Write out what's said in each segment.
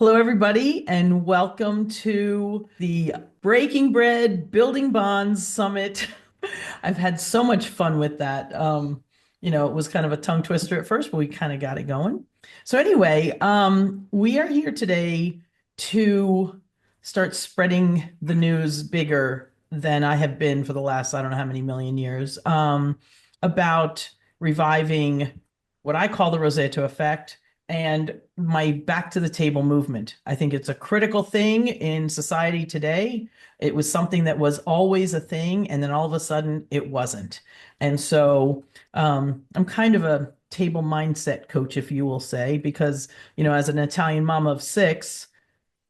Hello, everybody, and welcome to the Breaking Bread Building Bonds Summit. I've had so much fun with that. It was kind of a tongue twister at first, but we kind of got it going. So anyway, we are here today to start spreading the news bigger than I have been for the last, I don't know how many million years, about reviving what I call the Rosetta Effect and my back to the table movement. I think it's a critical thing in society today. It was something that was always a thing, and then all of a sudden it wasn't. And so I'm kind of a table mindset coach, if you will say, because, as an Italian mom of six,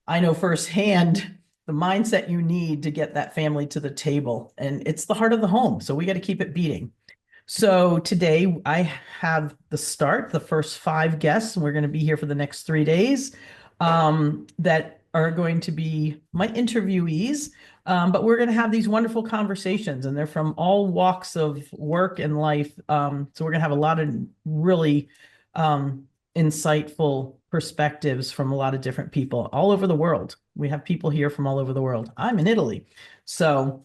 I know firsthand the mindset you need to get that family to the table. And it's the heart of the home. So we got to keep it beating. So today I have the first five guests, and we're going to be here for the next 3 days, that are going to be my interviewees. But we're going to have these wonderful conversations, and they're from all walks of work and life. So we're going to have a lot of really insightful perspectives from a lot of different people all over the world. We have people here from all over the world. I'm in Italy. So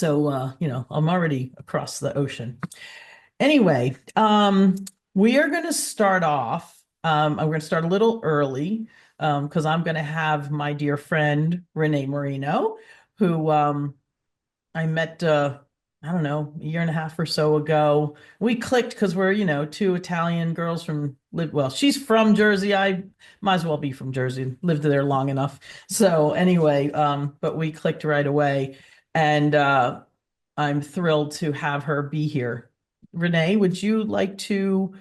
I'm already across the ocean. Anyway, we are going to start off. I'm going to start a little early because I'm going to have my dear friend Renee Marino, who I met, I don't know, a year and a half or so ago. We clicked because we're, two Italian girls from well, she's from Jersey. I might as well be from Jersey, lived there long enough. So anyway, but we clicked right away. And I'm thrilled to have her be here. Renee, would you like to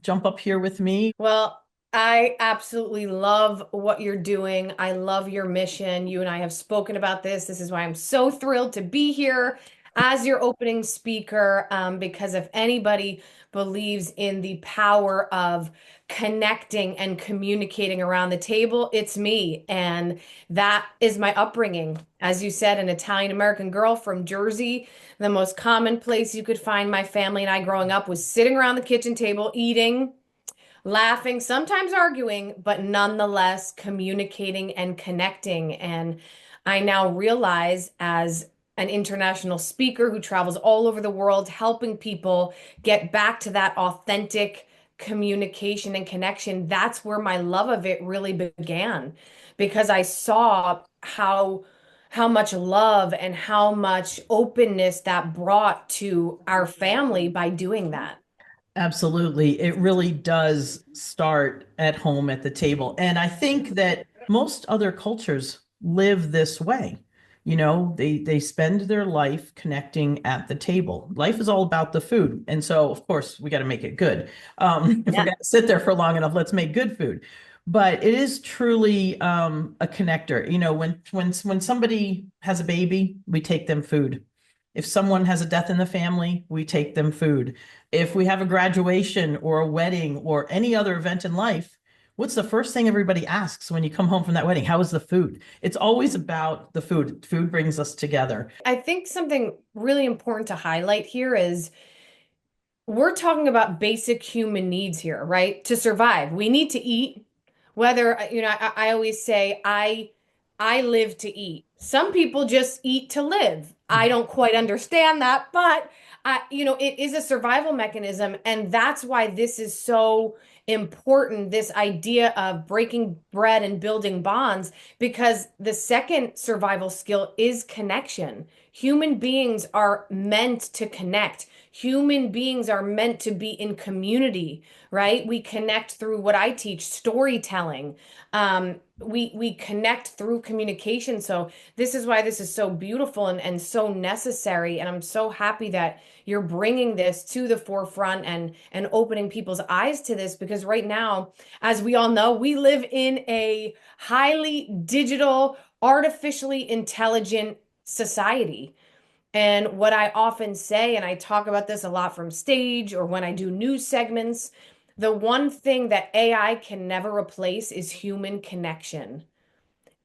jump up here with me? Well, I absolutely love what you're doing. I love your mission. You and I have spoken about this. This is why I'm so thrilled to be here as your opening speaker, because if anybody believes in the power of connecting and communicating around the table, it's me. And that is my upbringing. As you said, an Italian American girl from Jersey. The most common place you could find my family and I growing up was sitting around the kitchen table eating, laughing, sometimes arguing, but nonetheless communicating and connecting. And I now realize, as an international speaker who travels all over the world, helping people get back to that authentic communication and connection, that's where my love of it really began, because I saw how much love and how much openness that brought to our family by doing that. Absolutely. It really does start at home at the table. And I think that most other cultures live this way. They spend their life connecting at the table. Life is all about the food. And so, of course, we got to make it good. If we're Yeah. going to sit there for long enough, let's make good food. But it is truly a connector. When somebody has a baby, we take them food. If someone has a death in the family, we take them food. If we have a graduation or a wedding or any other event in life, what's the first thing everybody asks when you come home from that wedding? How was the food? It's always about the food. Food brings us together. I think something really important to highlight here is we're talking about basic human needs here, right? To survive, we need to eat. Whether, I always say I live to eat. Some people just eat to live. I don't quite understand that, but it is a survival mechanism, and that's why this is so important, this idea of breaking bread and building bonds, because the second survival skill is connection. Human beings are meant to connect. Human beings are meant to be in community, right? We connect through what I teach, storytelling. We connect through communication. So this is why this is so beautiful and so necessary. And I'm so happy that you're bringing this to the forefront and opening people's eyes to this, because right now, as we all know, we live in a highly digital, artificially intelligent society. And what I often say, and I talk about this a lot from stage or when I do news segments, the one thing that AI can never replace is human connection.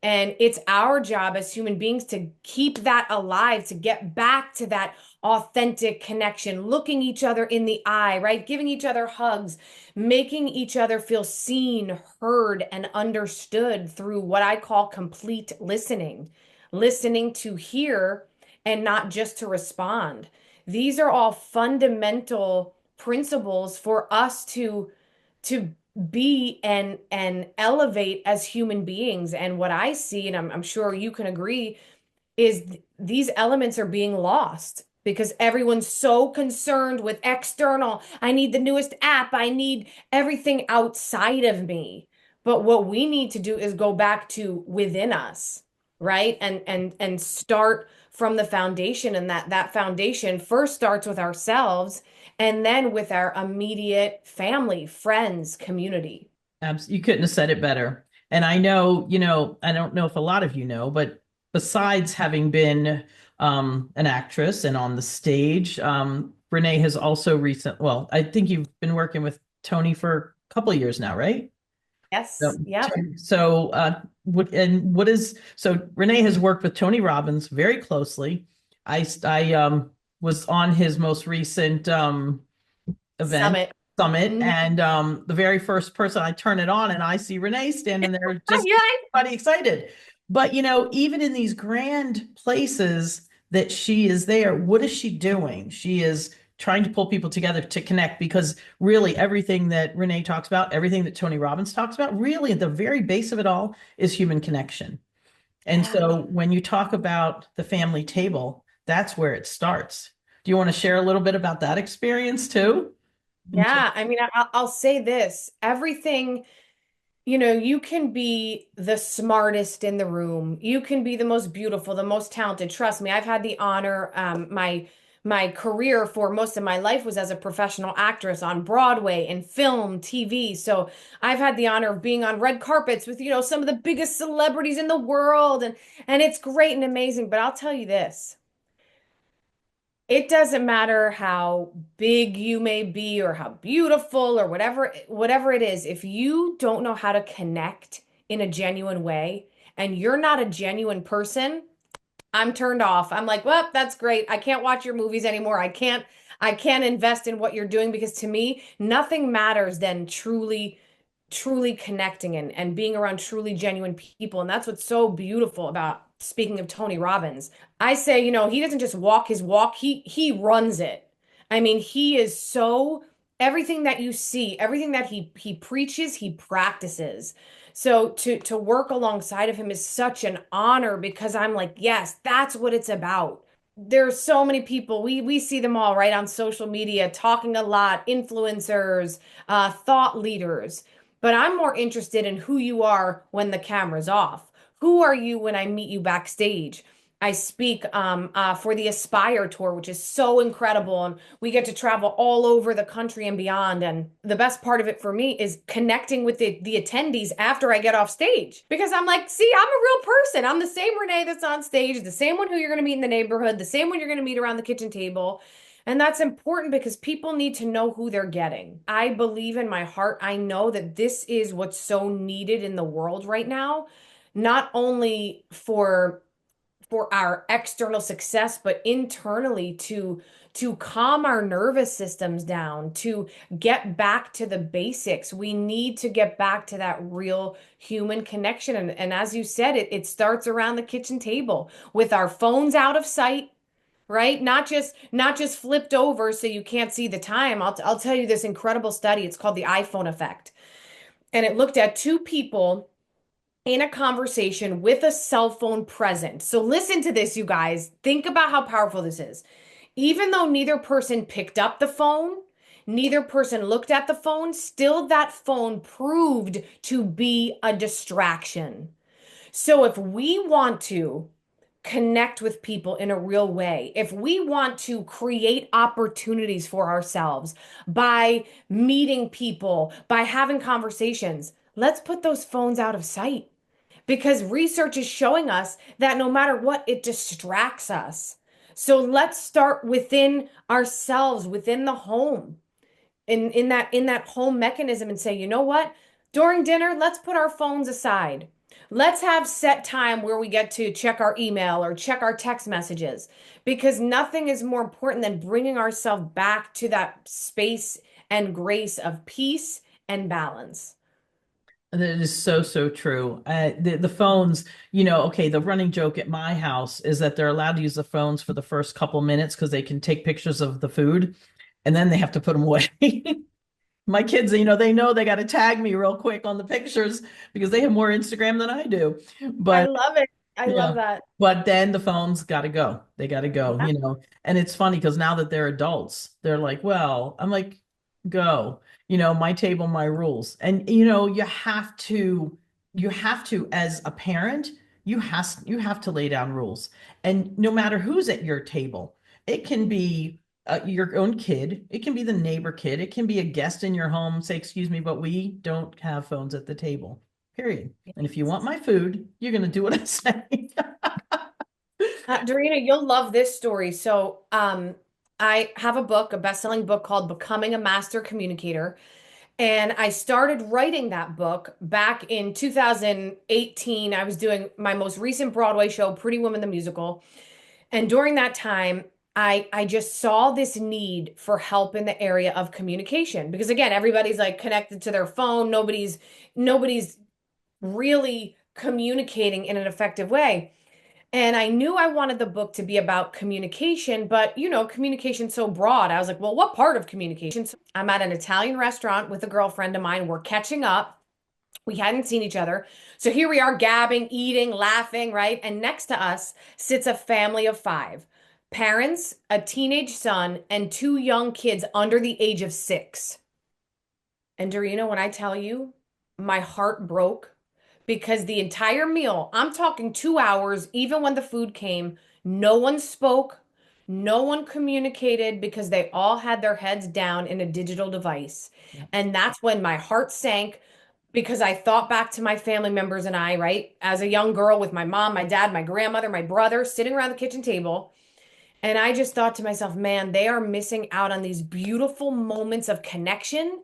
And it's our job as human beings to keep that alive, to get back to that authentic connection, looking each other in the eye, right? Giving each other hugs, making each other feel seen, heard, and understood through what I call complete listening, listening to hear and not just to respond. These are all fundamental principles for us to be and elevate as human beings. And what I see, and I'm sure you can agree, is these elements are being lost because everyone's so concerned with external. I need the newest app. I need everything outside of me. But what we need to do is go back to within us, right? And start from the foundation. And that foundation first starts with ourselves and then with our immediate family, friends, community. You couldn't have said it better. And I know, I don't know if a lot of you know, but besides having been an actress and on the stage, Renee has also well, I think you've been working with Tony for a couple of years now, right? So, Yes. Yep. so Renee has worked with Tony Robbins very closely. I was on his most recent event Summit. summit, Mhm. and the very first person I turn it on, and I see Renee standing there, just Yeah. everybody excited. But even in these grand places that she is there, what is she doing? She is trying to pull people together to connect, because really everything that Renee talks about, everything that Tony Robbins talks about, really at the very base of it all is human connection. And Yeah. so when you talk about the family table, that's where it starts. Do you want to share a little bit about that experience too? Yeah. I mean, I'll say this, everything, you can be the smartest in the room. You can be the most beautiful, the most talented. Trust me, I've had the honor, my career for most of my life was as a professional actress on Broadway and film, TV. So I've had the honor of being on red carpets with, some of the biggest celebrities in the world. And it's great and amazing. But I'll tell you this. It doesn't matter how big you may be or how beautiful or whatever it is. If you don't know how to connect in a genuine way and you're not a genuine person, I'm turned off. I'm like, well, that's great. I can't watch your movies anymore. I can't invest in what you're doing because to me, nothing matters than truly connecting and being around truly genuine people. And that's what's so beautiful about speaking of Tony Robbins. I say, he doesn't just walk his walk, he runs it. I mean, he is so everything that you see, everything that he preaches, he practices. So to work alongside of him is such an honor because I'm like, yes, that's what it's about. There's so many people we see them all right on social media talking a lot, influencers, thought leaders. But I'm more interested in who you are when the camera's off. Who are you when I meet you backstage? I speak for the Aspire Tour, which is so incredible. And we get to travel all over the country and beyond. And the best part of it for me is connecting with the attendees after I get off stage. Because I'm like, see, I'm a real person. I'm the same Renee that's on stage, the same one who you're going to meet in the neighborhood, the same one you're going to meet around the kitchen table. And that's important because people need to know who they're getting. I believe in my heart, I know that this is what's so needed in the world right now, not only for our external success, but internally to calm our nervous systems down, to get back to the basics. We need to get back to that real human connection. And as you said, it starts around the kitchen table with our phones out of sight, right? Not just flipped over so you can't see the time. I'll tell you this incredible study. It's called the iPhone effect. And it looked at two people in a conversation with a cell phone present. So listen to this, you guys. Think about how powerful this is. Even though neither person picked up the phone, neither person looked at the phone, still that phone proved to be a distraction. So if we want to connect with people in a real way, if we want to create opportunities for ourselves by meeting people, by having conversations, let's put those phones out of sight because research is showing us that no matter what, it distracts us. So let's start within ourselves, within the home, in that home mechanism and say, you know what? During dinner, let's put our phones aside. Let's have set time where we get to check our email or check our text messages because nothing is more important than bringing ourselves back to that space and grace of peace and balance. That is so, so true. The phones, okay, the running joke at my house is that they're allowed to use the phones for the first couple minutes because they can take pictures of the food and then they have to put them away. My kids, they know they got to tag me real quick on the pictures because they have more Instagram than I do. I But love it. I love yeah. that. But then the phones got to go. They got to go, Yeah. And it's funny because now that they're adults, they're like, well, I'm like, go, my table, my rules. And you have to as a parent, you have to lay down rules. And no matter who's at your table, it can be your own kid, it can be the neighbor kid, it can be a guest in your home, say, excuse me, but we don't have phones at the table. Period. And if you want my food, you're going to do what I say. Dorina, you'll love this story. So, I have a book, a best-selling book called Becoming a Master Communicator. And I started writing that book back in 2018. I was doing my most recent Broadway show, Pretty Woman the Musical. And during that time, I just saw this need for help in the area of communication because again, everybody's like connected to their phone. Nobody's really communicating in an effective way. And I knew I wanted the book to be about communication, but communication's so broad. I was like, well, what part of communication? So I'm at an Italian restaurant with a girlfriend of mine. We're catching up. We hadn't seen each other. So here we are gabbing, eating, laughing, right? And next to us sits a family of five parents, a teenage son, and two young kids under the age of 6. And Dorina, when I tell you, my heart broke because the entire meal, I'm talking 2 hours, even when the food came, no one spoke, no one communicated because they all had their heads down in a digital device. Yeah. And that's when my heart sank because I thought back to my family members and I, right, as a young girl with my mom, my dad, my grandmother, my brother sitting around the kitchen table. And I just thought to myself, man, they are missing out on these beautiful moments of connection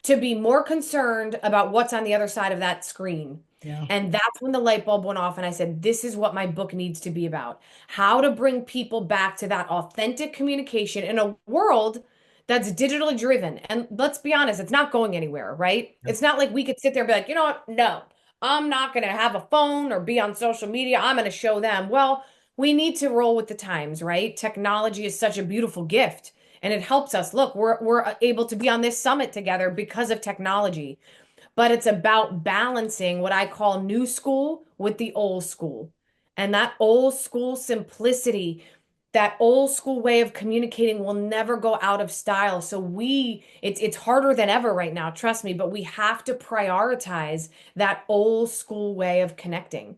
to be more concerned about what's on the other side of that screen. Yeah. And that's when the light bulb went off, and I said, this is what my book needs to be about. How to bring people back to that authentic communication in a world that's digitally driven. And let's be honest, it's not going anywhere, right? Yeah. It's not like we could sit there and be like, you know what? No, I'm not going to have a phone or be on social media. I'm going to show them. Well, we need to roll with the times, right? Technology is such a beautiful gift and it helps us. Look, we're able to be on this summit together because of technology, but it's about balancing what I call new school with the old school. And that old school simplicity, that old school way of communicating will never go out of style. So it's harder than ever right now, trust me, but we have to prioritize that old school way of connecting.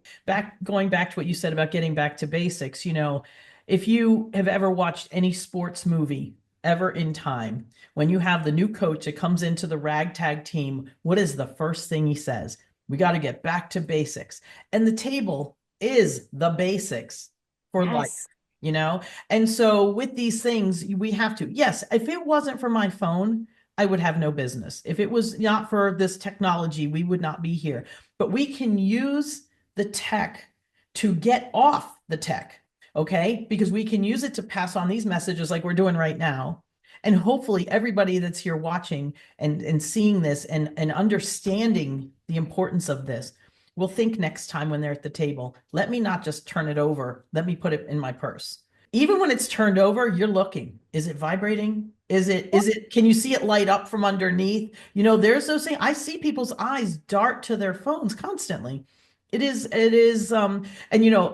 Going back to what you said about getting back to basics, if you have ever watched any sports movie ever in time, when you have the new coach that comes into the ragtag team, what is the first thing he says? We got to get back to basics. And the table is the basics for life, Yes. you know? And so with these things, we have to, yes, if it wasn't for my phone, I would have no business. If it was not for this technology, we would not be here. But we can use the tech to get off the tech, okay? Because we can use it to pass on these messages like we're doing right now. And hopefully everybody that's here watching and seeing this and understanding the importance of this will think next time when they're at the table, let me not just turn it over, let me put it in my purse. Even when it's turned over, you're looking. Is it vibrating? Can you see it light up from underneath? There's those things. I see people's eyes dart to their phones constantly. And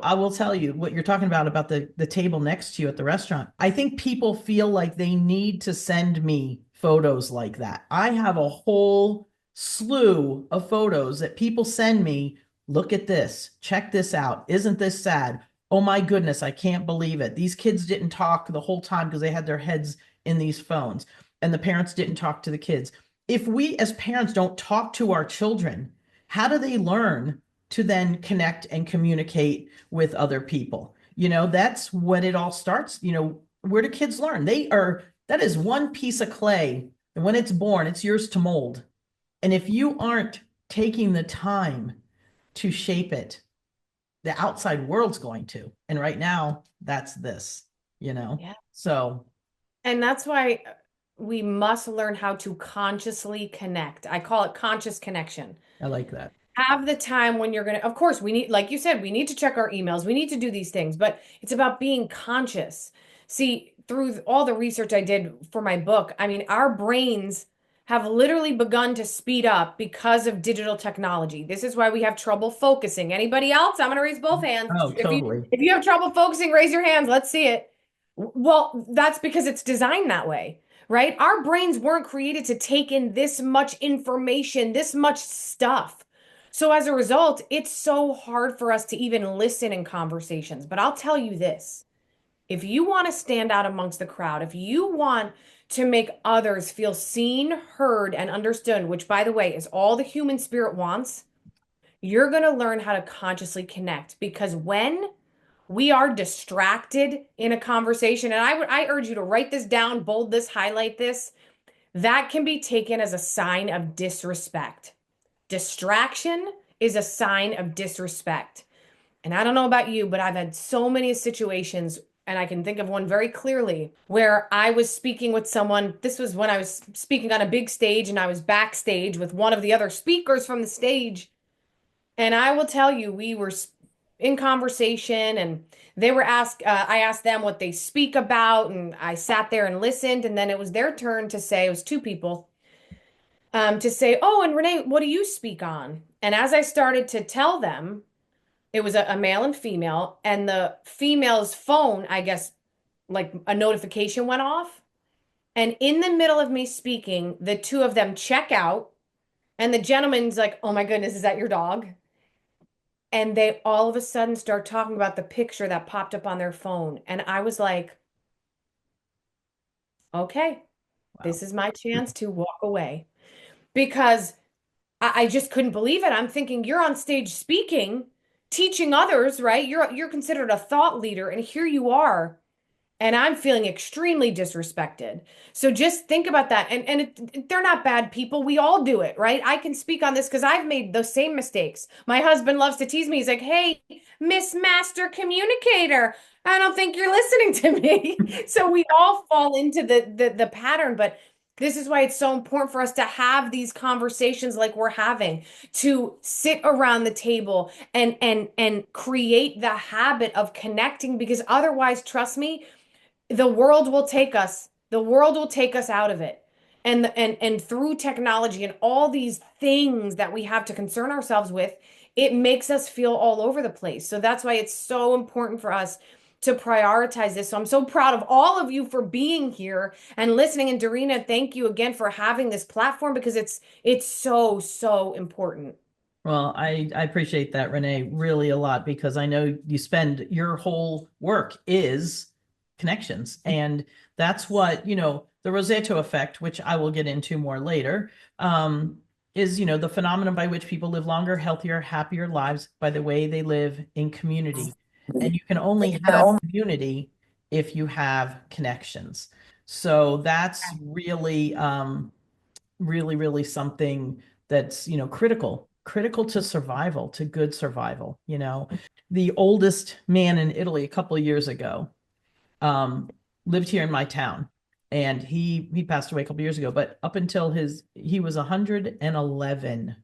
I will tell you what you're talking about the table next to you at the restaurant. I think people feel like they need to send me photos like that. I have a whole slew of photos that people send me. Look at this. Check this out. Isn't this sad? Oh my goodness, I can't believe it. These kids didn't talk the whole time because they had their heads in these phones, and the parents didn't talk to the kids. If we as parents don't talk to our children, how do they learn to then connect and communicate with other people? That's when it all starts. Where do kids learn? That is one piece of clay. And when it's born, it's yours to mold. And if you aren't taking the time to shape it. The outside world's going to. And right now, that's this, you know? Yeah. So And that's why we must learn how to consciously connect. I call it conscious connection. I like that. Have the time when you're going to, of course, we need, like you said, we need to check our emails. We need to do these things, but it's about being conscious. See, through all the research I did for my book, I mean, our brains have literally begun to speed up because of digital technology. This is why we have trouble focusing. Anybody else? I'm going to raise both hands. Oh, If you totally. if you have trouble focusing, raise your hands. Let's see it. Well, that's because it's designed that way, right? Our brains weren't created to take in this much information, this much stuff. So as a result, it's so hard for us to even listen in conversations. But I'll tell you this, if you want to stand out amongst the crowd, if you want to make others feel seen, heard, and understood, which by the way is all the human spirit wants, you're going to learn how to consciously connect because when we are distracted in a conversation, and I urge you to write this down, bold this, highlight this, that can be taken as a sign of disrespect. Distraction is a sign of disrespect. And I don't know about you, but I've had so many situations, and I can think of one very clearly where I was speaking with someone. This was when I was speaking on a big stage, and I was backstage with one of the other speakers from the stage. And I will tell you, we were in conversation, and I asked them what they speak about, and I sat there and listened. And then it was their turn to say, it was two people to say, "Oh, and Renee, what do you speak on?" And as I started to tell them, it was a male and female, and the female's phone, I guess, like a notification went off. And in the middle of me speaking, the two of them check out, and the gentleman's like, "Oh my goodness, is that your dog?" And they all of a sudden start talking about the picture that popped up on their phone. And I was like, okay, Wow. this is my chance to walk away because I just couldn't believe it. I'm thinking you're on stage speaking, teaching others, right? You're considered a thought leader, and here you are, and I'm feeling extremely disrespected. So just think about that. They're not bad people. We all do it, right? I can speak on this because I've made those same mistakes. My husband loves to tease me. He's like, "Hey, Miss Master Communicator, I don't think you're listening to me." So we all fall into the pattern, but this is why it's so important for us to have these conversations like we're having, to sit around the table and create the habit of connecting because otherwise, trust me, the world will take us. The world will take us out of it. And through technology and all these things that we have to concern ourselves with, it makes us feel all over the place. So that's why it's so important for us to prioritize this. So I'm so proud of all of you for being here and listening. And Dorina, thank you again for having this platform because it's so important. Well, I appreciate that, Renee, really a lot because I know you spend your whole work is connections. And that's what, the Rosetto effect, which I will get into more later, is, the phenomenon by which people live longer, healthier, happier lives by the way they live in community. And you can only have community if you have connections. So that's really, really something that's, critical to survival, to good survival. The oldest man in Italy a couple of years ago um, lived here in my town, and he passed away a couple of years ago. But up until he was 111,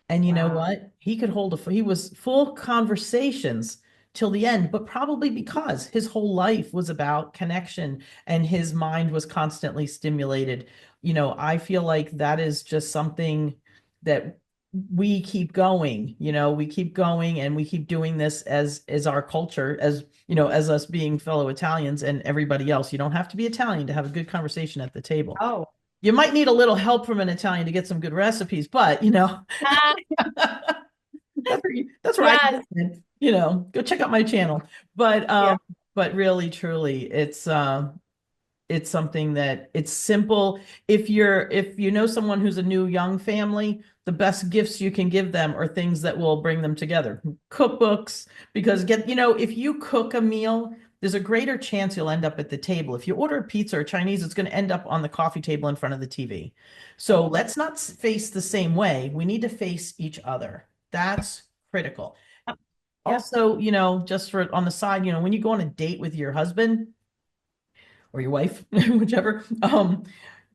and you know Wow. what? He was full conversations till the end, but probably because his whole life was about connection and his mind was constantly stimulated. I feel like that is just something that we keep going, we keep going and we keep doing this as our culture, as us being fellow Italians and everybody else. You don't have to be Italian to have a good conversation at the table. Oh. You might need a little help from an Italian to get some good recipes, but that's where Yes. go check out my channel. But Yeah. but really truly it's something that it's simple. If you know someone who's a new young family, the best gifts you can give them are things that will bring them together. Cookbooks, because if you cook a meal, there's a greater chance you'll end up at the table. If you order a pizza or Chinese, it's going to end up on the coffee table in front of the TV. So let's not face the same way. We need to face each other. That's critical. Yep. Also, just for on the side, when you go on a date with your husband or your wife, whichever,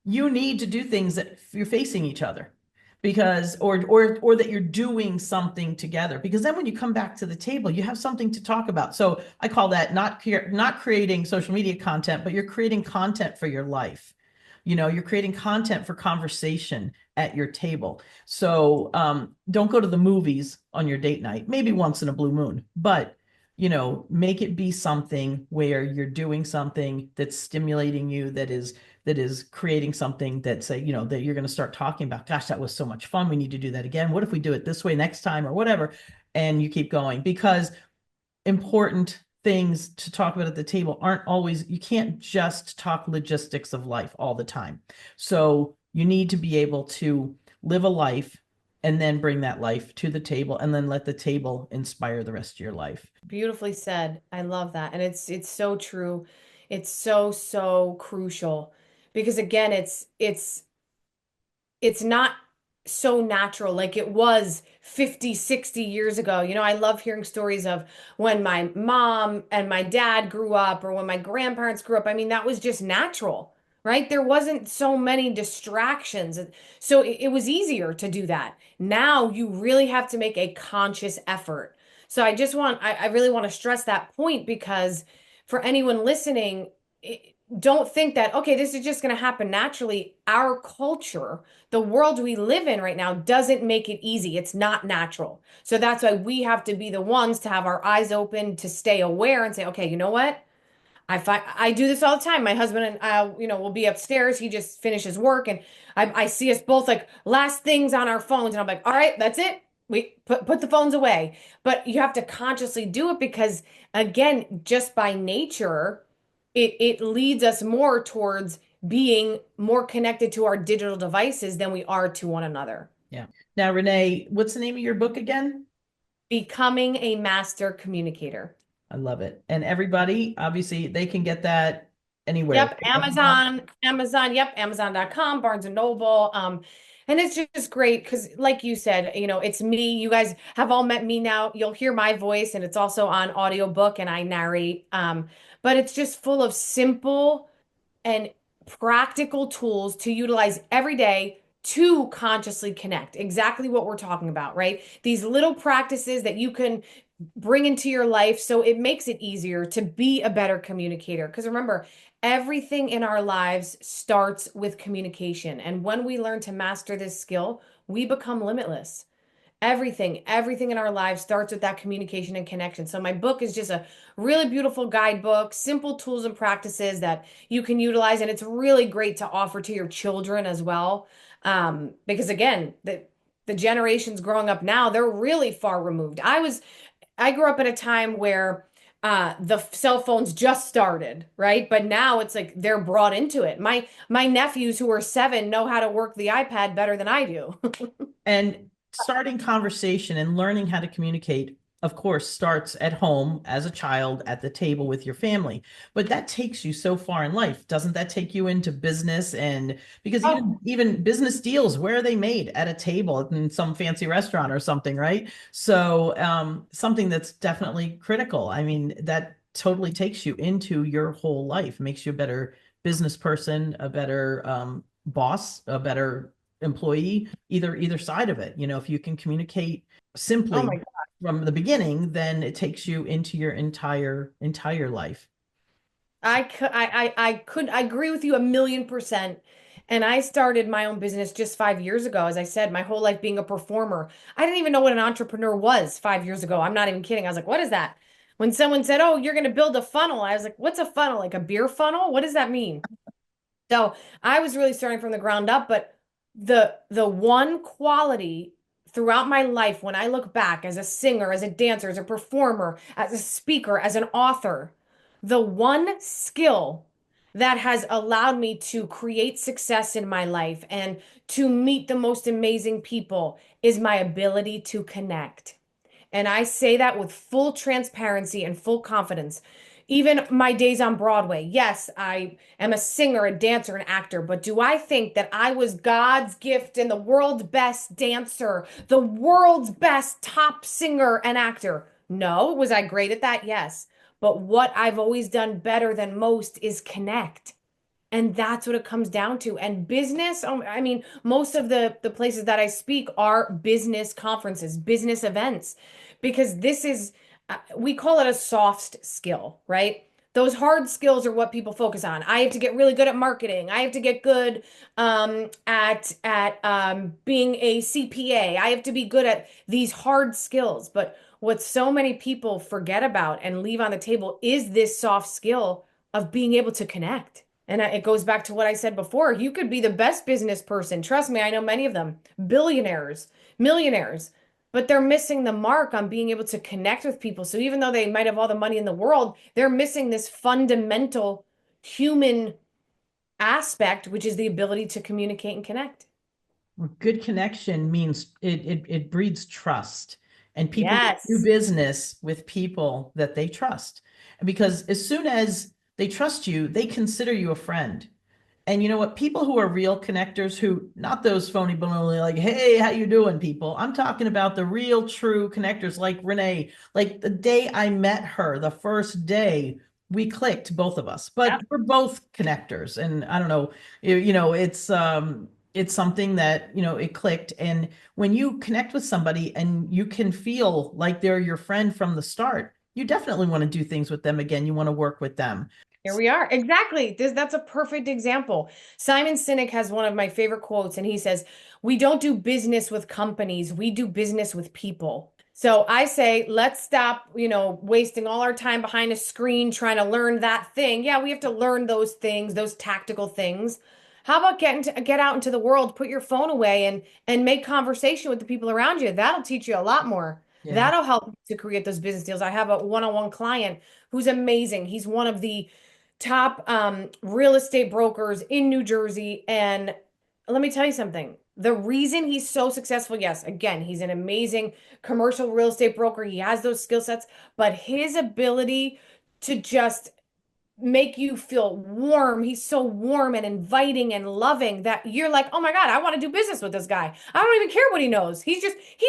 you need to do things that you're facing each other because or that you're doing something together, because then when you come back to the table you have something to talk about. So I call that not creating social media content, but you're creating content for your life. You're creating content for conversation at your table. So don't go to the movies on your date night, maybe once in a blue moon, but make it be something where you're doing something that's stimulating you, that is creating something that's that you're going to start talking about. Gosh, that was so much fun. We need to do that again. What if we do it this way next time or whatever? And you keep going, because important things to talk about at the table aren't always, you can't just talk logistics of life all the time. So you need to be able to live a life and then bring that life to the table and then let the table inspire the rest of your life. Beautifully said. I love that. And it's so true. It's so, so crucial because again, it's not so natural like it was 50, 60 years ago. I love hearing stories of when my mom and my dad grew up or when my grandparents grew up. I mean, that was just natural, right? There wasn't so many distractions. So it was easier to do that. Now you really have to make a conscious effort. So I really want to stress that point because for anyone listening, don't think that, okay, this is just going to happen naturally. Our culture, the world we live in right now, doesn't make it easy. It's not natural. So that's why we have to be the ones to have our eyes open, to stay aware and say, okay, you know what? I do this all the time. My husband and I, will be upstairs. He just finishes work and I see us both like last things on our phones. And I'm like, all right, that's it. We put the phones away. But you have to consciously do it because again, just by nature, it leads us more towards being more connected to our digital devices than we are to one another. Yeah. Now, Renee, what's the name of your book again? Becoming a master communicator. I love it. And everybody, obviously, they can get that anywhere, Yep, right? Amazon. Amazon, yep, Amazon.com, Barnes and Noble. And it's just great because, like you said, it's me. You guys have all met me now. You'll hear my voice, and it's also on audiobook, and I narrate. But it's just full of simple and practical tools to utilize every day to consciously connect. Exactly what we're talking about, right? These little practices that you can bring into your life so it makes it easier to be a better communicator. Because remember, everything in our lives starts with communication. And when we learn to master this skill, we become limitless. Everything in our lives starts with that communication and connection. So my book is just a really beautiful guidebook, simple tools and practices that you can utilize. And it's really great to offer to your children as well. Because again, the generations growing up now, they're really far removed. I grew up at a time where the cell phones just started, right? But now it's like they're brought into it. My nephews who are 7 know how to work the iPad better than I do. And starting conversation and learning how to communicate, of course, starts at home as a child at the table with your family. But that takes you so far in life. Doesn't that take you into business? And because Oh, even business deals, where are they made? At a table in some fancy restaurant or something, right? So something that's definitely critical. I mean, that totally takes you into your whole life, makes you a better business person, a better boss, a better employee, either side of it. If you can communicate oh simply my from the beginning, then it takes you into your entire life. I agree with you 1,000,000%. And I started my own business just 5 years ago. As I said, my whole life being a performer. I didn't even know what an entrepreneur was 5 years ago. I'm not even kidding. I was like, what is that? When someone said, oh, you're going to build a funnel, I was like, what's a funnel? Like a beer funnel? What does that mean? So I was really starting from the ground up, but the one quality throughout my life when I look back as a singer, as a dancer, as a performer, as a speaker, as an author, the one skill that has allowed me to create success in my life and to meet the most amazing people is my ability to connect. And I say that with full transparency and full confidence. Even my days on Broadway. Yes, I am a singer, a dancer, an actor, but do I think that I was God's gift and the world's best dancer, the world's best top singer and actor? No. Was I great at that? Yes. But what I've always done better than most is connect. And that's what it comes down to. And business, I mean, most of the places that I speak are business conferences, business events, because this is, we call it a soft skill, right? Those hard skills are what people focus on. I have to get really good at marketing. I have to get good at being a CPA. I have to be good at these hard skills. But what so many people forget about and leave on the table is this soft skill of being able to connect. And it goes back to what I said before. You could be the best business person. Trust me, I know many of them, billionaires, millionaires, but they're missing the mark on being able to connect with people. So even though they might have all the money in the world, they're missing this fundamental human aspect, which is the ability to communicate and connect. Good connection means it breeds trust, and people do Yes. business with people that they trust. Because as soon as they trust you, they consider you a friend. And you know what? People who are real connectors, who not those phony baloney like, hey, how you doing, people? I'm talking about the real true connectors like Renee. Like the day I met her, the first day, we clicked, both of us, Yeah. but we're both connectors. And I don't know, it's something that, it clicked. And when you connect with somebody and you can feel like they're your friend from the start, you definitely want to do things with them again. You want to work with them. Here we are. Exactly. That's a perfect example. Simon Sinek has one of my favorite quotes, and he says, "We don't do business with companies, we do business with people." So I say, let's stop, wasting all our time behind a screen trying to learn that thing. Yeah, we have to learn those things, those tactical things. How about get out into the world, put your phone away and make conversation with the people around you. That'll teach you a lot more. Yeah. That'll help to create those business deals. I have a one-on-one client who's amazing. He's one of the top real estate brokers in New Jersey. And let me tell you something. The reason he's so successful, yes, again, he's an amazing commercial real estate broker. He has those skill sets, but his ability to just make you feel warm. He's so warm and inviting and loving that you're like, oh my God, I want to do business with this guy. I don't even care what he knows. He's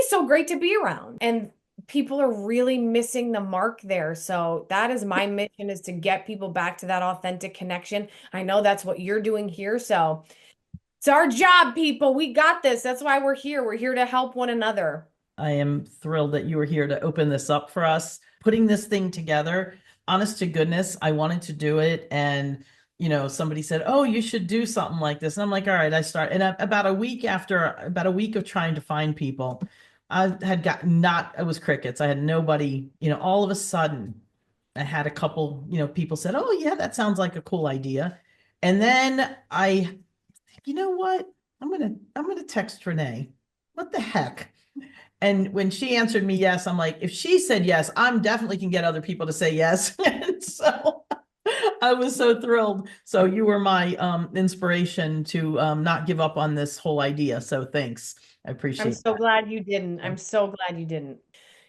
so great to be around. And people are really missing the mark there. So that is my mission, is to get people back to that authentic connection. I know that's what you're doing here. So it's our job, people. We got this. That's why we're here. We're here to help one another. I am thrilled that you were here to open this up for us, putting this thing together. Honest to goodness, I wanted to do it. And, somebody said, oh, you should do something like this. And I'm like, all right, I start. And about a week of trying to find people, I had gotten it was crickets. I had nobody, all of a sudden I had a couple, people said, oh yeah, that sounds like a cool idea. And then you know what? I'm gonna text Renee. What the heck? And when she answered me yes, I'm like, if she said yes, I'm definitely can get other people to say yes. And so I was so thrilled. So you were my inspiration to not give up on this whole idea. So thanks. I I'm appreciate so glad you didn't. I'm so glad you didn't.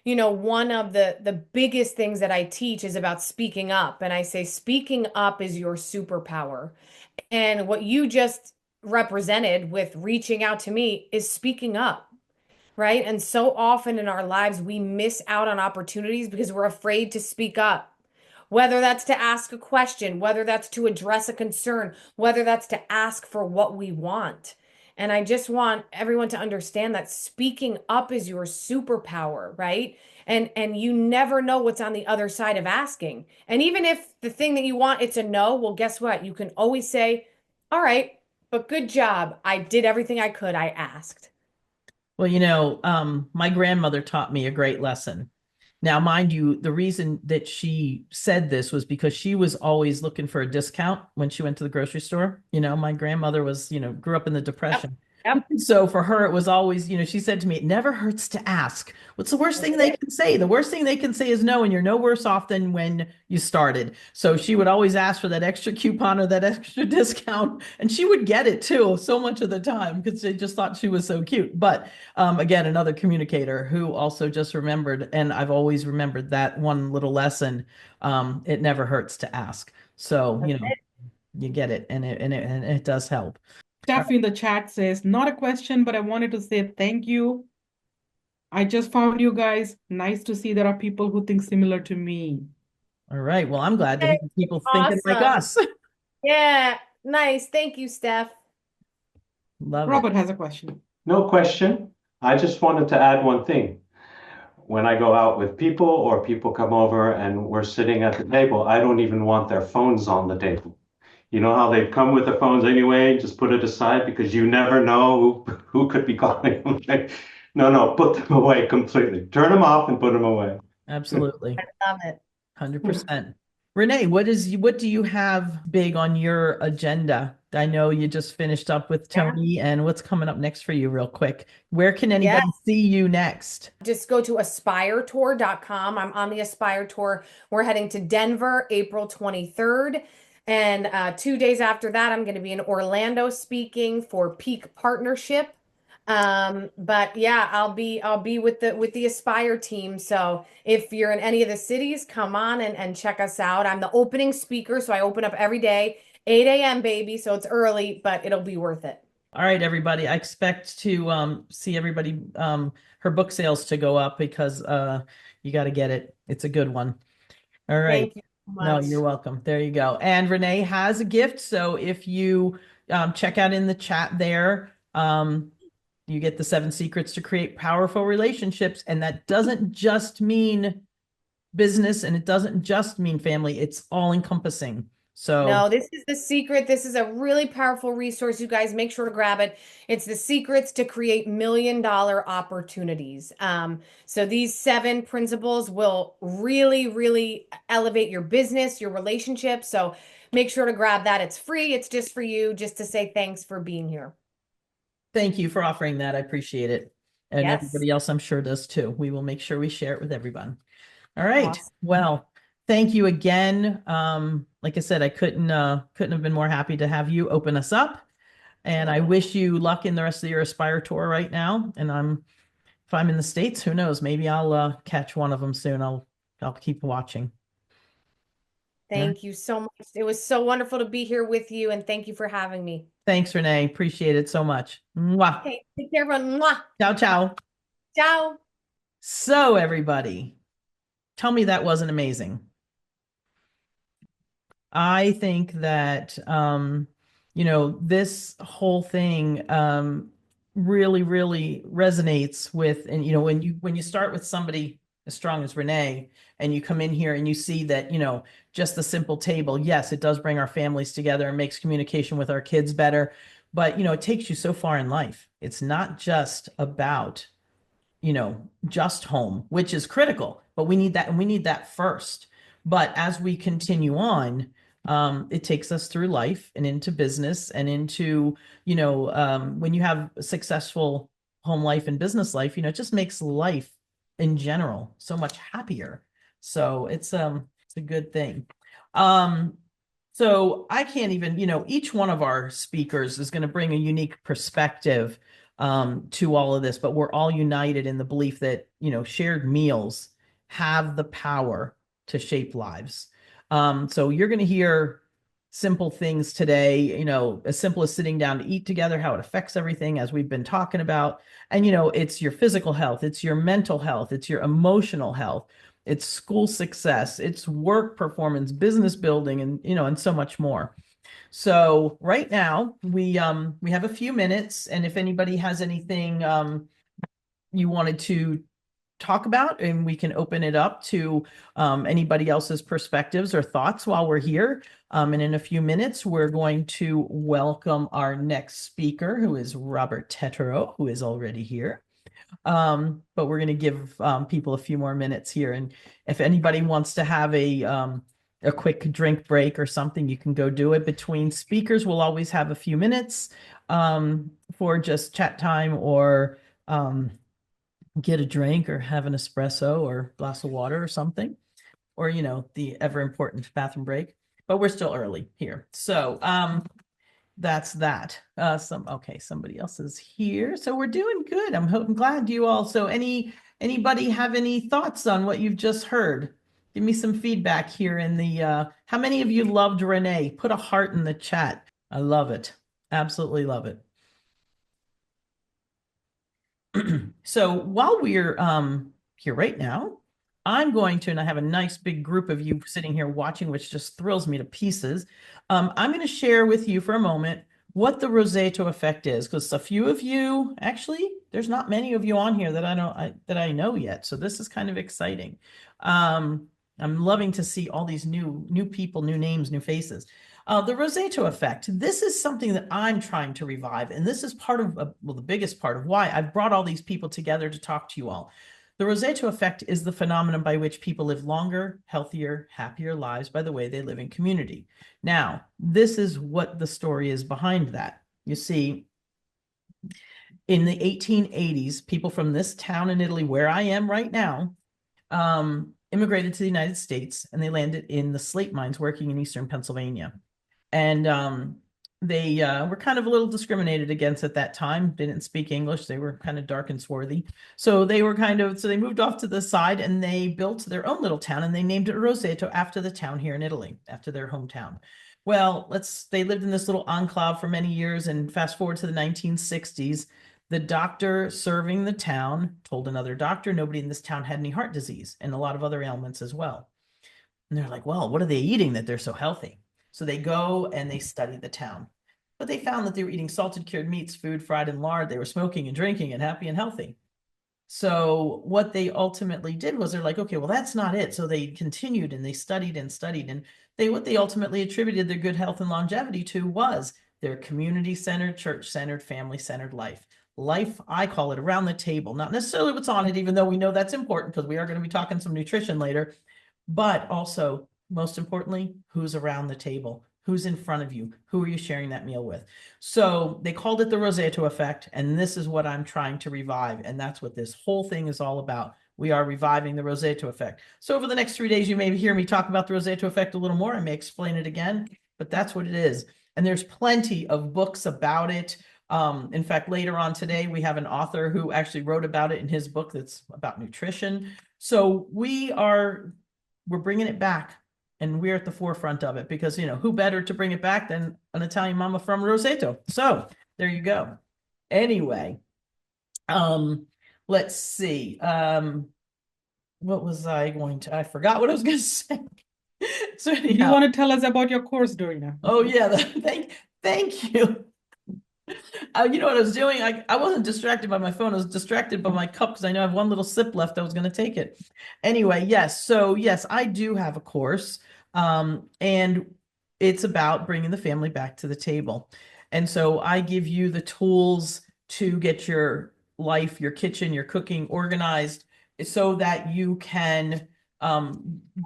One of the biggest things that I teach is about speaking up. And I say speaking up is your superpower. And what you just represented with reaching out to me is speaking up, right? And so often in our lives, we miss out on opportunities because we're afraid to speak up. Whether that's to ask a question, whether that's to address a concern, whether that's to ask for what we want. And I just want everyone to understand that speaking up is your superpower, right? And you never know what's on the other side of asking. And even if the thing that you want, it's a no, well, guess what? You can always say, all right, but good job. I did everything I could. I asked. Well, my grandmother taught me a great lesson. Now, mind you, the reason that she said this was because she was always looking for a discount when she went to the grocery store. My grandmother was, grew up in the Yep. Depression. Yep. So for her, it was always, she said to me, it never hurts to ask. What's the worst thing they can say? The worst thing they can say is no, and you're no worse off than when you started. So she would always ask for that extra coupon or that extra discount, and she would get it too, so much of the time because they just thought she was so cute. But again, another communicator who also just remembered, and I've always remembered that one little lesson. It never hurts to ask. So, you get it, and it does help. Steph in the chat says, not a question, but I wanted to say thank you. I just found you guys. Nice to see there are people who think similar to me. All right. Well, I'm glad to hear people thinking like Awesome. us. Yeah, nice. Thank you, Steph. Love it. Robert has a question. No question. I just wanted to add one thing. When I go out with people or people come over and we're sitting at the table, I don't even want their phones on the table. You know how they come with their phones anyway, just put it aside because you never know who could be calling them. No, put them away completely. Turn them off and put them away. Absolutely. I love it. 100%. Renee, what do you have big on your agenda? I know you just finished up with Yeah. Tony, and what's coming up next for you real quick? Where can anybody Yes. see you next? Just go to aspiretour.com. I'm on the Aspire Tour. We're heading to Denver, April 23rd. And 2 days after that, I'm going to be in Orlando speaking for Peak Partnership. But yeah, I'll be with the Aspire team. So if you're in any of the cities, come on and check us out. I'm the opening speaker, so I open up every day, 8 a.m. baby. So it's early, but it'll be worth it. All right, everybody. I expect to see everybody her book sales to go up because you got to get it. It's a good one. All right. Thank you so No, much. you're welcome. There you go. And Renee has a gift. So if you check out in the chat there, you get the 7 secrets to create powerful relationships. And that doesn't just mean business and it doesn't just mean family. It's all encompassing. So No, this is the secret. This is a really powerful resource. You guys make sure to grab it. It's the secrets to create $1 million opportunities. So these 7 principles will really, really elevate your business, your relationship. So make sure to grab that. It's free. It's just for you, just to say thanks for being here. thank you for offering that. I appreciate it. And Yes. everybody else I'm sure does too. We will make sure we share it with everyone. All right. Awesome. Well, thank you again. Like I said, I couldn't have been more happy to have you open us up. And I wish you luck in the rest of your Aspire tour right now. And if I'm in the States, who knows? Maybe I'll catch one of them soon. I'll keep watching. Thank you so much. It was so wonderful to be here with you, and thank you for having me. Thanks, Renee. Appreciate it so much. Mwah. Okay, take care, everyone. Mwah. Ciao, ciao. Ciao. So everybody, tell me that wasn't amazing. I think that this whole thing really, really resonates with, and when you start with somebody as strong as Renee and you come in here and you see that, just the simple table, yes, it does bring our families together and makes communication with our kids better, but it takes you so far in life. It's not just about just home, which is critical, but we need that, and we need that first. But as we continue on, it takes us through life and into business and into, when you have a successful home life and business life, it just makes life in general so much happier. So it's a good thing. So I can't even, each one of our speakers is going to bring a unique perspective to all of this, but we're all united in the belief that, shared meals have the power to shape lives. So you're going to hear simple things today, as simple as sitting down to eat together, how it affects everything as we've been talking about. And, it's your physical health, it's your mental health, it's your emotional health, it's school success, it's work performance, business building, and, and so much more. So right now we have a few minutes, and if anybody has anything you wanted to talk about, and we can open it up to anybody else's perspectives or thoughts while we're here. And in a few minutes, we're going to welcome our next speaker, who is Robert Tetero, who is already here. But we're going to give people a few more minutes here. And if anybody wants to have a a quick drink break or something, you can go do it. Between speakers, we'll always have a few minutes for just chat time or get a drink or have an espresso or glass of water or something, or, you know, the ever important bathroom break. But we're still early here. So that's that. Okay, somebody else is here. So we're doing good. I'm glad you all. So anybody have any thoughts on what you've just heard? Give me some feedback here in the how many of you loved Renee? Put a heart in the chat. I love it. Absolutely love it. So while we're here right now, I'm going to, and I have a nice big group of you sitting here watching, which just thrills me to pieces. I'm going to share with you for a moment what the Rosetto effect is, because a few of you, actually, there's not many of you on here that I know yet. So this is kind of exciting. I'm loving to see all these new people, new names, new faces. The Rosetto effect. This is something that I'm trying to revive, and this is part of, well, the biggest part of why I've brought all these people together to talk to you all. The Rosetto effect is the phenomenon by which people live longer, healthier, happier lives by the way they live in community. Now, this is what the story is behind that. You see, in the 1880s, people from this town in Italy, where I am right now, immigrated to the United States, and they landed in the slate mines working in eastern Pennsylvania. And they were kind of a little discriminated against at that time, didn't speak English. They were kind of dark and swarthy. So they were so they moved off to the side and they built their own little town, and they named it Rosetto after the town here in Italy, after their hometown. Well, they lived in this little enclave for many years, and fast forward to the 1960s, the doctor serving the town told another doctor nobody in this town had any heart disease and a lot of other ailments as well. And they're like, well, what are they eating that they're so healthy? So they go and they study the town. But they found that they were eating salted cured meats, food fried in lard. They were smoking and drinking and happy and healthy. So what they ultimately did was they're like, okay, well, that's not it. So they continued and they studied and studied. And what they ultimately attributed their good health and longevity to was their community-centered, church-centered, family-centered life. Life, I call it, around the table, not necessarily what's on it, even though we know that's important because we are going to be talking some nutrition later, but also, most importantly, who's around the table, who's in front of you, who are you sharing that meal with? So they called it the Rosetto effect, and this is what I'm trying to revive, and that's what this whole thing is all about. We are reviving the Rosetto effect. So over the next 3 days, you may hear me talk about the Rosetto effect a little more. I may explain it again, but that's what it is. And there's plenty of books about it. In fact, later on today, we have an author who actually wrote about it in his book that's about nutrition. So we're bringing it back, and we're at the forefront of it because, you know, who better to bring it back than an Italian mama from Rosetto? So there you go. Anyway, let's see. What was I forgot what I was going to say. So anyhow, You want to tell us about your course, Dorina? Oh yeah, thank you. You know what I was doing? I wasn't distracted by my phone. I was distracted by my cup because I know I have one little sip left. I was going to take it. Anyway, yes. So yes, I do have a course, and it's about bringing the family back to the table. And so I give you the tools to get your life, your kitchen, your cooking organized so that you can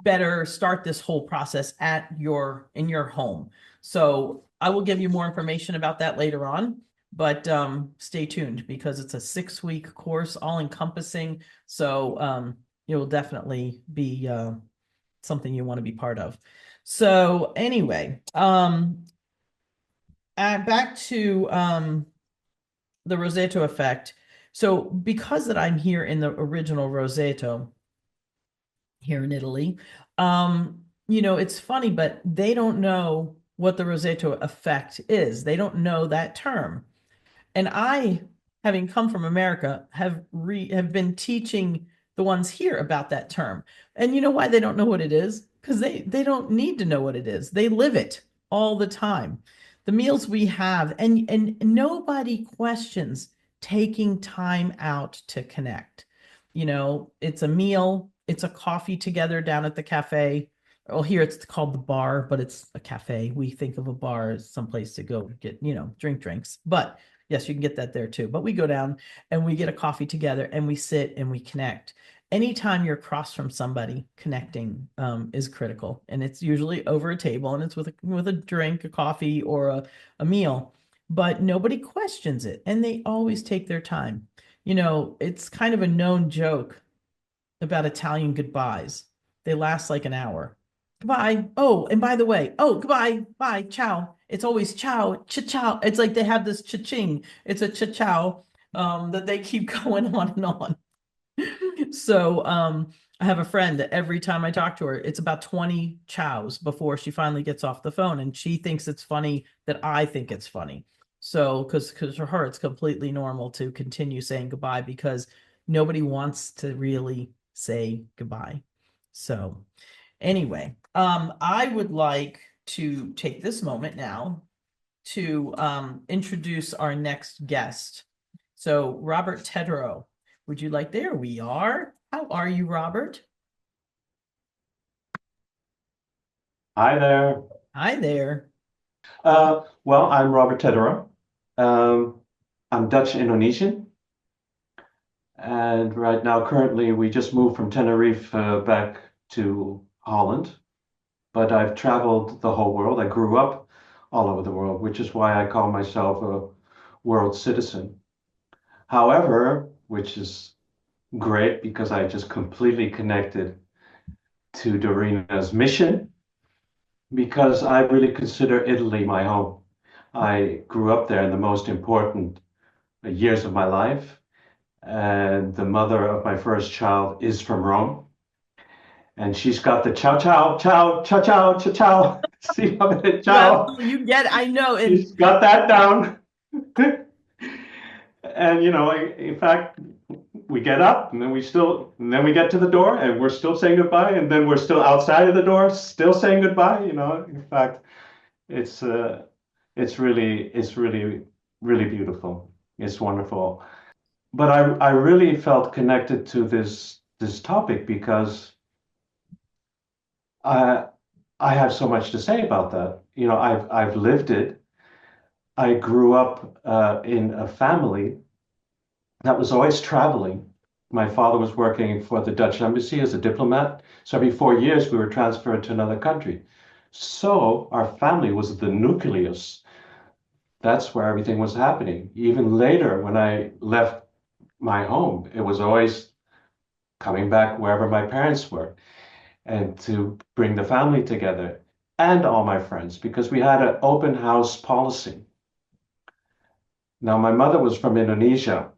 better start this whole process in your home. So I will give you more information about that later on, but stay tuned because it's a 6-week course, all encompassing. So it will definitely be something you want to be part of. So anyway, back to the Rosetto effect. So because that I'm here in the original Rosetto here in Italy, you know, it's funny, but they don't know what the Rosetto effect is. They don't know that term. And I, having come from America, have been teaching the ones here about that term. And you know why they don't know what it is? Because they don't need to know what it is. They live it all the time. The meals we have, and nobody questions taking time out to connect. You know, it's a meal, it's a coffee together down at the cafe. Well, here it's called the bar, but it's a cafe. We think of a bar as someplace to go get, you know, drinks. But yes, you can get that there too. But we go down and we get a coffee together and we sit and we connect. anytime you're across from somebody, connecting is critical. And it's usually over a table and it's with a drink, a coffee, or a meal, but nobody questions it. And they always take their time. You know, it's kind of a known joke about Italian goodbyes. They last like an hour. Goodbye. Oh, and by the way, oh, goodbye. Bye. Ciao. It's always ciao, ciao. It's like they have this cha-ching. It's a ciao that they keep going on and on. So I have a friend that every time I talk to her, it's about 20 chows before she finally gets off the phone. And she thinks it's funny that I think it's funny. So because for her, it's completely normal to continue saying goodbye because nobody wants to really say goodbye. So anyway, I would like to take this moment now to introduce our next guest. So Robert Tedrow, would you like, there we are. How are you, Robert? Hi there. Hi there. Well, I'm Robert Tedderer. I'm Dutch Indonesian. And right now, currently, we just moved from Tenerife back to Holland. But I've traveled the whole world. I grew up all over the world, which is why I call myself a world citizen. However, which is great because I just completely connected to Dorina's mission because I really consider Italy my home. I grew up there in the most important years of my life, and the mother of my first child is from Rome. And she's got the ciao, ciao, ciao, ciao, ciao, ciao, ciao. See, ciao. Well, you get, I know. And She's got that down. And, you know, in fact, we get up and then we get to the door and we're still saying goodbye. And then we're still outside of the door, still saying goodbye. You know, in fact, it's really, really beautiful. It's wonderful. But I really felt connected to this topic because I have so much to say about that. You know, I've lived it. I grew up in a family that was always traveling. My father was working for the Dutch embassy as a diplomat. So every 4 years we were transferred to another country. So our family was the nucleus. That's where everything was happening. Even later, when I left my home, it was always coming back wherever my parents were and to bring the family together and all my friends because we had an open house policy. Now, my mother was from Indonesia.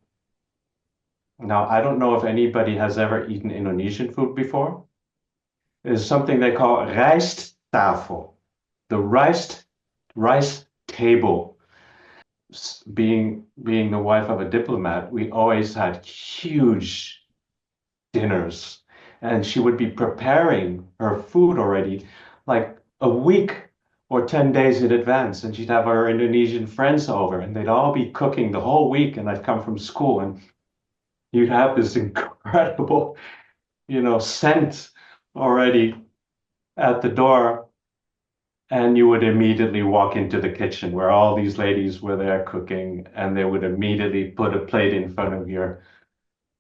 Now, I don't know if anybody has ever eaten Indonesian food before. It's something they call rijsttafel, the rice table. Being the wife of a diplomat, we always had huge dinners, and she would be preparing her food already like a week or 10 days in advance, and she'd have her Indonesian friends over, and they'd all be cooking the whole week, and I'd come from school, and you'd have this incredible, you know, scent already at the door, and you would immediately walk into the kitchen where all these ladies were there cooking, and they would immediately put a plate in front of your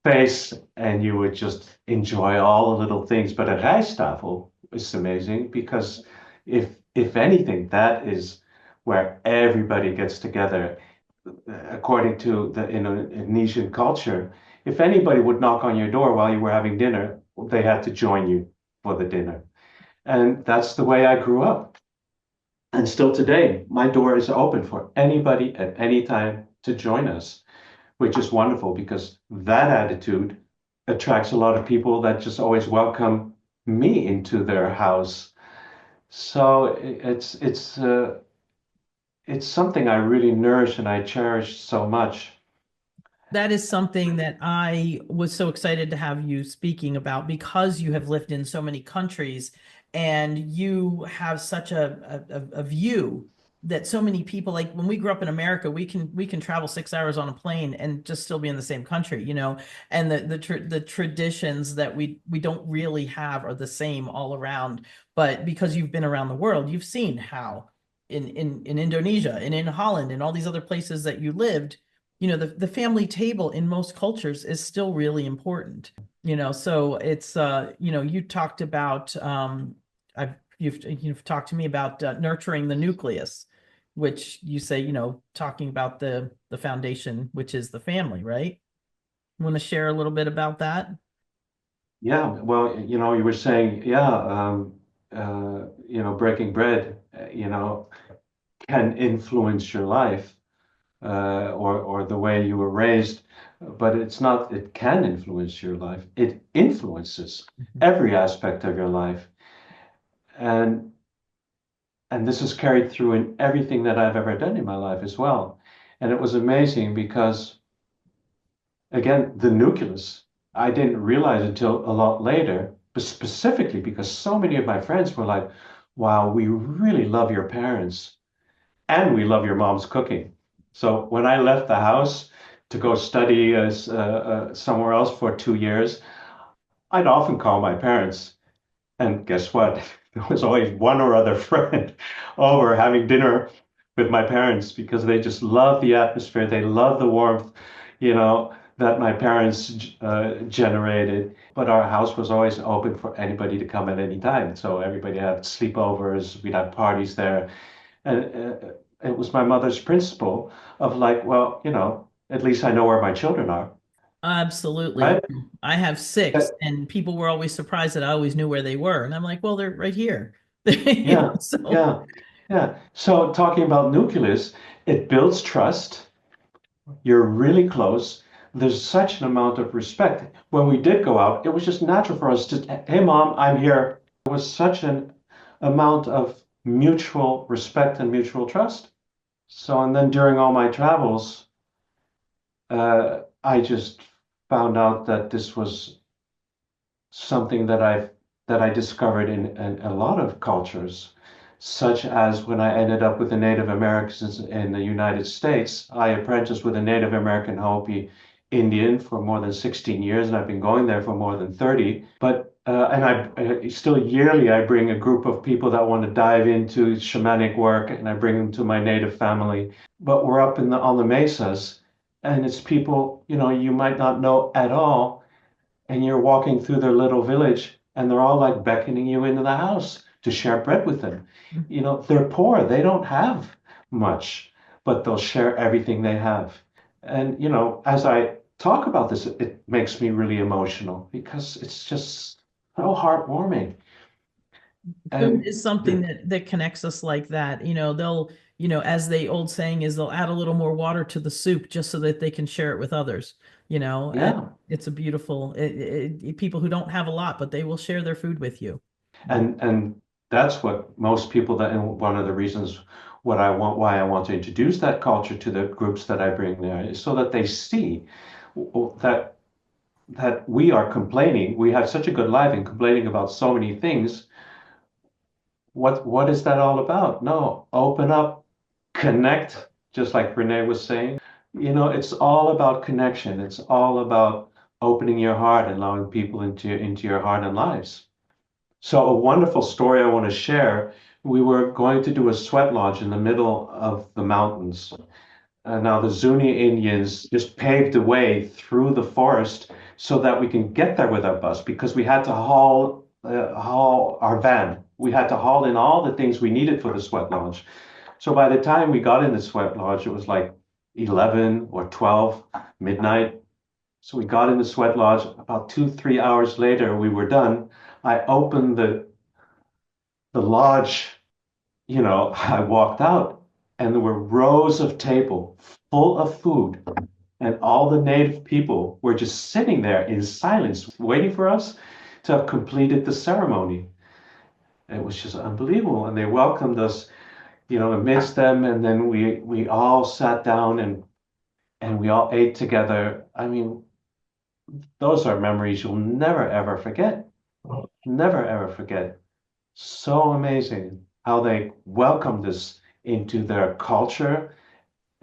face, and you would just enjoy all the little things. But at rijsttafel is amazing because if anything, that is where everybody gets together. According to the Indonesian culture, if anybody would knock on your door while you were having dinner, they had to join you for the dinner. And that's the way I grew up. And still today, my door is open for anybody at any time to join us, which is wonderful because that attitude attracts a lot of people that just always welcome me into their house. So it's something I really nourish and I cherish so much. that is something that I was so excited to have you speaking about because you have lived in so many countries and you have such a view that so many people, like when we grew up in America, we can travel 6 hours on a plane and just still be in the same country, you know, and the traditions that we don't really have are the same all around. But because you've been around the world, you've seen how in Indonesia and in Holland and all these other places that you lived, you know, the family table in most cultures is still really important. So it's you talked about you've talked to me about nurturing the nucleus, which you say, talking about the foundation, which is the family, right? Want to share a little bit about that? Yeah, well, you were saying, yeah, breaking bread, can influence your life, or the way you were raised, but it's not, it can influence your life. It influences every aspect of your life. And this is carried through in everything that I've ever done in my life as well. And it was amazing because, again, the nucleus, I didn't realize until a lot later, but specifically because so many of my friends were like, wow, we really love your parents and we love your mom's cooking. So when I left the house to go study somewhere else for 2 years, I'd often call my parents. And guess what? There was always one or other friend over having dinner with my parents because they just love the atmosphere. They love the warmth, that my parents generated. But our house was always open for anybody to come at any time. So everybody had sleepovers, we'd have parties there. And it was my mother's principle of like, well, at least I know where my children are, Absolutely. right? I have six, That- and people were always surprised that I always knew where they were. And I'm like, well, they're right here. yeah, So yeah, yeah. So talking about nucleus, it builds trust. You're really close. There's such an amount of respect. When we did go out, it was just natural for us to, hey, mom, I'm here. There was such an amount of mutual respect and mutual trust. So, and then during all my travels, I just found out that this was something that I discovered in a lot of cultures, such as when I ended up with the Native Americans in the United States. I apprenticed with a Native American Hopi Indian for more than 16 years, and I've been going there for more than 30. But and I still yearly I bring a group of people that want to dive into shamanic work, and I bring them to my native family. But we're up on the mesas, and it's people you might not know at all, and you're walking through their little village and they're all like beckoning you into the house to share bread with them. They're poor, they don't have much, but they'll share everything they have. And, as I talk about this, it makes me really emotional because it's just so heartwarming. food And is something that connects us like that. They'll, as the old saying is, they'll add a little more water to the soup just so that they can share it with others. And yeah, it's a beautiful people who don't have a lot, but they will share their food with you. and that's what most people that, and one of the reasons why I want to introduce that culture to the groups that I bring there is so that they see that we are complaining. We have such a good life and complaining about so many things. What is that all about? No, open up, connect, just like Renee was saying. It's all about connection. It's all about opening your heart and allowing people into your heart and lives. So a wonderful story I want to share. We were going to do a sweat lodge in the middle of the mountains. Now the Zuni Indians just paved the way through the forest so that we can get there with our bus because we had to haul our van. We had to haul in all the things we needed for the sweat lodge. So by the time we got in the sweat lodge, it was like 11 or 12 midnight. So we got in the sweat lodge. About 2, 3 hours later, we were done. I opened the lodge. I walked out, and there were rows of table full of food, and all the native people were just sitting there in silence, waiting for us to have completed the ceremony. It was just unbelievable, and they welcomed us, amidst them, and then we all sat down and we all ate together. I mean, those are memories you'll never ever forget. Never ever forget. So amazing how they welcomed us into their culture,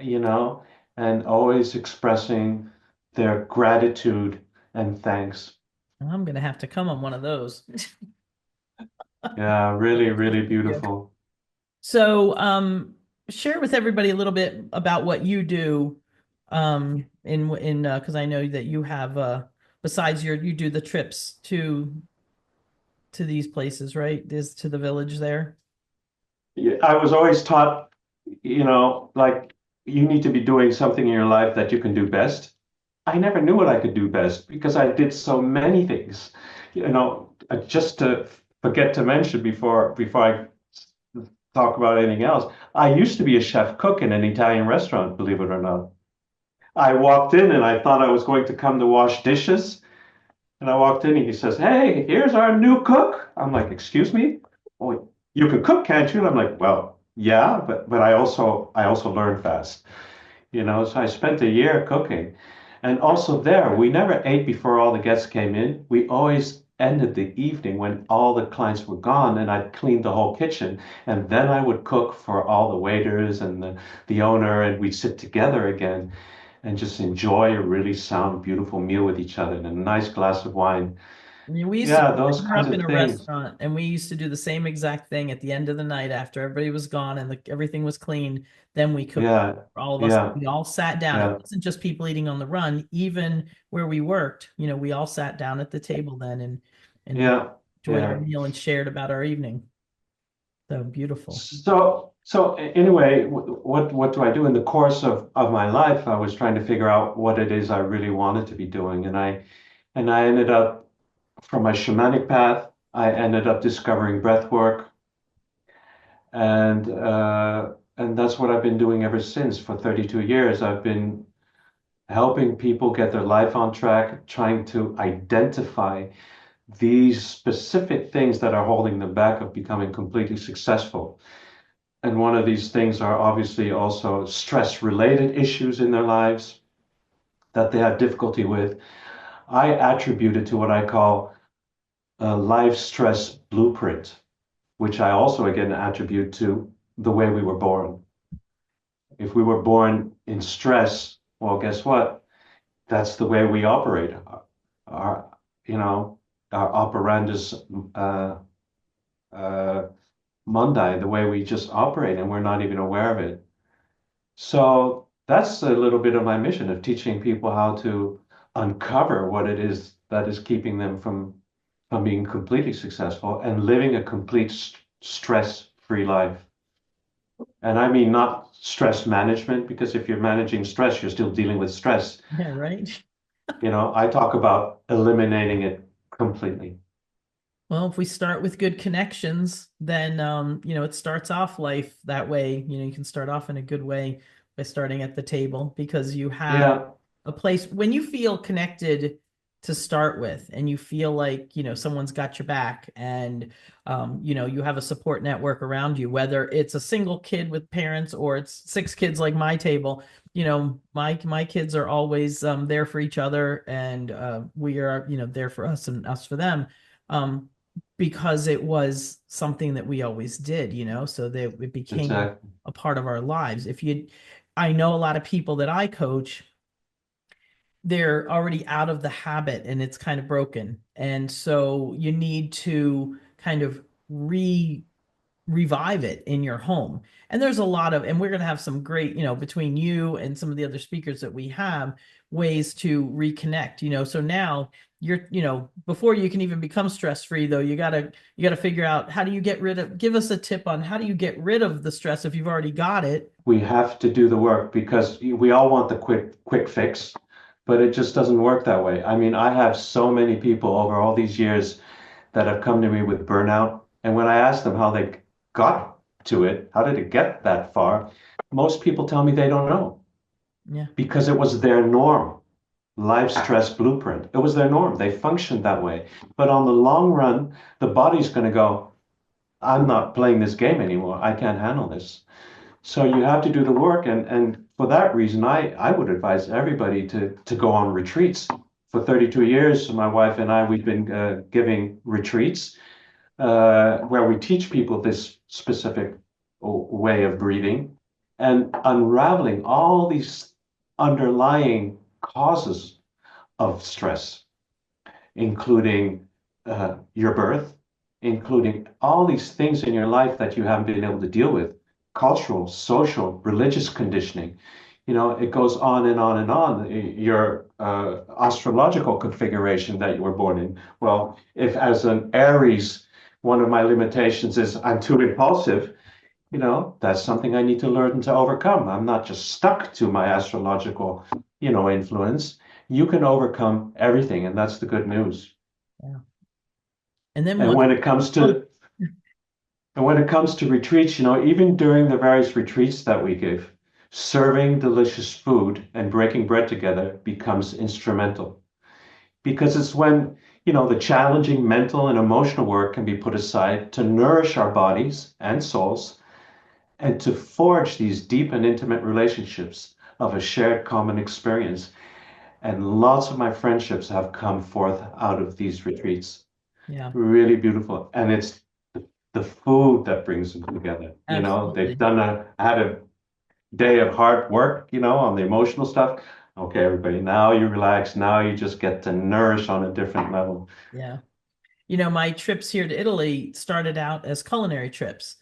you know, and always expressing their gratitude and thanks. I'm gonna have to come on one of those. Yeah, really, really Yeah. beautiful. So, share with everybody a little bit about what you do, in because I know that you have besides you do the trips to these places, right? Is to the village there. Yeah, I was always taught, like you need to be doing something in your life that you can do best. I never knew what I could do best because I did so many things. Just to forget to mention before I talk about anything else, I used to be a chef cook in an Italian restaurant, believe it or not. I walked in and I thought I was going to come to wash dishes. And I walked in and he says, "Hey, here's our new cook." I'm like, "Excuse me? Oh, you can cook, can't you?" And I'm like, "Well, yeah, but I also learn fast." So I spent a year cooking. And also there, we never ate before all the guests came in. We always ended the evening when all the clients were gone and I'd cleaned the whole kitchen. And then I would cook for all the waiters and the owner, and we'd sit together again and just enjoy a really sound, beautiful meal with each other and a nice glass of wine. I mean, we used to, Yeah, I those grew kinds up in of a things. restaurant and we used to do the same exact thing at the end of the night after everybody was gone and everything was clean. Then we cooked Yeah, for all of us. yeah, We all sat down. It yeah, wasn't just people eating on the run, even where we worked, we all sat down at the table then and yeah, enjoyed our yeah. meal and shared about our evening. So beautiful. Anyway, what do I do in the course of my life? I was trying to figure out what it is I really wanted to be doing, and I ended up from my shamanic path. I ended up discovering breath work, and that's what I've been doing ever since. For 32 years, I've been helping people get their life on track, trying to identify these specific things that are holding them back of becoming completely successful. And one of these things are obviously also stress related issues in their lives that they have difficulty with. I attribute it to what I call a life stress blueprint, which I also again attribute to the way we were born. If we were born in stress, well, guess what? That's the way we operate. Our, you know, our operandus uh, mundi, the way we just operate, and we're not even aware of it. So that's a little bit of my mission of teaching people how to uncover what it is that is keeping them from being completely successful and living a complete stress-free life. And I mean not stress management, because if you're managing stress, you're still dealing with stress. Yeah, right. I talk about eliminating it completely. Well, if we start with good connections, then it starts off life that way. You can start off in a good way by starting at the table because you have Yeah, a place when you feel connected to start with and you feel like, someone's got your back and you have a support network around you, whether it's a single kid with parents or it's six kids like my table. My kids are always there for each other and we are, there for us and us for them. Because it was something that we always did, so that it became exactly. a part of our lives. I know a lot of people that I coach, they're already out of the habit and it's kind of broken. And so you need to kind of revive it in your home. And there's a lot of, and we're going to have some great, between you and some of the other speakers that we have, ways to reconnect. So now you're, before you can even become stress-free though, you got to figure out how do you give us a tip on how do you get rid of the stress if you've already got it. We have to do the work because we all want the quick fix, but it just doesn't work that way. I mean, I have so many people over all these years that have come to me with burnout, and when I ask them how they got to it, how did it get that far? Most people tell me they don't know Yeah. because it was their norm. Life stress blueprint. It was their norm. They functioned that way. But on the long run, the body's going to go, I'm not playing this game anymore. I can't handle this. So you have to do the work. And for that reason, I would advise everybody to go on retreats. For 32 years, my wife and I, we've been giving retreats where we teach people this specific way of breathing and unraveling all these underlying causes of stress, including your birth, including all these things in your life that you haven't been able to deal with, cultural, social, religious conditioning. You know, it goes on and on and on. Your astrological configuration that you were born in. Well, if as an Aries, one of my limitations is I'm too impulsive, you know, that's something I need to learn to overcome. I'm not just stuck to my astrological, you know, influence. You can overcome everything, and that's the good news. Yeah. And then And one, when it comes to and when it comes to retreats, you know, even during the various retreats that we give, serving delicious food and breaking bread together becomes instrumental. Because it's when, you know, the challenging mental and emotional work can be put aside to nourish our bodies and souls and to forge these deep and intimate relationships of a shared common experience. And lots of my friendships have come forth out of these retreats. yeah, Really beautiful. And it's the food that brings them together. You know, absolutely. I had a day of hard work, you know, on the emotional stuff. Okay, everybody, now you relax. Now you just get to nourish on a different level. Yeah. You know, my trips here to Italy started out as culinary trips.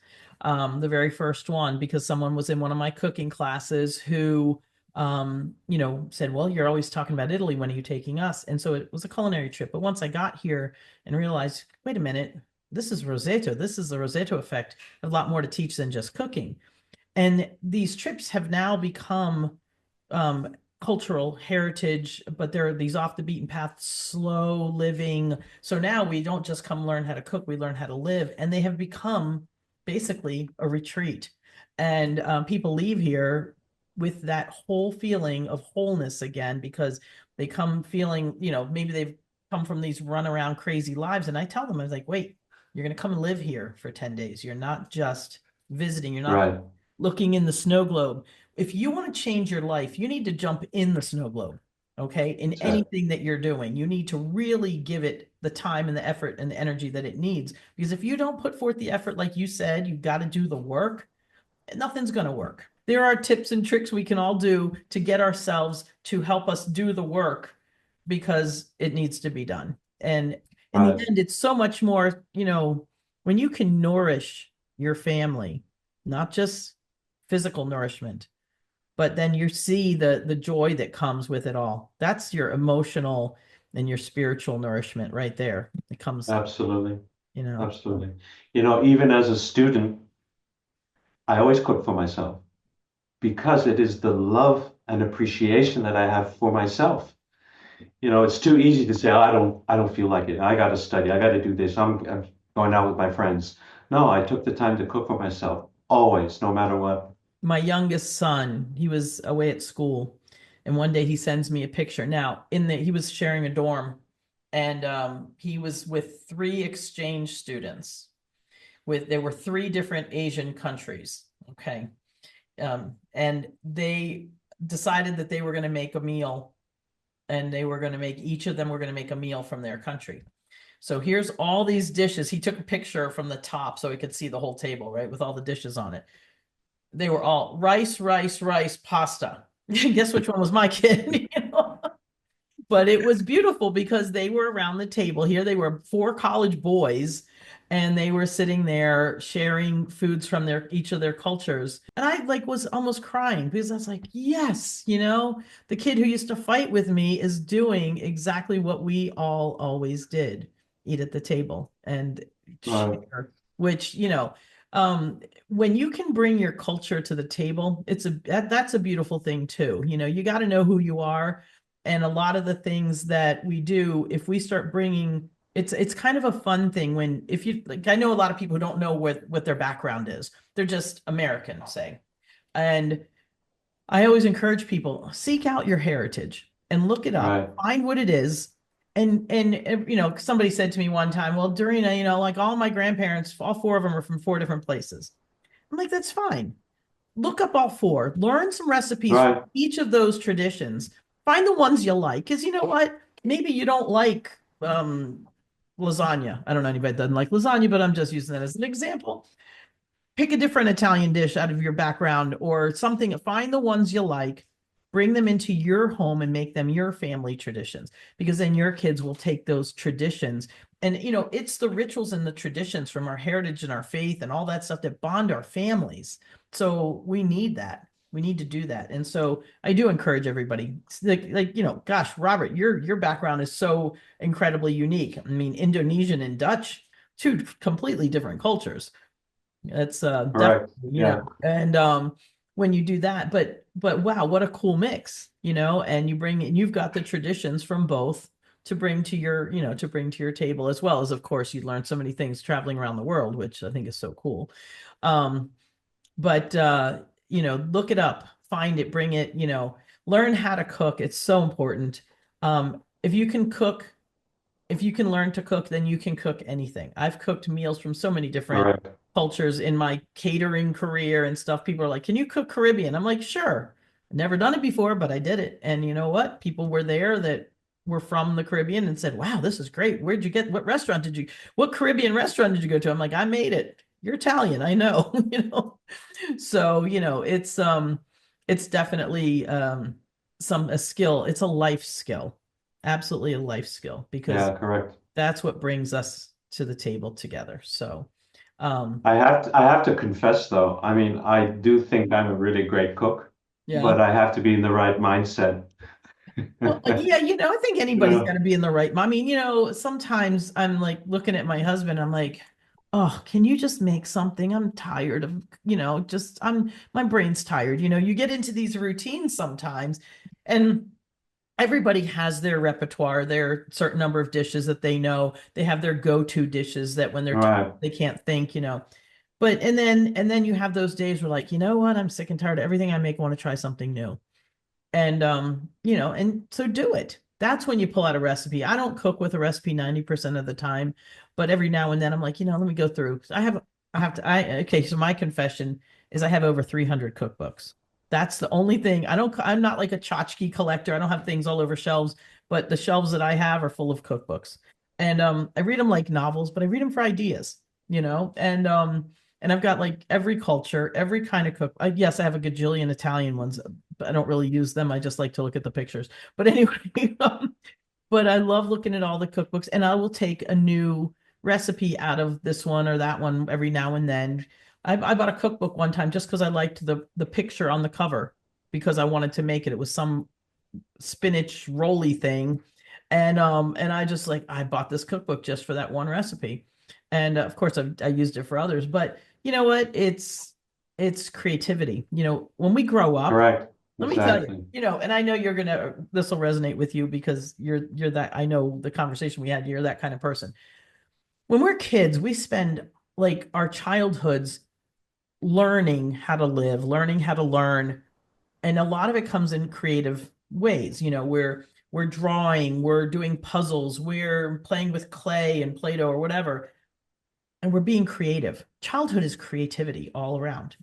The very first one, because someone was in one of my cooking classes who, you know, said, well, you're always talking about Italy. When are you taking us? And so it was a culinary trip. But once I got here and realized, wait a minute, this is Roseto. This is the Roseto effect. A lot more to teach than just cooking. And these trips have now become cultural heritage, but there are these off the beaten path, slow living. So now we don't just come learn how to cook, we learn how to live. And they have become basically a retreat. And people leave here with that whole feeling of wholeness again, because they come feeling, you know, maybe they've come from these run around crazy lives. And I tell them, I was like, wait, you're going to come and live here for 10 days. You're not just visiting, you're not Right. looking in the snow globe. If you want to change your life, you need to jump in the snow globe. Okay. In That's it. anything that you're doing, you need to really give it the time and the effort and the energy that it needs. Because if you don't put forth the effort, like you said, you've got to do the work, nothing's going to work. There are tips and tricks we can all do to get ourselves to help us do the work because it needs to be done. And in the Right. end, it's so much more, you know, when you can nourish your family, not just physical nourishment, but then you see the joy that comes with it all. That's your emotional and your spiritual nourishment right there. It comes, Absolutely. you know. Absolutely. You know, even as a student, I always cook for myself because it is the love and appreciation that I have for myself. You know, it's too easy to say, oh, I don't feel like it. I got to study. I got to do this. I'm going out with my friends. No, I took the time to cook for myself always, no matter what. My youngest son, he was away at school, and one day he sends me a picture. Now, he was sharing a dorm, and he was with three exchange students. There were three different Asian countries. Okay, and they decided that they were going to make a meal, and they were going to make each of them were going to make a meal from their country. So here's all these dishes. He took a picture from the top so he could see the whole table, right, with all the dishes on it. They were all rice, rice, rice, pasta. Guess which one was my kid? You know? But it was beautiful because they were around the table here. They were four college boys, and they were sitting there sharing foods from each of their cultures. And I like was almost crying because I was like, yes, you know, the kid who used to fight with me is doing exactly what we all always did, eat at the table and Right. share, which, you know, when you can bring your culture to the table, that's a beautiful thing too. You know, you got to know who you are. And a lot of the things that we do, if we start bringing, it's kind of a fun thing when, if you like, I know a lot of people who don't know what their background is. They're just American, say. And I always encourage people, seek out your heritage and look it up, Right. find what it is. And you know, somebody said to me one time, well, Dorina, you know, like all my grandparents, all four of them are from four different places. I'm like, that's fine. Look up all four, learn some recipes from Right. each of those traditions, find the ones you like. Because you know what? Maybe you don't like lasagna. I don't know anybody that doesn't like lasagna, but I'm just using that as an example. Pick a different Italian dish out of your background or something. Find the ones you like, bring them into your home and make them your family traditions, because then your kids will take those traditions. And, you know, it's the rituals and the traditions from our heritage and our faith and all that stuff that bond our families. So we need that. We need to do that. And so I do encourage everybody, like, gosh, Robert, your background is so incredibly unique. I mean, Indonesian and Dutch, two completely different cultures. It's Correct. definitely, Yeah. and when you do that, but wow, what a cool mix, and you've got the traditions from both to bring to your, to bring to your table, as well as, of course, you learn so many things traveling around the world, which I think is so cool. But look it up, find it, bring it, learn how to cook. It's so important. If you can cook, if you can learn to cook, then you can cook anything. I've cooked meals from so many different Correct. cultures in my catering career and stuff. People are like, "Can you cook Caribbean?" I'm like, "Sure." Never done it before, but I did it. And you know what? People were there that were from the Caribbean and said, "Wow, this is great. Where'd you get, what Caribbean restaurant did you go to?" I'm like, "I made it." You're Italian, I know, So, it's definitely a skill. It's a life skill. Absolutely a life skill, because Yeah, correct. that's what brings us to the table together. So, I have to confess though, I mean, I do think I'm a really great cook, yeah. but I have to be in the right mindset. Well, yeah, I think anybody's got Yeah. to be in the right. I mean, sometimes I'm like looking at my husband, I'm like, "Oh, can you just make something? I'm tired of, my brain's tired." You get into these routines sometimes, and everybody has their repertoire, their certain number of dishes that they know. They have their go-to dishes that when they're All tired, right. they can't think. But and then you have those days where, like, you know what? I'm sick and tired of everything I make. I want to try something new. And so do it. That's when you pull out a recipe. I don't cook with a recipe 90% of the time, but every now and then I'm like, let me go through. Okay, so my confession is I have over 300 cookbooks. That's the only thing. I'm not like a tchotchke collector. I don't have things all over shelves, but the shelves that I have are full of cookbooks. And I read them like novels, but I read them for ideas, and I've got like every culture, every kind of cook. Yes, I have a gajillion Italian ones, but I don't really use them. I just like to look at the pictures. But anyway, but I love looking at all the cookbooks, and I will take a new recipe out of this one or that one every now and then. I bought a cookbook one time just because I liked the picture on the cover, because I wanted to make it. It was some spinach roly thing, and I bought this cookbook just for that one recipe, and of course I used it for others. But you know what? It's creativity. When we grow up, Correct. let me tell you, Exactly. and I know this will resonate with you, because you're that, I know the conversation we had, you're that kind of person. When we're kids, we spend like our childhoods learning how to live, learning how to learn, and a lot of it comes in creative ways. We're drawing, we're doing puzzles, we're playing with clay and Play-Doh or whatever, and we're being creative. Childhood is creativity all around.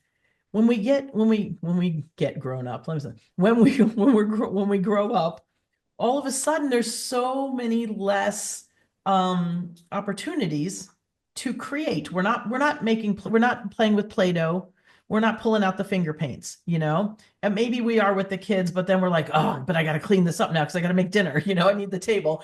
When we get grown up, let me say, when we grow up, all of a sudden there's so many less opportunities to create. We're not playing with Play-Doh. We're not pulling out the finger paints. And maybe we are with the kids, but then we're like, "Oh, but I got to clean this up now because I got to make dinner." I need the table.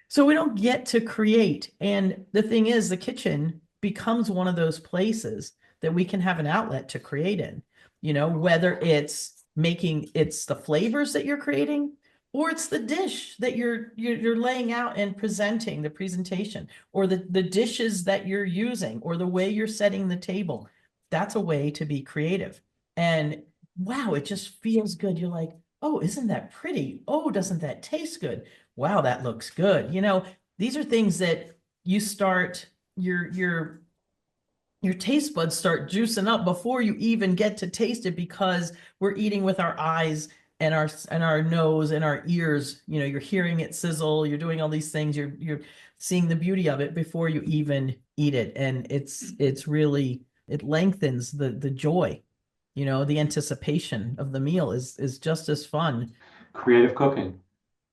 So we don't get to create. And the thing is, the kitchen becomes one of those places that we can have an outlet to create in, whether it's the flavors that you're creating, or it's the dish that you're laying out and presenting, the presentation, or the dishes that you're using, or the way you're setting the table. That's a way to be creative. And wow, it just feels good. You're like, "Oh, isn't that pretty? Oh, doesn't that taste good? Wow, that looks good." These are things that you start your taste buds start juicing up before you even get to taste it, because we're eating with our eyes and our nose and our ears. You're hearing it sizzle, you're doing all these things, you're seeing the beauty of it before you even eat it. And it's really, it lengthens the joy. The anticipation of the meal is just as fun. Creative cooking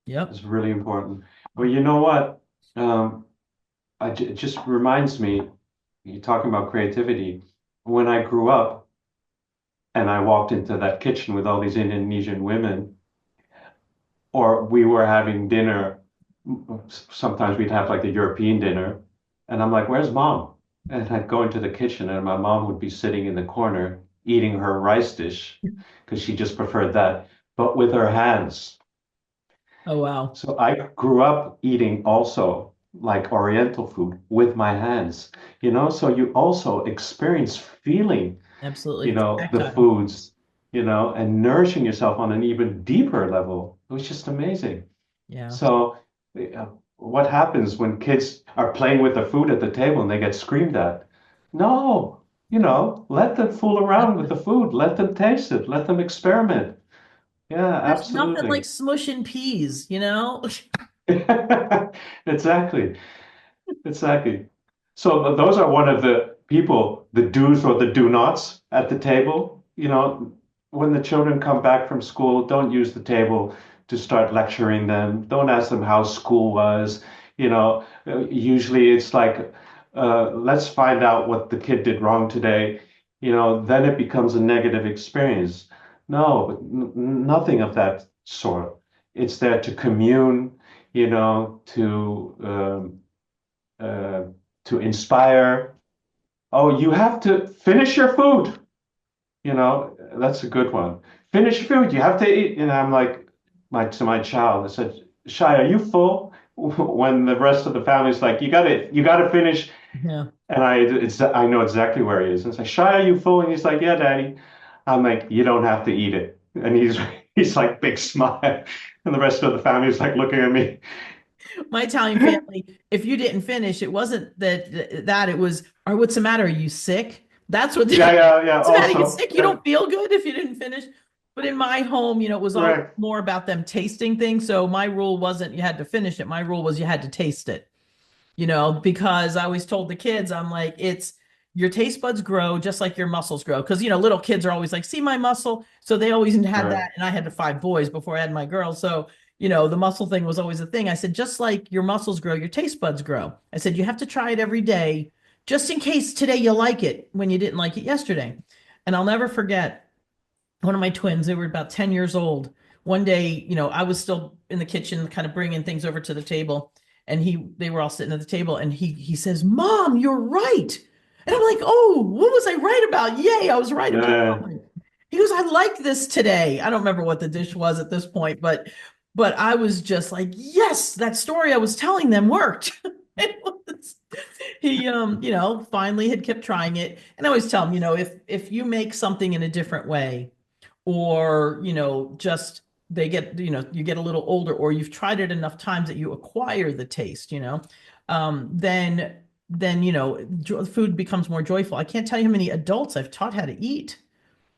Yep. is really important. Well, you know what? Um, it just reminds me, you're talking about creativity. When I grew up and I walked into that kitchen with all these Indonesian women, or we were having dinner, sometimes we'd have like the European dinner, and I'm like, "Where's mom?" And I'd go into the kitchen and my mom would be sitting in the corner eating her rice dish because she just preferred that, but with her hands. Oh, wow. So I grew up eating also like Oriental food with my hands, so you also experience feeling, Absolutely. the Tactile. foods, and nourishing yourself on an even deeper level. It was just amazing. Yeah. So, what happens when kids are playing with the food at the table and they get screamed at? No, let them fool around with the food, let them taste it, let them experiment. Yeah, There's nothing like absolutely. smushing peas, you know? Exactly. Exactly. So those are one of the people, the do's or the do nots at the table. When the children come back from school, don't use the table to start lecturing them. Don't ask them how school was. Usually it's like, let's find out what the kid did wrong today. Then it becomes a negative experience. No, nothing of that sort. It's there to commune, uh, to inspire. Oh, you have to finish your food. That's a good one. Finish food. You have to eat. And I'm like, to my child, I said, Shai, are you full? When the rest of the family's like, you gotta finish. Yeah. And I know exactly where he is. And it's like, Shai, are you full? And he's like, yeah, Daddy. I'm like, you don't have to eat it. And he's like big smile. And the rest of the family is like looking at me. My Italian family, if you didn't finish, it wasn't that it was, or what's the matter? Are you sick? That's what Yeah, yeah, yeah. what's the matter? You Also, sick? You yeah, don't feel good if you didn't finish. But in my home, it was all right, more about them tasting things. So my rule wasn't you had to finish it. My rule was you had to taste it. Because I always told the kids, I'm like, it's your taste buds grow just like your muscles grow. Because, little kids are always like, see my muscle. So they always had right, that. And I had 5 boys before I had my girls. So, the muscle thing was always a thing. I said, just like your muscles grow, your taste buds grow. I said, you have to try it every day, just in case today you like it when you didn't like it yesterday. And I'll never forget one of my twins, they were about 10 years old. One day, I was still in the kitchen, kind of bringing things over to the table. And they were all sitting at the table and he says, Mom, you're right. And I'm like, oh, what was I right about? Yay, I was right about yeah, something. He goes, I like this today. I don't remember what the dish was at this point, but I was just like, yes, that story I was telling them worked. It was, he finally had kept trying it. And I always tell him, if you make something in a different way, or just they get you get a little older, or you've tried it enough times that you acquire the taste, then food becomes more joyful. I can't tell you how many adults I've taught how to eat.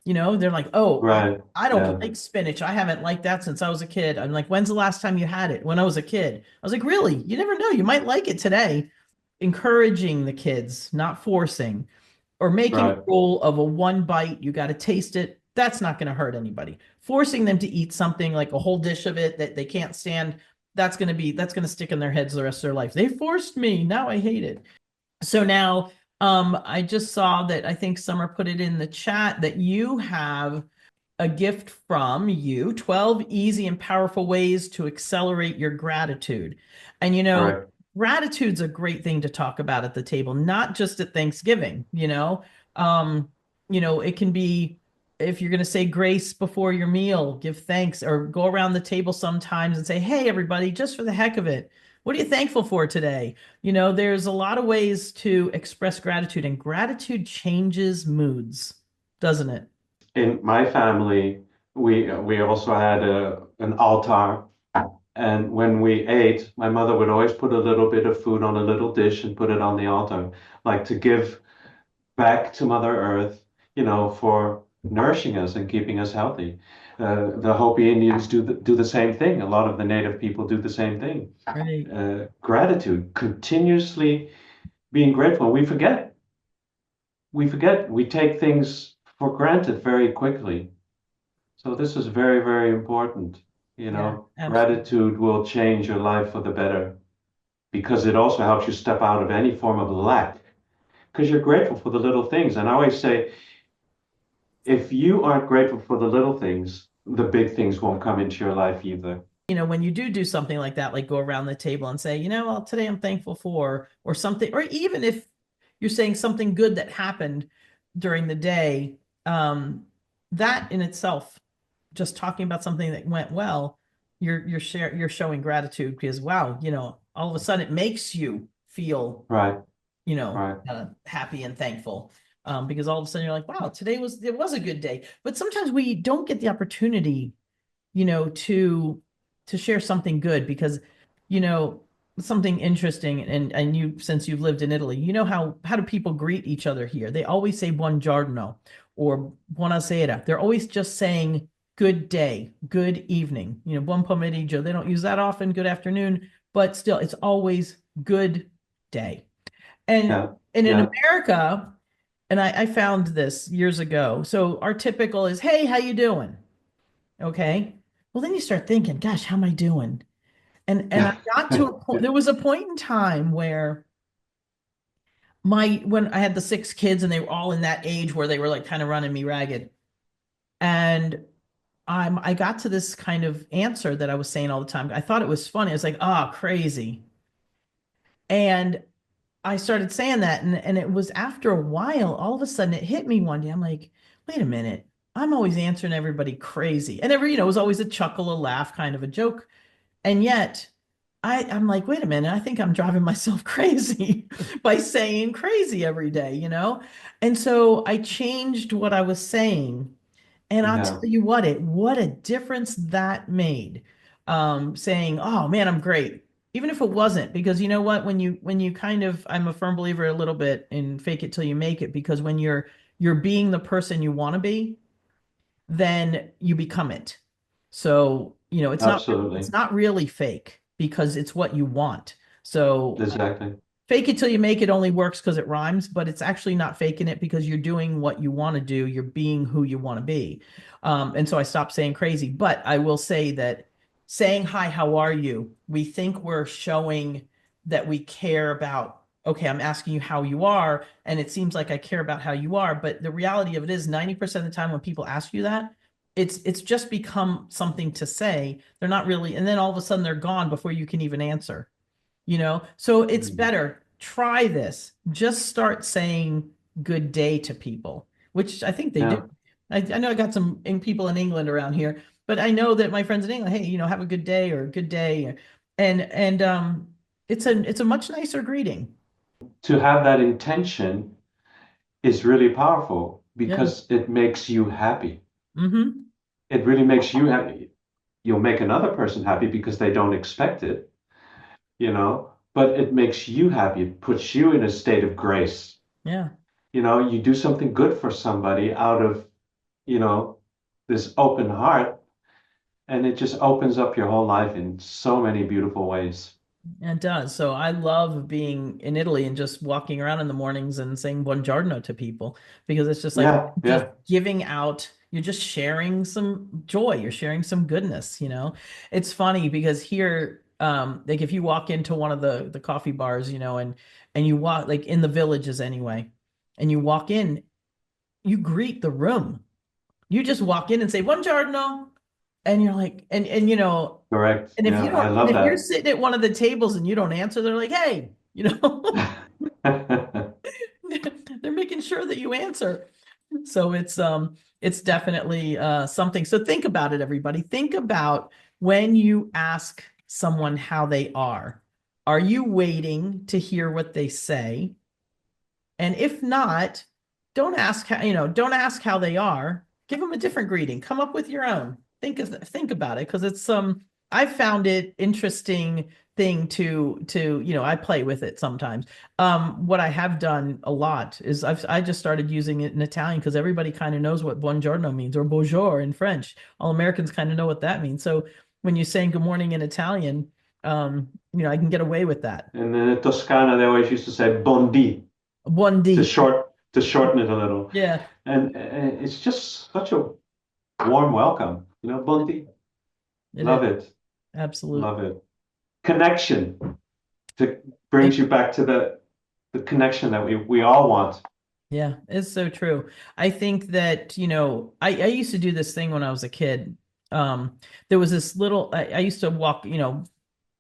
They're like, oh, right, I don't yeah, like spinach. I haven't liked that since I was a kid. I'm like, when's the last time you had it? When I was a kid. I was like, really? You never know, you might like it today. Encouraging the kids, not forcing, or making a right, rule of a one bite, you got to taste it. That's not going to hurt anybody. Forcing them to eat something like a whole dish of it that they can't stand, that's going to stick in their heads the rest of their life. They forced me. Now I hate it. So now, I just saw that I think Summer put it in the chat that you have a gift from you, 12 easy and powerful ways to accelerate your gratitude. And right, gratitude's a great thing to talk about at the table, not just at Thanksgiving, it can be if you're going to say grace before your meal, give thanks, or go around the table sometimes and say, hey, everybody, just for the heck of it, what are you thankful for today? There's a lot of ways to express gratitude, and gratitude changes moods, doesn't it? in my family, we also had an altar, and when we ate, my mother would always put a little bit of food on a little dish and put it on the altar, like to give back to Mother Earth, for nourishing us and keeping us healthy. The Hopi Indians do the same thing. A lot of the native people do the same thing. Right. Gratitude, continuously being grateful. We take things for granted very quickly. So this is very, very important. Yeah, absolutely. Gratitude will change your life for the better because it also helps you step out of any form of lack because you're grateful for the little things. And I always say, if you aren't grateful for the little things, the big things won't come into your life either. When you do something like that, like go around the table and say, well, today I'm thankful for, or something, or even if you're saying something good that happened during the day, that in itself, just talking about something that went well, you're showing gratitude because wow, all of a sudden it makes you feel, Right. Right. happy and thankful. Because all of a sudden you're like, wow, it was a good day. But sometimes we don't get the opportunity, to share something good because, you know, something interesting and you since you've lived in Italy, how do people greet each other here? They always say buongiorno or buonasera. They're always just saying good day, good evening, buon pomeriggio. They don't use that often, good afternoon, but still it's always good day. And Yeah. and in Yeah. America, and I found this years ago. So our typical is, hey, how you doing? Okay. Well, then you start thinking, gosh, how am I doing? And I got to a point, there was a point in time where when I had the 6 kids and they were all in that age where they were like kind of running me ragged. And I got to this kind of answer that I was saying all the time. I thought it was funny. I was like, crazy. And I started saying that, and it was after a while, all of a sudden it hit me one day. I'm like, wait a minute. I'm always answering everybody crazy. And it was always a chuckle, a laugh, kind of a joke. And yet I'm like, wait a minute, I think I'm driving myself crazy by saying crazy every day. And so I changed what I was saying. And I'll Yeah. tell you what a difference that made. Saying, oh man, I'm great. Even if it wasn't, because you know what, when you kind of, I'm a firm believer a little bit in fake it till you make it, because when you're being the person you want to be, then you become it. So, it's Absolutely. not really fake because it's what you want. So Exactly. fake it till you make it only works because it rhymes, but it's actually not faking it because you're doing what you want to do. You're being who you want to be. And so I stopped saying crazy, but I will say that saying, hi, how are you? We think we're showing that we care about, okay, I'm asking you how you are. And it seems like I care about how you are. But the reality of it is 90% of the time when people ask you that, it's just become something to say. They're not really, and then all of a sudden they're gone before you can even answer. So it's Mm. better. Try this. Just start saying good day to people, which I think they do. Yeah. I know I got some people in England around here, but I know that my friends in England, hey, have a good day or good day. And it's a much nicer greeting. To have that intention is really powerful Yeah. because it makes you happy. Mm-hmm. It really makes you happy. You'll make another person happy because they don't expect it, but it makes you happy. It puts you in a state of grace. Yeah. You do something good for somebody out of, you know, this open heart, and it just opens up your whole life in so many beautiful ways. It does. So I love being in Italy and just walking around in the mornings and saying buongiorno to people because it's just like Yeah, just yeah, giving out, you're just sharing some joy, you're sharing some goodness. It's funny because here, like if you walk into one of the coffee bars, and you walk like in the villages anyway, and you walk in, you greet the room. You just walk in and say buongiorno, and you're like, correct. and if Yeah, you I don't, and love if you're that. sitting at one of the tables and you don't answer, they're like, hey, they're making sure that you answer. So it's definitely something. So think about it, everybody. Think about when you ask someone how they are. Are you waiting to hear what they say? And if not, don't ask how they are. Give them a different greeting. Come up with your own. Think about it because it's I found it interesting thing to I play with it sometimes. What I have done a lot is I just started using it in Italian because everybody kind of knows what buongiorno means or bonjour in French. All Americans kind of know what that means. So when you're saying good morning in Italian, I can get away with that. And then in Toscana, they always used to say "bondi" to Buondì. shorten it a little. Yeah, And it's just such a warm welcome, "bondi." it is. Love it, Absolutely. love it. Connection to brings you back to the connection that we all want. Yeah, it's so true. I think that, I used to do this thing when I was a kid. There was this I used to walk,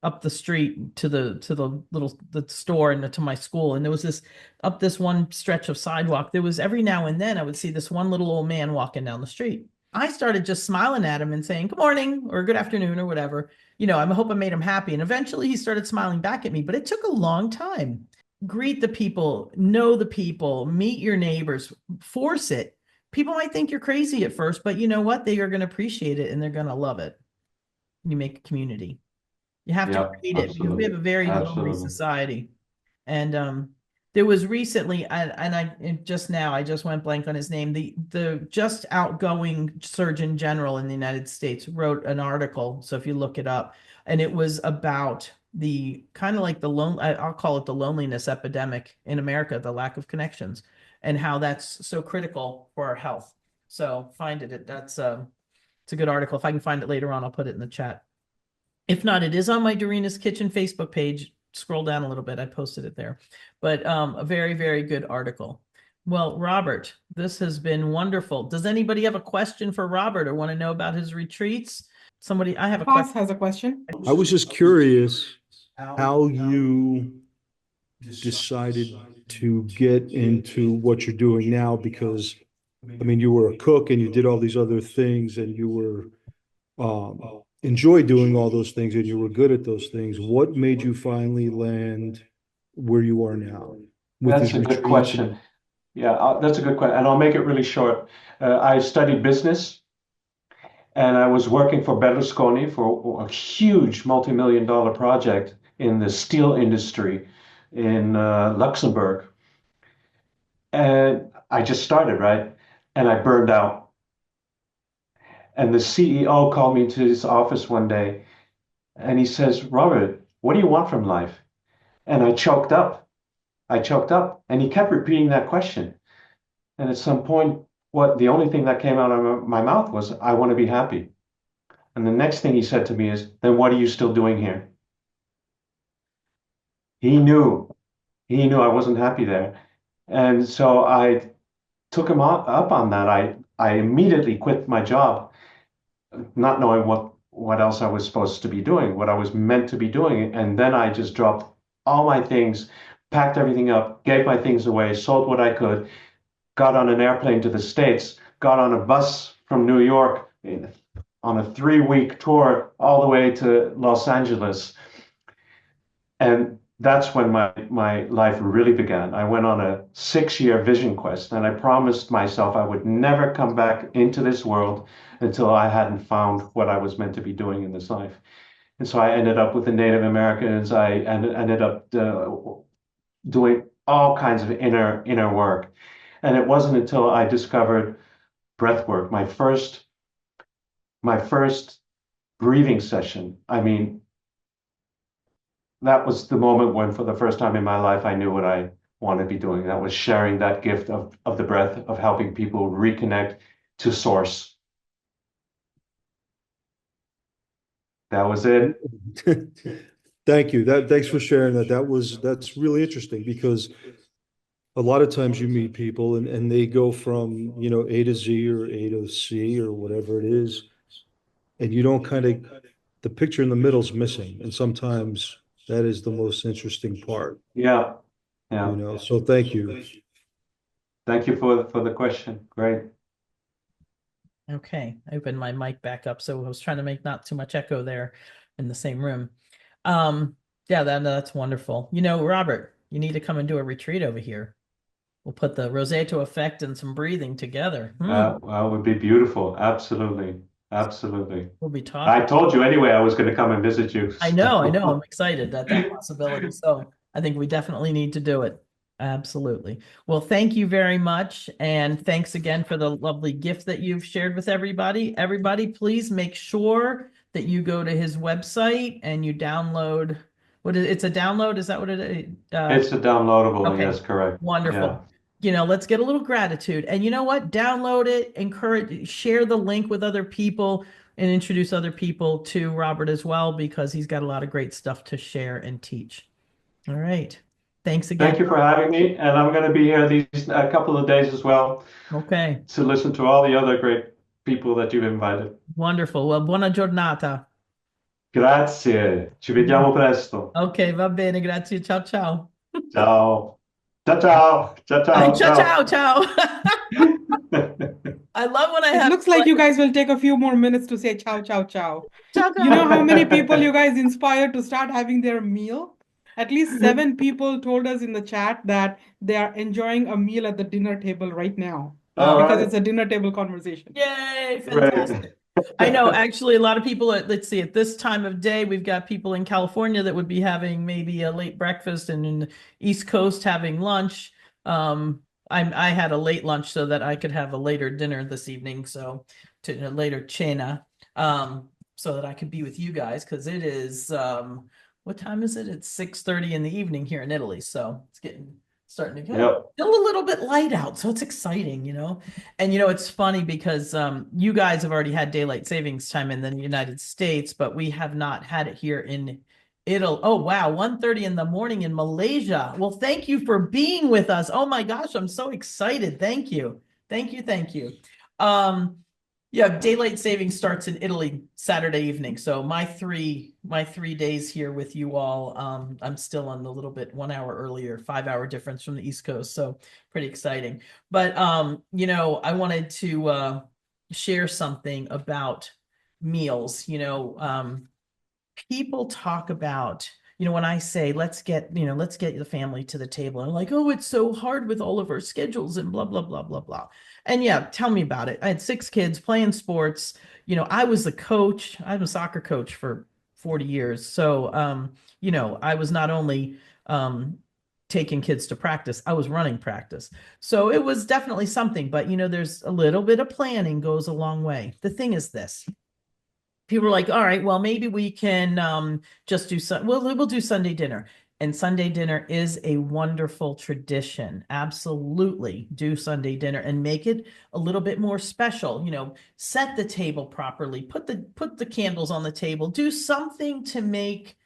up the street to the store and to my school. And there was this one stretch of sidewalk. There was every now and then I would see this one little old man walking down the street. I started just smiling at him and saying, "Good morning," or "Good afternoon," or whatever. I hope I made him happy. And eventually he started smiling back at me, but it took a long time. Greet the people, know the people, meet your neighbors, force it. People might think you're crazy at first, but you know what? They are going to appreciate it and they're going to love it. You make a community. You have to Yeah, create it because we have a very lonely absolutely. society. And there was recently, and just now I just went blank on his name. The just outgoing Surgeon General in the United States wrote an article. So if you look it up, and it was about the kind of like I'll call it the loneliness epidemic in America, the lack of connections, and how that's so critical for our health. So find it. It's a good article. If I can find it later on, I'll put it in the chat. If not, it is on my Dorina's Kitchen Facebook page. Scroll down a little bit. I posted it there. But a very, very good article. Well, Robert, this has been wonderful. Does anybody have a question for Robert or want to know about his retreats? I have a Class question. has a question. I was just curious how you decided to get into what you're doing now, because I mean, you were a cook and you did all these other things and you were enjoy doing all those things and you were good at those things. What made you finally land where you are now with That's these a good retreats? question. Yeah, that's a good question. And I'll make it really short. I studied business and I was working for Berlusconi for a huge multi-million-dollar project in the steel industry in Luxembourg. And I just started, right? And I burned out. And the CEO called me into his office one day and he says, "Robert, what do you want from life?" And I choked up. And he kept repeating that question. And at some point, the only thing that came out of my mouth was, "I want to be happy." And the next thing he said to me is, "Then what are you still doing here?" He knew I wasn't happy there. And so I took him up on that. I immediately quit my job, not knowing what else I was supposed to be doing, what I was meant to be doing. And then I just dropped all my things, packed everything up, gave my things away, sold what I could, got on an airplane to the States, got on a bus from New York on a 3-week tour all the way to Los Angeles. And that's when my life really began. I went on a 6-year vision quest, and I promised myself I would never come back into this world until I hadn't found what I was meant to be doing in this life. And so I ended up with the Native Americans. I ended up doing all kinds of inner work. And it wasn't until I discovered breath work, my first breathing session. I mean, that was the moment when, for the first time in my life, I knew what I wanted to be doing. That was sharing that gift of the breath, of helping people reconnect to source. That was it. Thank you. Thanks for sharing that. That's really interesting, because a lot of times you meet people and they go from, A to Z or A to C or whatever it is, and you don't the picture in the middle is missing. And sometimes that is the most interesting part. Yeah. So thank you. Thank you for the question. Great. Okay, I opened my mic back up, so I was trying to make not too much echo there in the same room. Yeah, that's wonderful. Robert, you need to come and do a retreat over here. We'll put the Roseto effect and some breathing together. Well, it would be beautiful. Absolutely. We'll be talking. I told you anyway I was going to come and visit you. I know. I'm excited at that possibility. So I think we definitely need to do it. Absolutely. Well, thank you very much. And thanks again for the lovely gift that you've shared with everybody. Everybody, please make sure that you go to his website and you download. It's a download? Is that what it is? It's a downloadable. Okay. Yes, correct. Wonderful. Yeah. Let's get a little gratitude. And you know what? Download it, share the link with other people and introduce other people to Robert as well, because he's got a lot of great stuff to share and teach. All right. Thanks again. Thank you for having me. And I'm going to be here these a couple of days as well. Okay. To listen to all the other great people that you've invited. Wonderful. Well, buona giornata. Grazie, ci vediamo presto. Ok, va bene, grazie. Ciao ciao. Ciao. Ciao ciao. Ciao ciao. Ciao ciao Ciao. ciao. I love when I It have looks like you guys will take a few more minutes to say ciao, ciao, ciao. ciao You know how many people ciao. you guys inspired to start having their meal? At least 7 people told us in the chat that they are enjoying a meal at the dinner table right now All because right. it's a dinner table conversation. Yay, Great. fantastic. I know, actually, a lot of people let's see, at this time of day, we've got people in California that would be having maybe a late breakfast, and in the East Coast having lunch. I had a late lunch so that I could have a later dinner this evening, so to a later cena, so that I could be with you guys, because it is, what time is it? It's 6:30 in the evening here in Italy, so it's starting to get Yep. still a little bit light out, so it's exciting, you know. And it's funny because you guys have already had daylight savings time in the United States, but we have not had it here in Italy. Oh wow, 1:30 in the morning in Malaysia. Well, thank you for being with us. Oh my gosh, I'm so excited. Thank you. Thank you, thank you. Yeah, daylight savings starts in Italy Saturday evening. So my three days here with you all, I'm still on a little bit 1 hour earlier, 5 hour difference from the East Coast. So pretty exciting. But I wanted to share something about meals. People talk about, when I say let's get the family to the table, and like, oh, it's so hard with all of our schedules and blah blah blah blah blah. And yeah, tell me about it. I had 6 kids playing sports. I was the coach. I'm a soccer coach for 40 years. So I was not only taking kids to practice, I was running practice. So it was definitely something, but there's a little bit of planning goes a long way. The thing is this: people are like, all right, well, maybe we can just do we'll do Sunday dinner. And Sunday dinner is a wonderful tradition. Absolutely do Sunday dinner and make it a little bit more special. Set the table properly, put the candles on the table, do something to make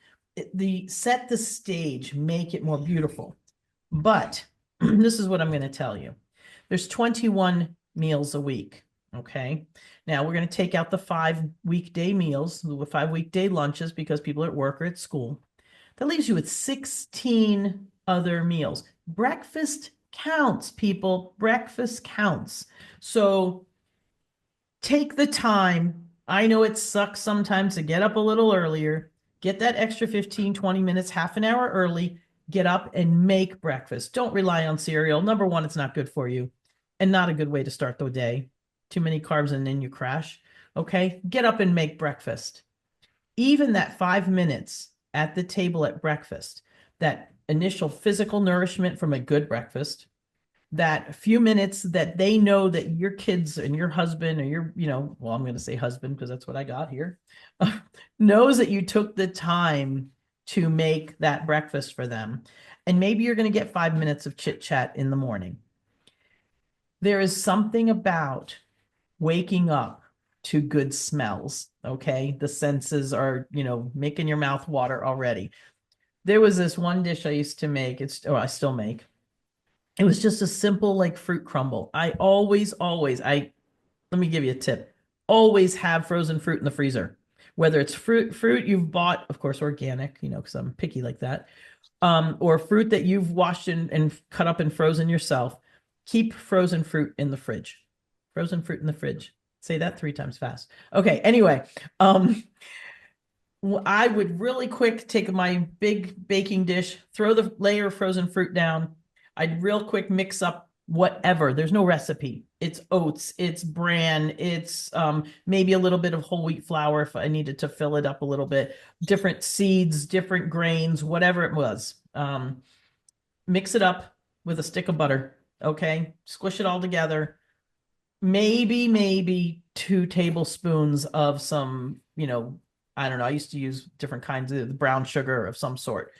set the stage, make it more beautiful. But this is what I'm going to tell you. There's 21 meals a week. Okay. Now we're going to take out the 5 weekday meals, the 5 weekday lunches, because people are at work or at school. That leaves you with 16 other meals. Breakfast counts, people. Breakfast counts. So take the time. I know it sucks sometimes to get up a little earlier. Get that extra 15, 20 minutes, half an hour early. Get up and make breakfast. Don't rely on cereal. Number one, it's not good for you and not a good way to start the day. Too many carbs and then you crash. Okay, get up and make breakfast. Even that 5 minutes at the table at breakfast, that initial physical nourishment from a good breakfast, that few minutes that they know that your kids and your husband or your, well, I'm going to say husband because that's what I got here, knows that you took the time to make that breakfast for them. And maybe you're going to get 5 minutes of chit chat in the morning. There is something about waking up to good smells. Okay. The senses are, making your mouth water already. There was this one dish I used to make. I still make. It was just a simple like fruit crumble. I always, let me give you a tip. Always have frozen fruit in the freezer. Whether it's fruit you've bought, of course, organic, because I'm picky like that, or fruit that you've washed and cut up and frozen yourself. Keep frozen fruit in the fridge. Frozen fruit in the fridge. Say that 3 times fast. Okay. Anyway, I would really quick take my big baking dish, throw the layer of frozen fruit down. I'd real quick mix up whatever. There's no recipe. It's oats, it's bran, it's maybe a little bit of whole wheat flour if I needed to fill it up a little bit, different seeds, different grains, whatever it was. Mix it up with a stick of butter. Okay. Squish it all together. Maybe 2 tablespoons of some, I don't know. I used to use different kinds of brown sugar of some sort.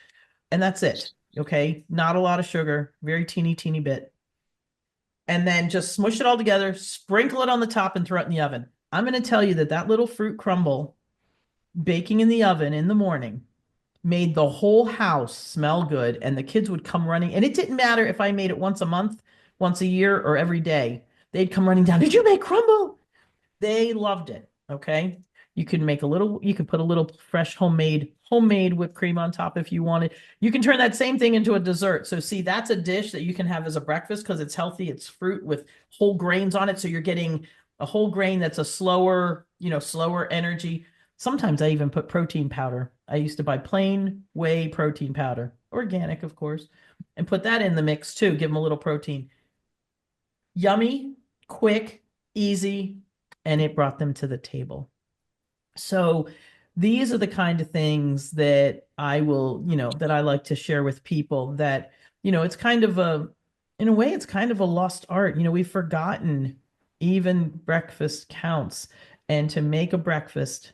And that's it. Okay. Not a lot of sugar, very teeny bit. And then just smush it all together, sprinkle it on the top and throw it in the oven. I'm going to tell you that little fruit crumble baking in the oven in the morning made the whole house smell good. And the kids would come running. And it didn't matter if I made it once a month, once a year, or every day. They'd come running down. Did you make crumble? They loved it. Okay. You can make a little, you can put a little fresh homemade whipped cream on top if you wanted. You can turn that same thing into a dessert. So see, that's a dish that you can have as a breakfast because it's healthy. It's fruit with whole grains on it. So you're getting a whole grain that's a slower, slower energy. Sometimes I even put protein powder. I used to buy plain whey protein powder, organic, of course, and put that in the mix too. Give them a little protein. Yummy, quick, easy, and it brought them to the table. So these are the kind of things that I will, that I like to share with people that, it's kind of in a way, it's kind of a lost art. We've forgotten even breakfast counts, and to make a breakfast.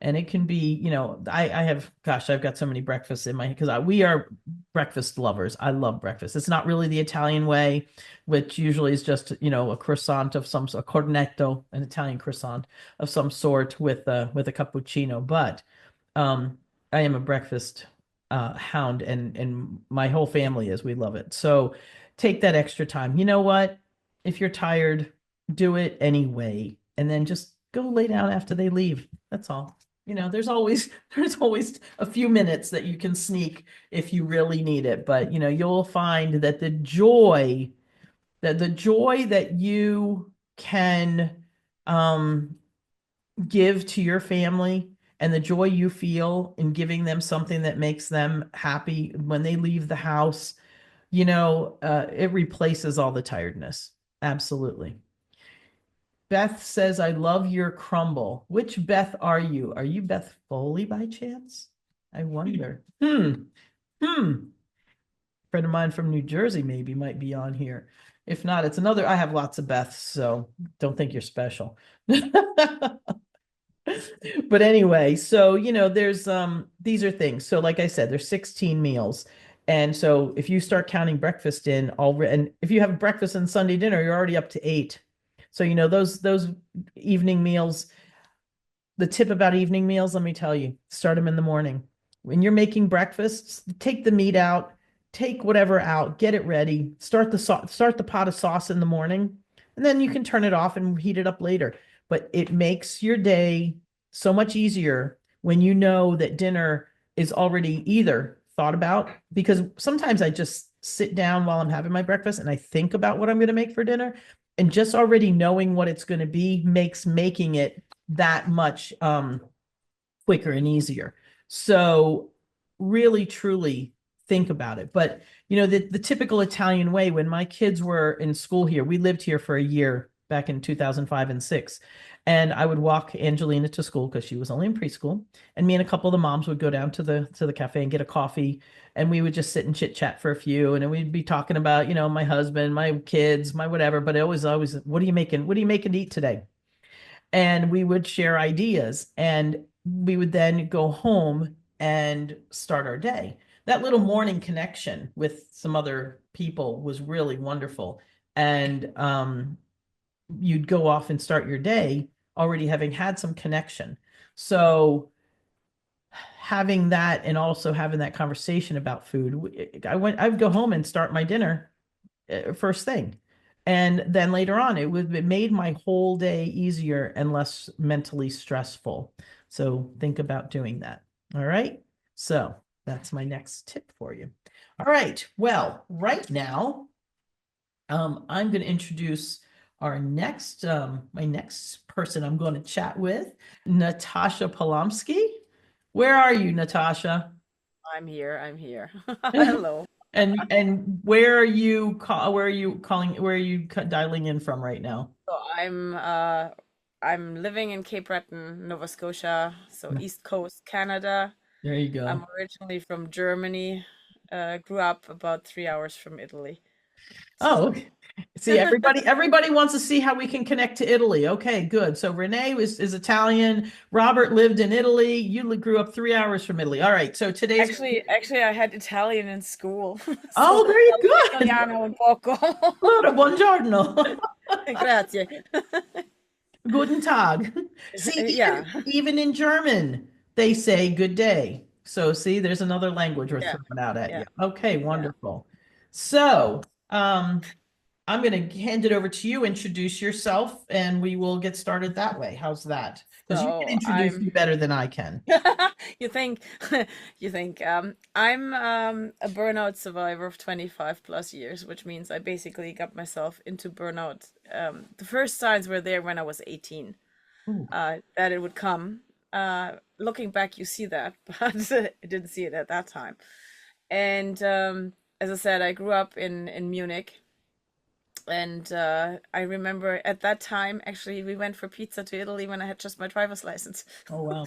And it can be, I've got so many breakfasts in my, because we are breakfast lovers. I love breakfast. It's not really the Italian way, which usually is just, a croissant of some sort, a cornetto, an Italian croissant of some sort with a cappuccino. But I am a breakfast hound, and my whole family is. We love it. So take that extra time. You know what? If you're tired, do it anyway, and then just go lay down after they leave. That's all. There's always a few minutes that you can sneak if you really need it. But you'll find that the joy that you can give to your family, and the joy you feel in giving them something that makes them happy when they leave the house, it replaces all the tiredness. Absolutely. Beth says, I love your crumble. Which Beth are you? Are you Beth Foley by chance? I wonder. Friend of mine from New Jersey maybe might be on here. If not, it's another. I have lots of Beths, so don't think you're special. But anyway, so, there's, these are things. So like I said, there's 16 meals. And so if you start counting breakfast in already, and if you have breakfast and Sunday dinner, you're already up to 8. So, those evening meals, the tip about evening meals, let me tell you, start them in the morning. When you're making breakfasts, take the meat out, take whatever out, get it ready, start the pot of sauce in the morning, and then you can turn it off and heat it up later. But it makes your day so much easier when you know that dinner is already either thought about, because sometimes I just sit down while I'm having my breakfast and I think about what I'm going to make for dinner. And just already knowing what it's going to be makes making it that much quicker and easier. So really, truly think about it. But, the typical Italian way, when my kids were in school here, we lived here for a year back in 2005 and 6. And I would walk Angelina to school because she was only in preschool. And me and a couple of the moms would go down to the cafe and get a coffee. And we would just sit and chit chat for a few. And then we'd be talking about, my husband, my kids, my whatever. But it was always, what are you making? What are you making to eat today? And we would share ideas. And we would then go home and start our day. That little morning connection with some other people was really wonderful. And you'd go off and start your day already having had some connection. So having that, and also having that conversation about food, I would go home and start my dinner first thing. And then later on, it made my whole day easier and less mentally stressful. So think about doing that. All right. So that's my next tip for you. All right. Well, right now, I'm going to introduce our next, my next person I'm going to chat with, Natasha Polomsky. Where are you, Natasha? I'm here. Hello. And where are you calling? Where are you dialing in from right now? So I'm living in Cape Breton, Nova Scotia, so East Coast Canada. There you go. I'm originally from Germany. Grew up about 3 hours from Italy. Oh, okay. See, everybody wants to see how we can connect to Italy. Okay, good. So Renee is Italian. Robert lived in Italy. You grew up 3 hours from Italy. All right. So today's Actually, I had Italian in school. Oh, very good. Italiano un poco. Allora, buongiorno. Grazie. Guten Tag. See, Yeah. even in German, they say good day. So see, there's another language we're Yeah. throwing out at Yeah. you. Okay, wonderful. So, I'm going to hand it over to you, introduce yourself, and we will get started that way. How's that? Because you can So introduce I'm me better than I can. you think you think I'm a burnout survivor of 25 plus years, which means I basically got myself into burnout. The first signs were there when I was 18, Ooh. that it would come. Looking back, you see that, but I didn't see it at that time. And as I said, I grew up in Munich. And I remember at that time, actually, we went for pizza to Italy when I had just my driver's license. Oh, wow.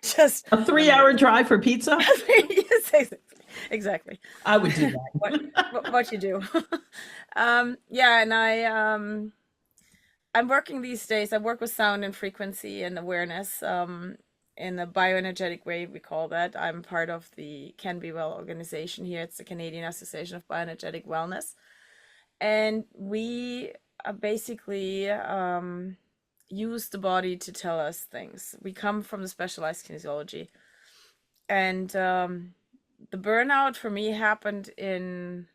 Just A 3-hour drive for pizza? Yes, exactly. I would do that. What you do. Yeah, and I'm working these days. I work with sound and frequency and awareness in a bioenergetic way, we call that. I'm part of the Can Be Well organization here. It's the Canadian Association of Bioenergetic Wellness. And we basically use the body to tell us things. We come from the specialized kinesiology. And the burnout for me happened in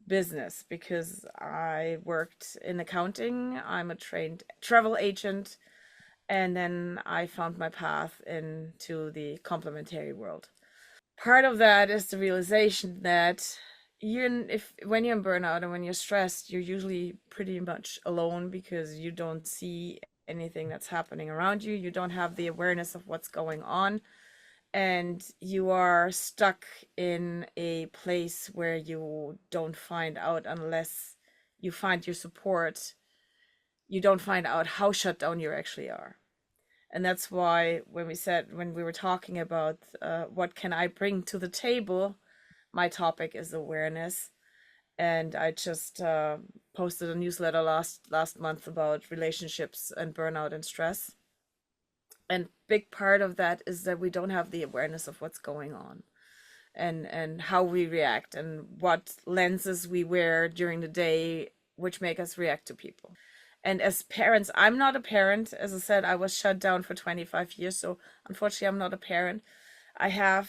business because I worked in accounting. I'm a trained travel agent. And then I found my path into the complementary world. Part of that is the realization that when you're in burnout and when you're stressed, you're usually pretty much alone because you don't see anything that's happening around you. You don't have the awareness of what's going on, and you are stuck in a place where you don't find out unless you find your support. You don't find out how shut down you actually are. And that's why when we were talking about what can I bring to the table, my topic is awareness. And I just posted a newsletter last month about relationships and burnout and stress. And big part of that is that we don't have the awareness of what's going on and how we react and what lenses we wear during the day, which make us react to people. And as parents, I'm not a parent. As I said, I was shut down for 25 years. So unfortunately, I'm not a parent. I have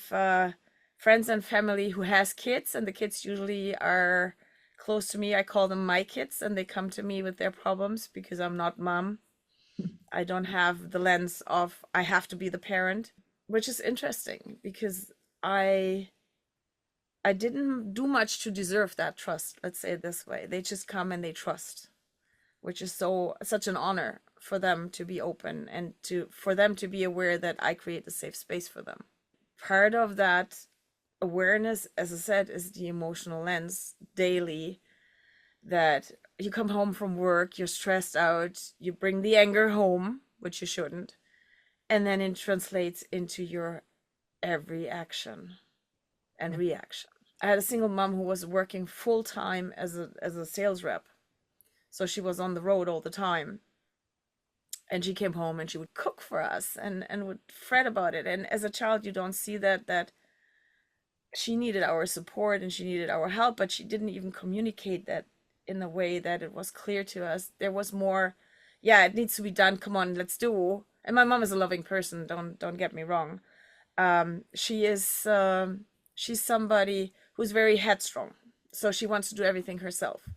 friends and family who has kids, and the kids usually are close to me. I call them my kids, and they come to me with their problems because I'm not mom. I don't have the lens of I have to be the parent, which is interesting because I didn't do much to deserve that trust. Let's say it this way. They just come and they trust, which is such an honor for them to be open and for them to be aware that I create a safe space for them. Part of that awareness, as I said, is the emotional lens daily, that you come home from work, you're stressed out, you bring the anger home, which you shouldn't, and then it translates into your every action and reaction. I had a single mom who was working full time as a sales rep. So she was on the road all the time. And she came home and she would cook for us and would fret about it. And as a child, you don't see that she needed our support and she needed our help, but she didn't even communicate that in a way that it was clear to us. There was more, yeah, it needs to be done. Come on, let's do. And my mom is a loving person. Don't get me wrong. She's somebody who's very headstrong. So she wants to do everything herself.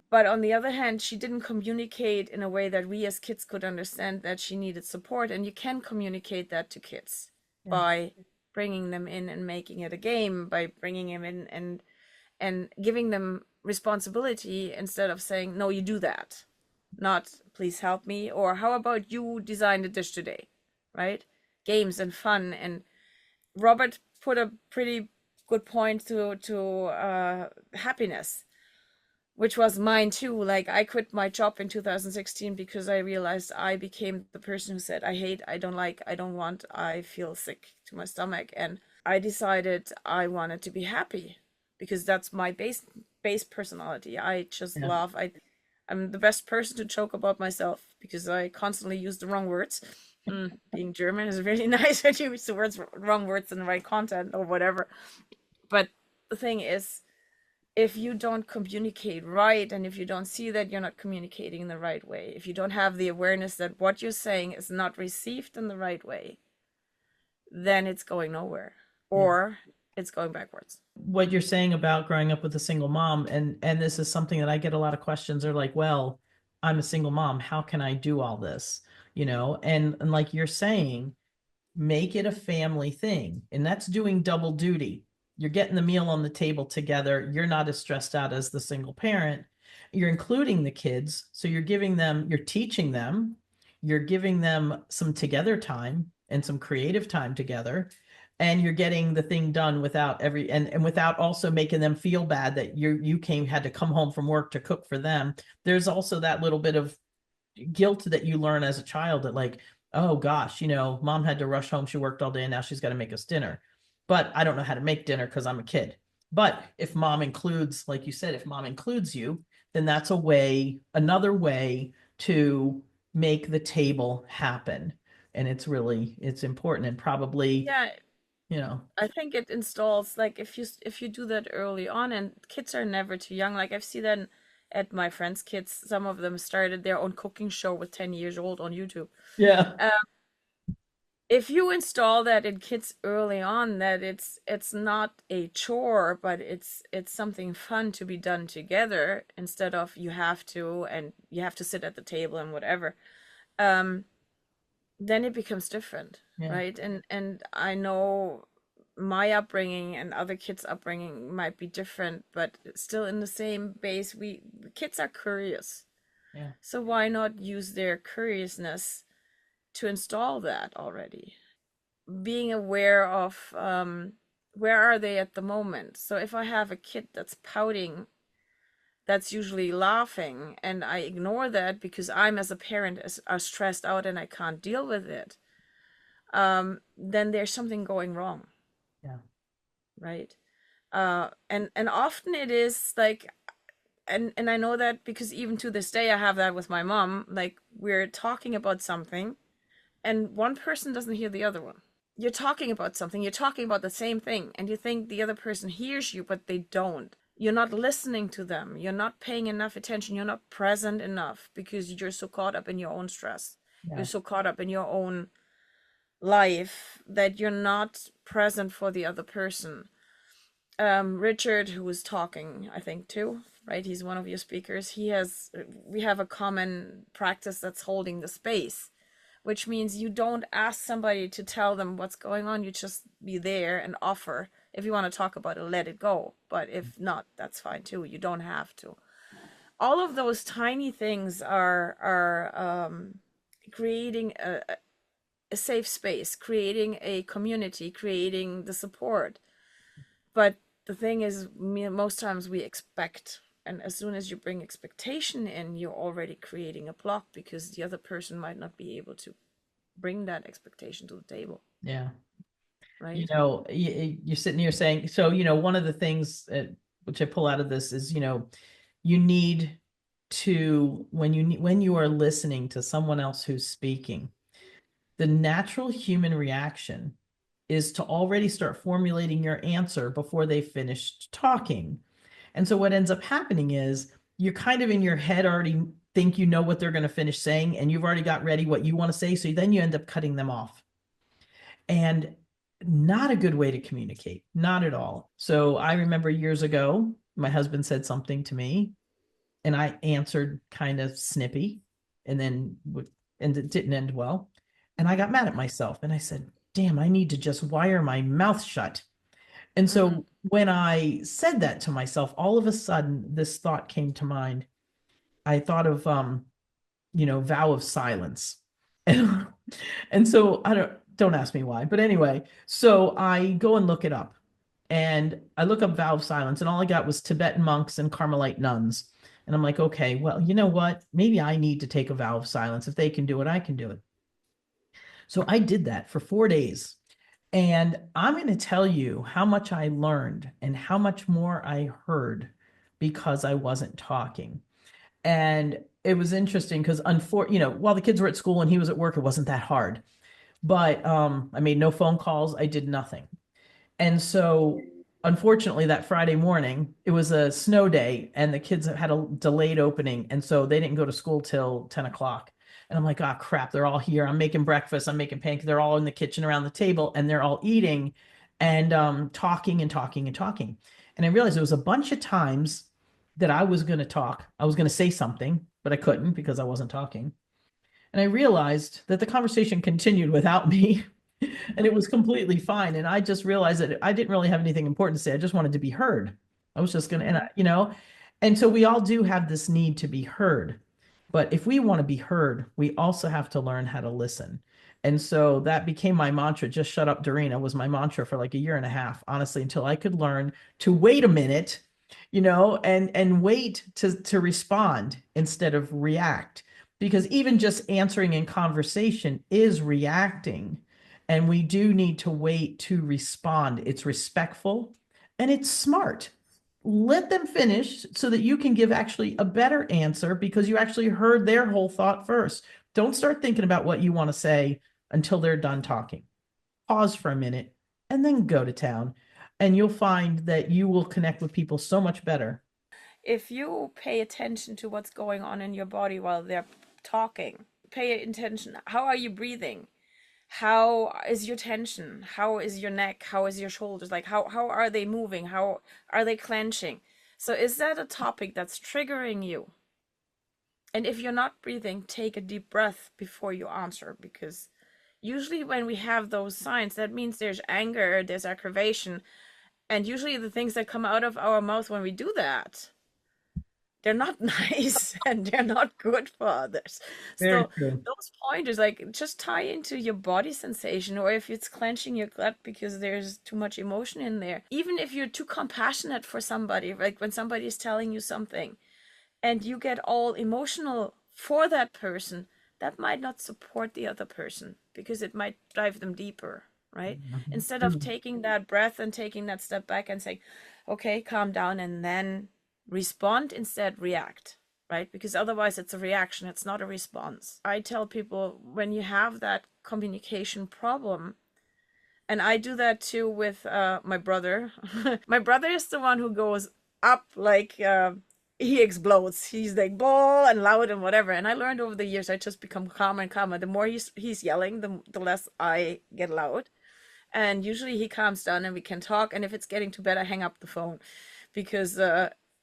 But on the other hand, she didn't communicate in a way that we as kids could understand that she needed support. And you can communicate that to kids by bringing them in and making it a game, by bringing them in and giving them responsibility instead of saying, no, you do that. Not, please help me. Or how about you design the dish today, right? Games and fun. And Robert put a pretty good point to happiness, which was mine too. Like, I quit my job in 2016 because I realized I became the person who said, I hate, I don't like, I don't want, I feel sick to my stomach. And I decided I wanted to be happy because that's my base personality. I just love, I'm the best person to joke about myself because I constantly use the wrong words. Being German is really nice when you use the wrong words in the right content or whatever. But the thing is, if you don't communicate right, and if you don't see that you're not communicating in the right way, if you don't have the awareness that what you're saying is not received in the right way, then it's going nowhere. Or it's going backwards. What you're saying about growing up with a single mom, and this is something that I get a lot of questions are like, well, I'm a single mom, how can I do all this? And like you're saying, make it a family thing, and that's doing double duty. You're getting the meal on the table together. You're not as stressed out as the single parent. You're including the kids, so you're teaching them, you're giving them some together time and some creative time together, and you're getting the thing done without and without also making them feel bad that had to come home from work to cook for them. There's also that little bit of guilt that you learn as a child, that like, oh gosh, mom had to rush home, she worked all day, and now she's got to make us dinner, but I don't know how to make dinner because I'm a kid. But if mom includes, like you said, if mom includes you, then that's another way to make the table happen. And it's important, and probably, Yeah, I think it installs, like, if you do that early on, and kids are never too young. Like, I've seen that at my friends' kids. Some of them started their own cooking show with 10 years old on YouTube. yeah, If you install that in kids early on, that it's not a chore, but it's something fun to be done together, instead of you have to sit at the table and whatever. Um, then it becomes different, yeah, right? And I know my upbringing and other kids' upbringing might be different, but still in the same base, kids are curious. yeah, So why not use their curiousness to install that already? Being aware of where are they at the moment. So if I have a kid that's pouting, that's usually laughing, and I ignore that because I'm, as a parent, are stressed out and I can't deal with it, then there's something going wrong, yeah, right? And often it is like, and I know that because even to this day I have that with my mom. Like, we're talking about something, and one person doesn't hear the other one. You're talking about something, you're talking about the same thing, and you think the other person hears you, but they don't. You're not listening to them. You're not paying enough attention. You're not present enough because you're so caught up in your own stress. yeah, You're so caught up in your own life that you're not present for the other person. Richard, who was talking, I think, too, right? He's one of your speakers. We have a common practice that's holding the space, which means you don't ask somebody to tell them what's going on. You just be there and offer. If you want to talk about it, let it go. But if not, that's fine too. You don't have to. All of those tiny things are creating a safe space, creating a community, creating the support. But the thing is, most times we expect, and as soon as you bring expectation in, you're already creating a block because the other person might not be able to bring that expectation to the table, yeah. right? You're sitting here saying, so, one of the things which I pull out of this is, you need to, when you are listening to someone else who's speaking, the natural human reaction is to already start formulating your answer before they finished talking. And so what ends up happening is you're kind of in your head already think you know what they're going to finish saying, and you've already got ready what you want to say. So then you end up cutting them off. And not a good way to communicate, not at all. So I remember years ago, my husband said something to me, and I answered kind of snippy, and it didn't end well. And I got mad at myself, and I said, damn, I need to just wire my mouth shut. And so when I said that to myself, all of a sudden this thought came to mind. I thought of vow of silence. And so don't ask me why, but anyway, so I go and look it up, and I look up vow of silence, and all I got was Tibetan monks and Carmelite nuns. And I'm like, okay, well, you know what? Maybe I need to take a vow of silence. If they can do it, I can do it. So I did that for 4 days. And I'm going to tell you how much I learned and how much more I heard because I wasn't talking. And it was interesting because, while the kids were at school and he was at work, it wasn't that hard. But I made no phone calls. I did nothing. And so, unfortunately, that Friday morning, it was a snow day and the kids had a delayed opening. And so they didn't go to school till 10 o'clock. And I'm like, oh, crap, they're all here. I'm making breakfast. I'm making pancakes. They're all in the kitchen around the table and they're all eating. and talking and talking and talking. And I realized there was a bunch of times that I was going to talk. I was going to say something, but I couldn't because I wasn't talking. And I realized that the conversation continued without me. And it was completely fine. And I just realized that I didn't really have anything important to say. I just wanted to be heard. I was just going to, and and so we all do have this need to be heard. But if we want to be heard, we also have to learn how to listen. And so that became my mantra. Just shut up, Dorina was my mantra for like a year and a half, honestly, until I could learn to wait a minute, and wait to respond instead of react. Because even just answering in conversation is reacting. And we do need to wait to respond. It's respectful and it's smart. Let them finish so that you can give actually a better answer because you actually heard their whole thought first. Don't start thinking about what you want to say until they're done talking. Pause for a minute and then go to town. And you'll find that you will connect with people so much better. If you pay attention to what's going on in your body while they're talking, pay attention. How are you breathing? How is your tension? How is your neck? How is your shoulders? Like how are they moving? How are they clenching? So is that a topic that's triggering you? And if you're not breathing, take a deep breath before you answer, because usually when we have those signs, that means there's anger, there's aggravation, and usually the things that come out of our mouth when we do that, they're not nice and they're not good for others. Very So true. those pointers, like just tie into your body sensation, or if it's clenching your gut because there's too much emotion in there. Even if you're too compassionate for somebody, like when somebody is telling you something and you get all emotional for that person, that might not support the other person because it might drive them deeper, right? Instead of taking that breath and taking that step back and saying, okay, calm down, and then respond, instead react, right? Because otherwise it's a reaction, it's not a response. I tell people, when you have that communication problem, and I do that too with my brother. My brother is the one who goes up like he explodes. He's like ball and loud and whatever. And I learned over the years I just become calmer and calmer. The more he's yelling, the less I get loud. And usually he calms down and we can talk. And if it's getting too bad, I hang up the phone because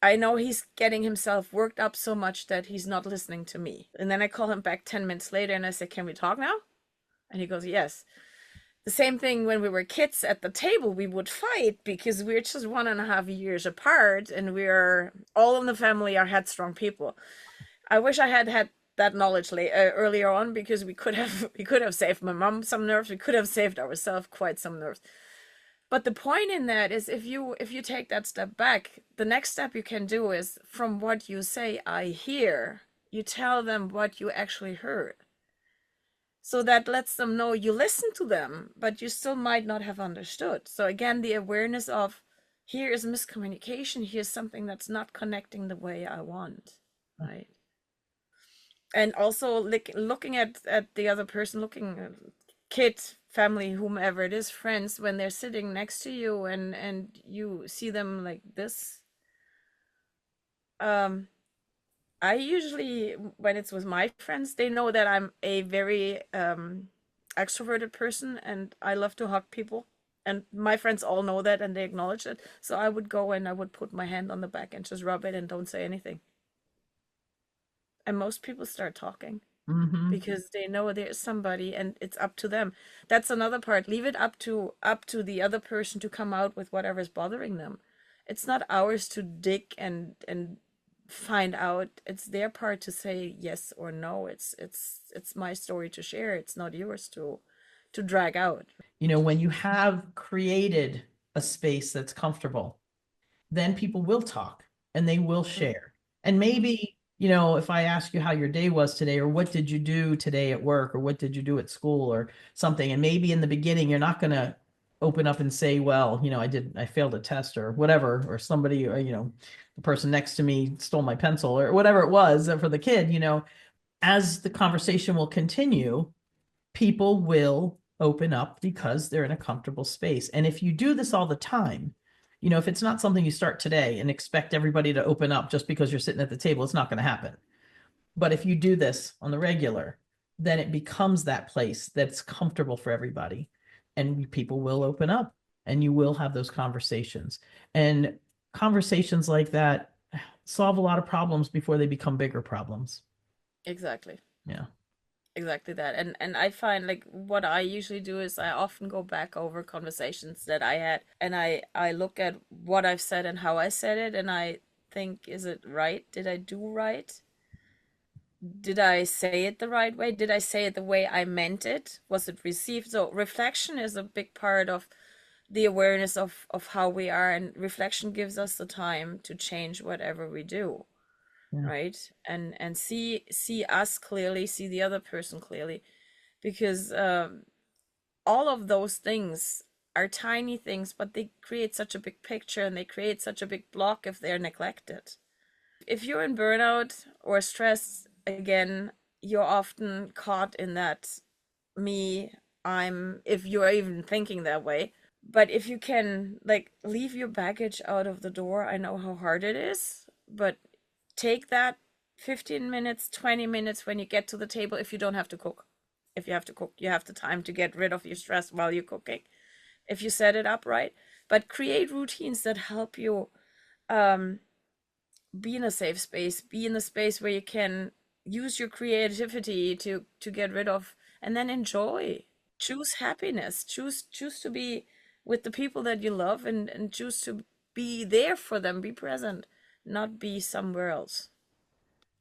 I know he's getting himself worked up so much that he's not listening to me. And then I call him back 10 minutes later and I say, can we talk now? And he goes, yes. The same thing when we were kids at the table, we would fight because we're just 1.5 years apart and we're all in the family are headstrong people. I wish I had that knowledge earlier on, because we could have saved my mom some nerves. We could have saved ourselves quite some nerves. But the point in that is, if you take that step back, the next step you can do is, from what you say, I hear, you tell them what you actually heard. So that lets them know you listen to them, but you still might not have understood. So again, the awareness of, here is miscommunication, here's something that's not connecting the way I want, right? And also looking at the other person, looking at kid, family, whomever it is, friends, when they're sitting next to you and you see them like this. I usually, when it's with my friends, they know that I'm a very extroverted person and I love to hug people. And my friends all know that and they acknowledge it. So I would go and I would put my hand on the back and just rub it and don't say anything. And most people start talking because they know there's somebody and it's up to them. That's another part. Leave it up to the other person to come out with whatever's bothering them. It's not ours to dig and find out. It's their part to say yes or no. It's my story to share. It's not yours to drag out. When you have created a space that's comfortable, then people will talk and they will share. And maybe, if I ask you how your day was today, or what did you do today at work, or what did you do at school or something, and maybe in the beginning you're not going to open up and say, well, I failed a test or whatever, or somebody, or the person next to me stole my pencil or whatever it was for the kid. As the conversation will continue, people will open up because they're in a comfortable space. And if you do this all the time, if it's not something you start today and expect everybody to open up just because you're sitting at the table, it's not going to happen. But if you do this on the regular, then it becomes that place that's comfortable for everybody and people will open up and you will have those conversations. And conversations like that solve a lot of problems before they become bigger problems. Exactly. Yeah. Exactly that. And I find like what I usually do is I often go back over conversations that I had, and I look at what I've said and how I said it, and I think, is it right? Did I do right? Did I say it the right way? Did I say it the way I meant it? Was it received? So reflection is a big part of the awareness of how we are, and reflection gives us the time to change whatever we do. Yeah. Right? And see us clearly, see the other person clearly, because all of those things are tiny things, but they create such a big picture, and they create such a big block if they're neglected. If you're in burnout or stress, again, you're often caught in that if you're even thinking that way. But if you can like leave your baggage out of the door, I know how hard it is, but take that 15 minutes, 20 minutes when you get to the table. If you don't have to cook, if you have to cook, you have the time to get rid of your stress while you're cooking, if you set it up right. But create routines that help you be in a safe space, be in a space where you can use your creativity to get rid of, and then enjoy. Choose happiness. Choose to be with the people that you love, and choose to be there for them, be present, not be somewhere else.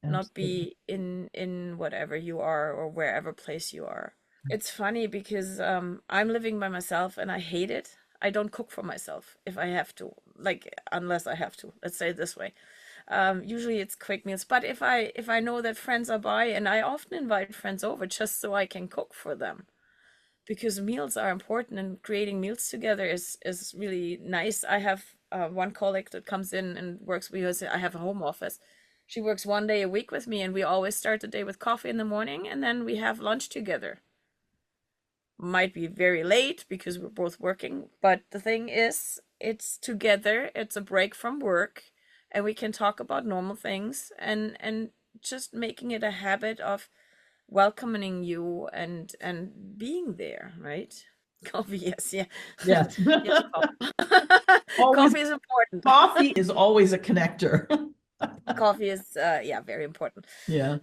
Not be in whatever you are or wherever place you are. It's funny because I'm living by myself and I hate it. I don't cook for myself if I have to, like, unless I have to, let's say it this way. Usually it's quick meals, but if I know that friends are by, and I often invite friends over just so I can cook for them, because meals are important, and creating meals together is really nice. I have one colleague that comes in and works with us. I have a home office. She works 1 day a week with me, and we always start the day with coffee in the morning, and then we have lunch together. Might be very late because we're both working, but the thing is, it's together, it's a break from work, and we can talk about normal things, and just making it a habit of welcoming you and being there, right? Coffee, yes, yeah. Yes. Yes, Always- coffee is important. Coffee is always a connector. Coffee is yeah, very important. Yeah.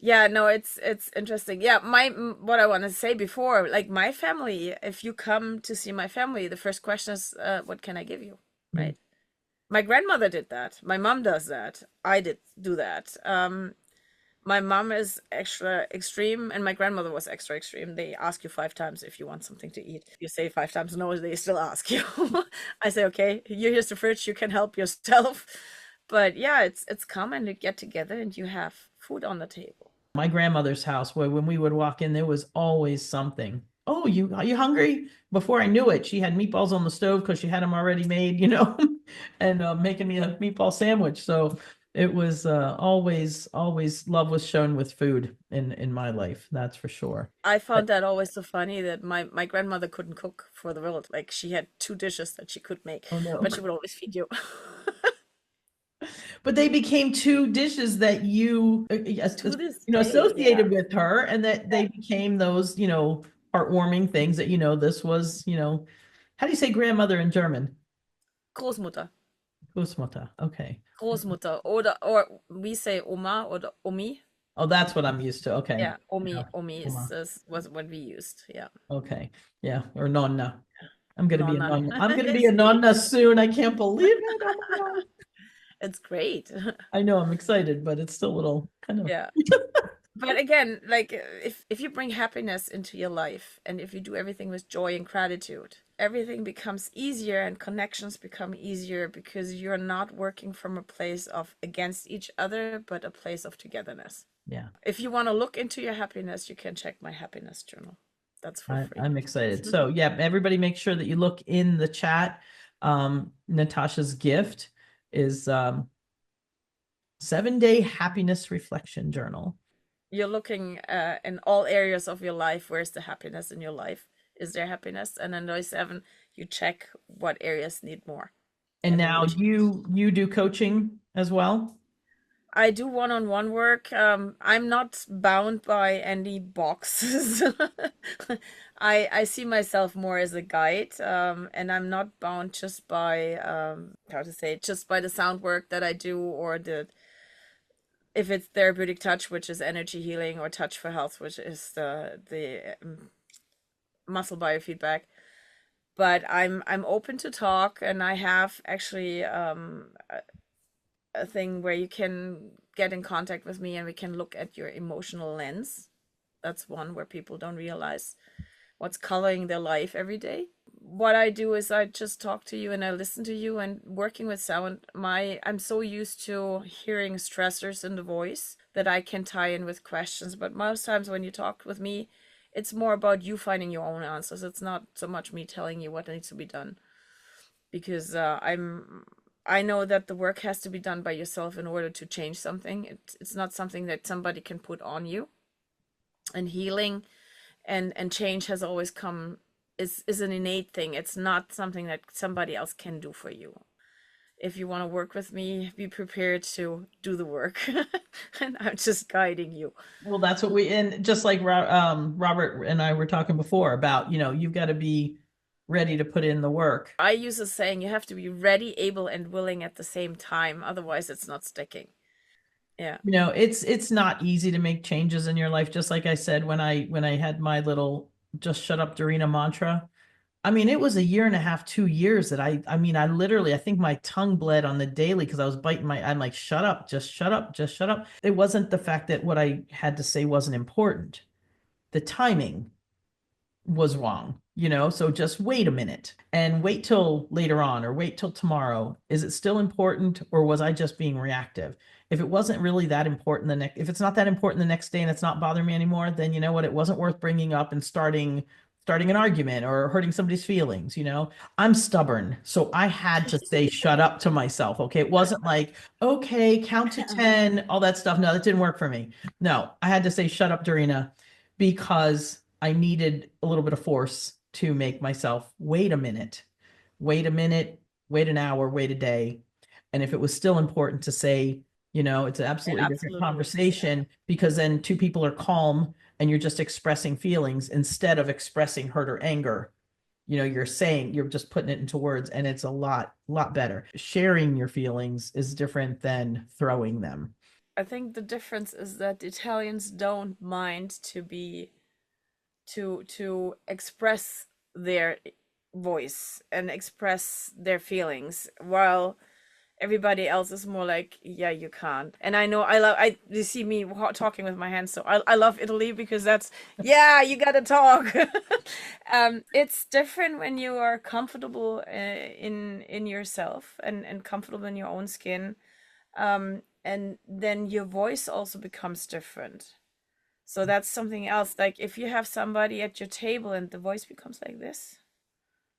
Yeah, no, it's interesting. Yeah, what I want to say before, like my family, if you come to see my family, the first question is, what can I give you? Right? My grandmother did that. My mom does that. I did do that. My mom is extra extreme, and my grandmother was extra extreme. They ask you 5 times if you want something to eat. You say 5 times no, they still ask you. I say, okay, here's the fridge, you can help yourself. But yeah, it's common to get together and you have food on the table. My grandmother's house, where when we would walk in, there was always something. Oh, are you hungry? Before I knew it, she had meatballs on the stove because she had them already made, and making me a meatball sandwich. So it was always love was shown with food in my life. That's for sure. I found that always so funny that my grandmother couldn't cook for the world. Like she had 2 dishes that she could make, Oh no. but she would always feed you. But they became 2 dishes that you To this day, associated yeah. with her, and that they became those, heartwarming things that, this was, how do you say grandmother in German? Großmutter. Großmutter. Okay. Großmutter. Or we say Oma or Omi. Oh, that's what I'm used to. Okay. Yeah, Omi. Yeah. Omi Oma. was what we used. Yeah. Okay. Yeah. Or nonna. I'm gonna be a Nonna. nonna. I'm gonna be a nonna soon. I can't believe it. Oh my God. It's great. I know, I'm excited, but it's still a little kind of Yeah. But again, like if you bring happiness into your life, and if you do everything with joy and gratitude, everything becomes easier and connections become easier, because you're not working from a place of against each other, but a place of togetherness. Yeah. If you want to look into your happiness, you can check my happiness journal. That's for free. I'm excited. So yeah, everybody make sure that you look in the chat. Natasha's gift is 7-day happiness reflection journal. You're looking in all areas of your life. Where's the happiness in your life? Is there happiness? And then day 7, you check what areas need more. And And then now you you do coaching as well? I do one-on-one work. I'm not bound by any boxes. I see myself more as a guide, and I'm not bound just by how to say it, just by the sound work that I do, or the if it's therapeutic touch, which is energy healing, or touch for health, which is the muscle biofeedback. But I'm open to talk, and I have actually a thing where you can get in contact with me and we can look at your emotional lens. That's one where people don't realize what's coloring their life every day. What I do is I just talk to you and I listen to you, and working with sound, I'm so used to hearing stressors in the voice that I can tie in with questions. But most times when you talk with me, it's more about you finding your own answers. It's not so much me telling you what needs to be done, because I know that the work has to be done by yourself in order to change something. It's not something that somebody can put on you. And healing and change has always come is an innate thing. It's not something that somebody else can do for you. If you want to work with me, be prepared to do the work. And I'm just guiding you. Well, that's what and just like Robert and I were talking before about, you've got to be ready to put in the work. I use a saying, you have to be ready, able, and willing at the same time. Otherwise, it's not sticking. Yeah. It's not easy to make changes in your life. Just like I said, when I had my little just shut up Dorina mantra, I mean, it was a year and a half, 2 years that I literally, I think my tongue bled on the daily because I was biting I'm like, shut up, just shut up, just shut up. It wasn't the fact that what I had to say wasn't important. The timing was wrong, so just wait a minute and wait till later on, or wait till tomorrow. Is it still important, or was I just being reactive? If it wasn't really that important, if it's not that important the next day and it's not bothering me anymore, then you know what, it wasn't worth bringing up and starting an argument or hurting somebody's feelings. I'm stubborn, so I had to say shut up to myself. Okay, it wasn't like, okay, count to 10, all that stuff. No, that didn't work for me. No, I had to say shut up, Dorina, because I needed a little bit of force to make myself wait a minute, wait an hour, wait a day. And if it was still important to say, it's an absolutely different conversation, because then two people are calm and you're just expressing feelings instead of expressing hurt or anger. You're just putting it into words, and it's a lot better. Sharing your feelings is different than throwing them. I think the difference is that Italians don't mind to express their voice and express their feelings, while everybody else is more like, yeah, you can't. And I know you see me talking with my hands, so I love Italy, because that's, yeah, you gotta talk. It's different when you are comfortable in yourself and comfortable in your own skin, and then your voice also becomes different. So that's something else. Like if you have somebody at your table and the voice becomes like this,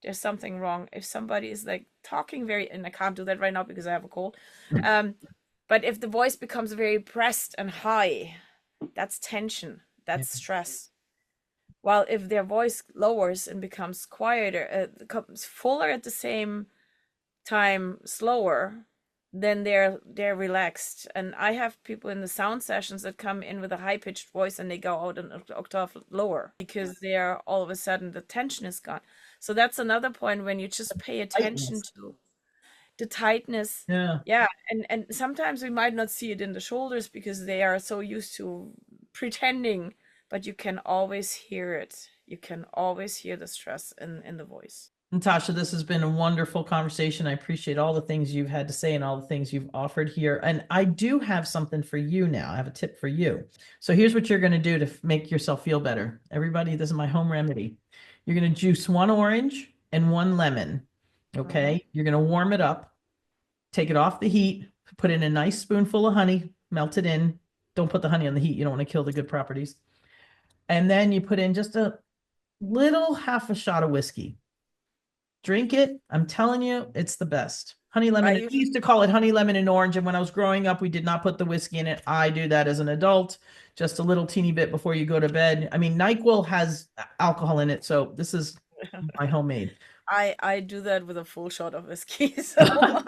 there's something wrong. If somebody is like talking and I can't do that right now because I have a cold. But if the voice becomes very pressed and high, that's tension, that's stress. While if their voice lowers and becomes quieter, becomes fuller at the same time, slower, then they're relaxed. And I have people in the sound sessions that come in with a high-pitched voice and they go out an octave lower because they're all of a sudden the tension is gone. So that's another point when you just pay attention to the tightness. Yeah. And sometimes we might not see it in the shoulders because they are so used to pretending, but you can always hear it. You can always hear the stress in the voice. Natasha, this has been a wonderful conversation. I appreciate all the things you've had to say and all the things you've offered here. And I do have something for you now. I have a tip for you. So here's what you're going to do to make yourself feel better. Everybody, this is my home remedy. You're going to juice 1 orange and 1 lemon. Okay. You're going to warm it up, take it off the heat, put in a nice spoonful of honey, melt it in. Don't put the honey on the heat. You don't want to kill the good properties. And then you put in just a little half a shot of whiskey. Drink it. I'm telling you, it's the best. Honey lemon. We used to call it honey lemon and orange. And when I was growing up, we did not put the whiskey in it. I do that as an adult, just a little teeny bit before you go to bed. I mean, NyQuil has alcohol in it. So this is my homemade. I do that with a full shot of whiskey. So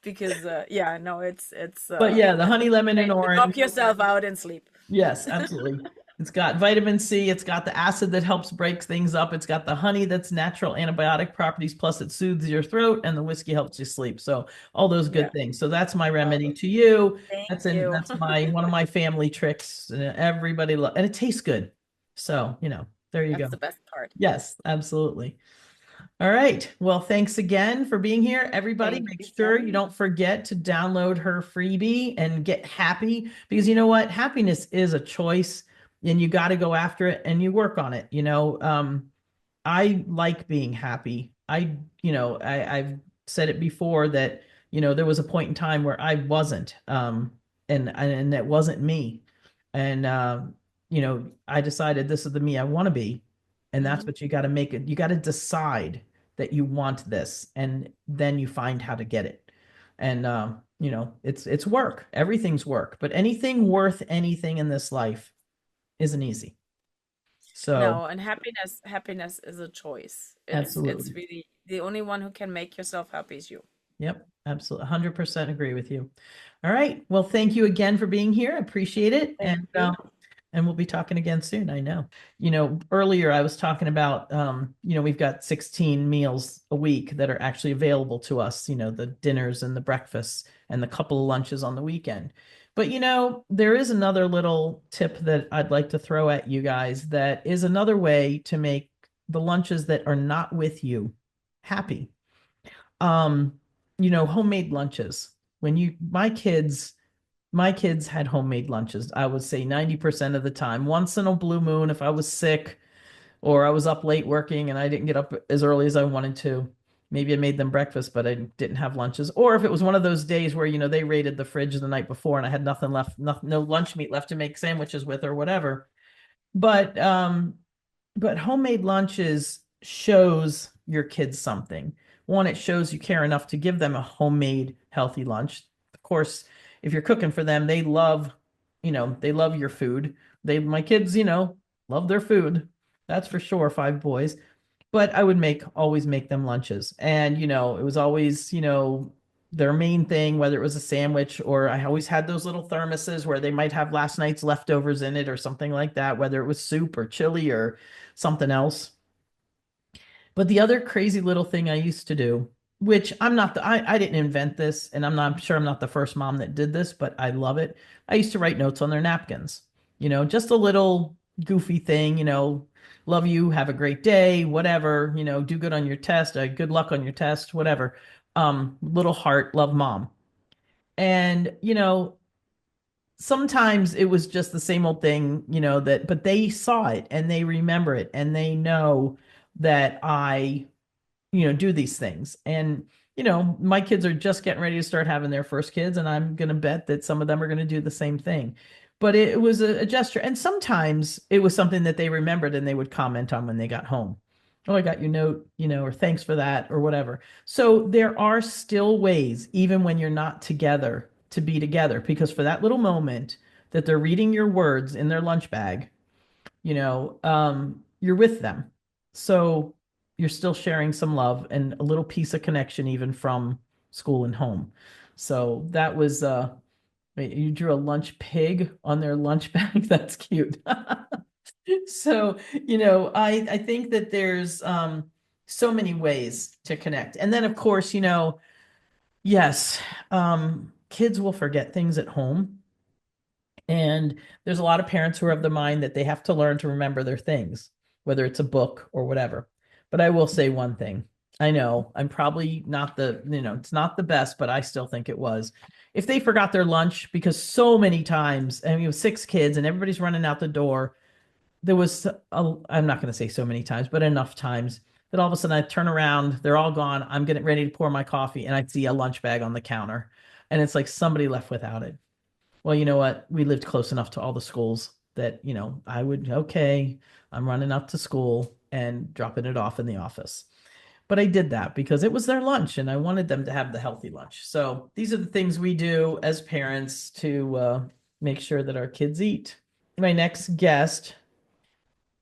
because yeah, no, it's But yeah, the honey, lemon, and knock orange. yourself out and sleep. Yes, absolutely. It's got vitamin C, it's got the acid that helps break things up, it's got the honey that's natural antibiotic properties, plus it soothes your throat, and the whiskey helps you sleep. So all those good Yeah. things. So that's my remedy to you. Thank you. That's my one of my family tricks. Everybody and it tastes good. So, there you That's go. the best part. Yes, absolutely. All right. Well, thanks again for being here. Everybody, Thank make you, sure Jen. you don't forget to download her freebie and get happy, because you know what? Happiness is a choice and you got to go after it and you work on it. I like being happy. I've said it before that, there was a point in time where I wasn't, and that wasn't me. And, I decided this is the me I want to be. And that's Mhm. what you got to make it. You got to decide that you want this, and then you find how to get it. And, it's work. Everything's work, but anything worth anything in this life isn't easy. So No, and happiness is a choice. It's absolutely. really the only one who can make yourself happy is you. Yep, absolutely. 100% agree with you. All right. Well, thank you again for being here. I appreciate it. Thank you. And we'll be talking again soon, I know. Earlier I was talking about, we've got 16 meals a week that are actually available to us, the dinners and the breakfasts and the couple of lunches on the weekend. But, there is another little tip that I'd like to throw at you guys that is another way to make the lunches that are not with you happy. Homemade lunches. My kids had homemade lunches. I would say 90% of the time. Once in a blue moon, if I was sick or I was up late working and I didn't get up as early as I wanted to, maybe I made them breakfast, but I didn't have lunches. Or if it was one of those days where, they raided the fridge the night before and I had nothing left, no lunch meat left to make sandwiches with or whatever. But homemade lunches shows your kids something. One, it shows you care enough to give them a homemade healthy lunch. Of course, if you're cooking for them, they love your food. My kids, love their food. That's for sure, 5 boys. But I would always make them lunches. And, it was always, their main thing, whether it was a sandwich, or I always had those little thermoses where they might have last night's leftovers in it or something like that, whether it was soup or chili or something else. But the other crazy little thing I used to do, which I didn't invent this, and I'm sure I'm not the first mom that did this, but I love it. I used to write notes on their napkins, just a little goofy thing, love you, have a great day, whatever, do good on your test, good luck on your test, whatever. Little heart, love mom. And, sometimes it was just the same old thing, but they saw it and they remember it and they know that I, do these things. And, my kids are just getting ready to start having their first kids, and I'm going to bet that some of them are going to do the same thing. But it was a gesture. And sometimes it was something that they remembered and they would comment on when they got home. Oh, I got your note, or thanks for that, or whatever. So there are still ways, even when you're not together, to be together, because for that little moment that they're reading your words in their lunch bag, you're with them. So you're still sharing some love and a little piece of connection, even from school and home. So that was, wait, you drew a lunch pig on their lunch bag. That's cute. So, I think that there's so many ways to connect. And then, of course, yes, kids will forget things at home. And there's a lot of parents who are of the mind that they have to learn to remember their things, whether it's a book or whatever. But I will say one thing. I know I'm probably not it's not the best, but I still think it was. If they forgot their lunch, because so many times, I mean, it was 6 kids and everybody's running out the door, there was, I'm not going to say so many times, but enough times that all of a sudden I turn around, they're all gone. I'm getting ready to pour my coffee and I see a lunch bag on the counter. And it's like somebody left without it. Well, you know what? We lived close enough to all the schools that, I would, okay, I'm running up to school and dropping it off in the office. But I did that because it was their lunch and I wanted them to have the healthy lunch. So these are the things we do as parents to make sure that our kids eat. My next guest,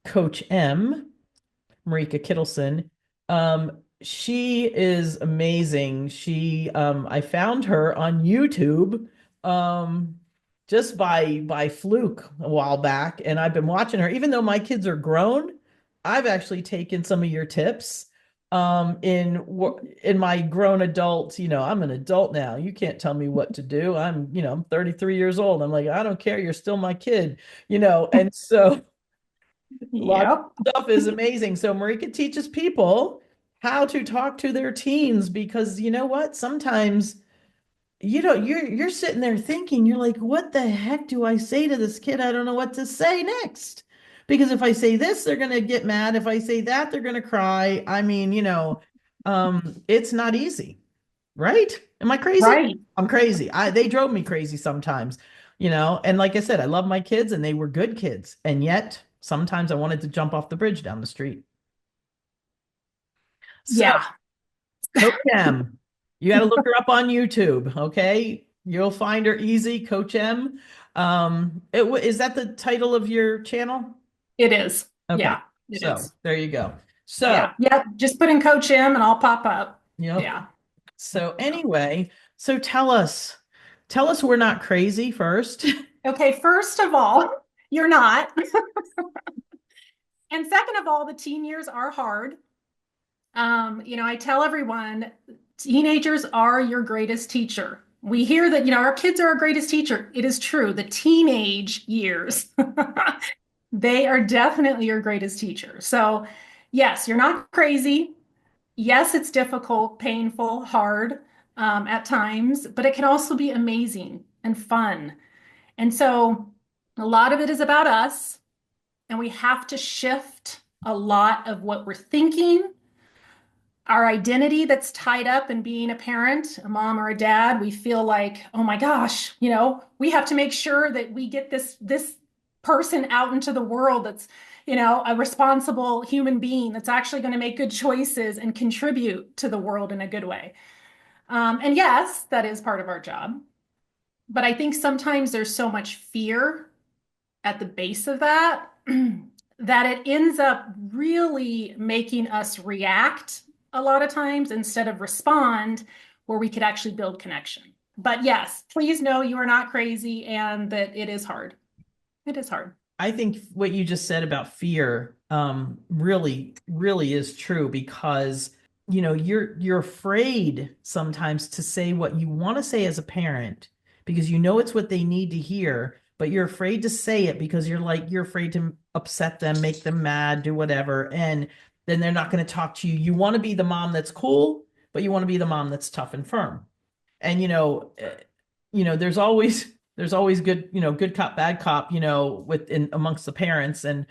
Coach M, Marika Kittleson, she is amazing. I found her on YouTube, just by fluke a while back, and I've been watching her. Even though my kids are grown, I've actually taken some of your tips, in my grown adult, I'm an adult now. You can't tell me what to do. I'm 33 years old. I'm like, I don't care. You're still my kid, and so a lot of Yep. stuff is amazing. So Marika teaches people how to talk to their teens, because you know what? Sometimes, you're sitting there thinking, you're like, what the heck do I say to this kid? I don't know what to say next. Because if I say this, they're gonna get mad. If I say that, they're gonna cry. I mean, it's not easy, right? Am I crazy? Right. I'm crazy. They drove me crazy sometimes, and like I said, I love my kids and they were good kids. And yet sometimes I wanted to jump off the bridge down the street. So, Yeah. Coach M, you got to look her up on YouTube. Okay. You'll find her easy. Coach M. Is that the title of your channel? It is. Okay. Yeah. It So is. there you go. So, Yeah. Yep. Just put in Coach M and I'll pop up. yep. Yeah. So anyway, so tell us we're not crazy first. Okay. First of all, you're not. And second of all, the teen years are hard. I tell everyone, teenagers are your greatest teacher. We hear that, our kids are our greatest teacher. It is true. The teenage years, they are definitely your greatest teacher. So yes, you're not crazy. Yes, it's difficult, painful, hard, at times, but it can also be amazing and fun. And so a lot of it is about us, and we have to shift a lot of what we're thinking, our identity that's tied up in being a parent, a mom or a dad. We feel like, oh my gosh, we have to make sure that we get this person out into the world that's, a responsible human being that's actually going to make good choices and contribute to the world in a good way. And yes, that is part of our job. But I think sometimes there's so much fear at the base of that that it ends up really making us react a lot of times instead of respond, where we could actually build connection. But yes, please know you are not crazy and that it is hard. It is hard. I think what you just said about fear, really, really is true, because you're afraid sometimes to say what you want to say as a parent, because it's what they need to hear, but you're afraid to say it because you're afraid to upset them, make them mad, do whatever, and then they're not going to talk to you. You want to be the mom that's cool, but you want to be the mom that's tough and firm. And there's always good, good cop, bad cop, amongst the parents. And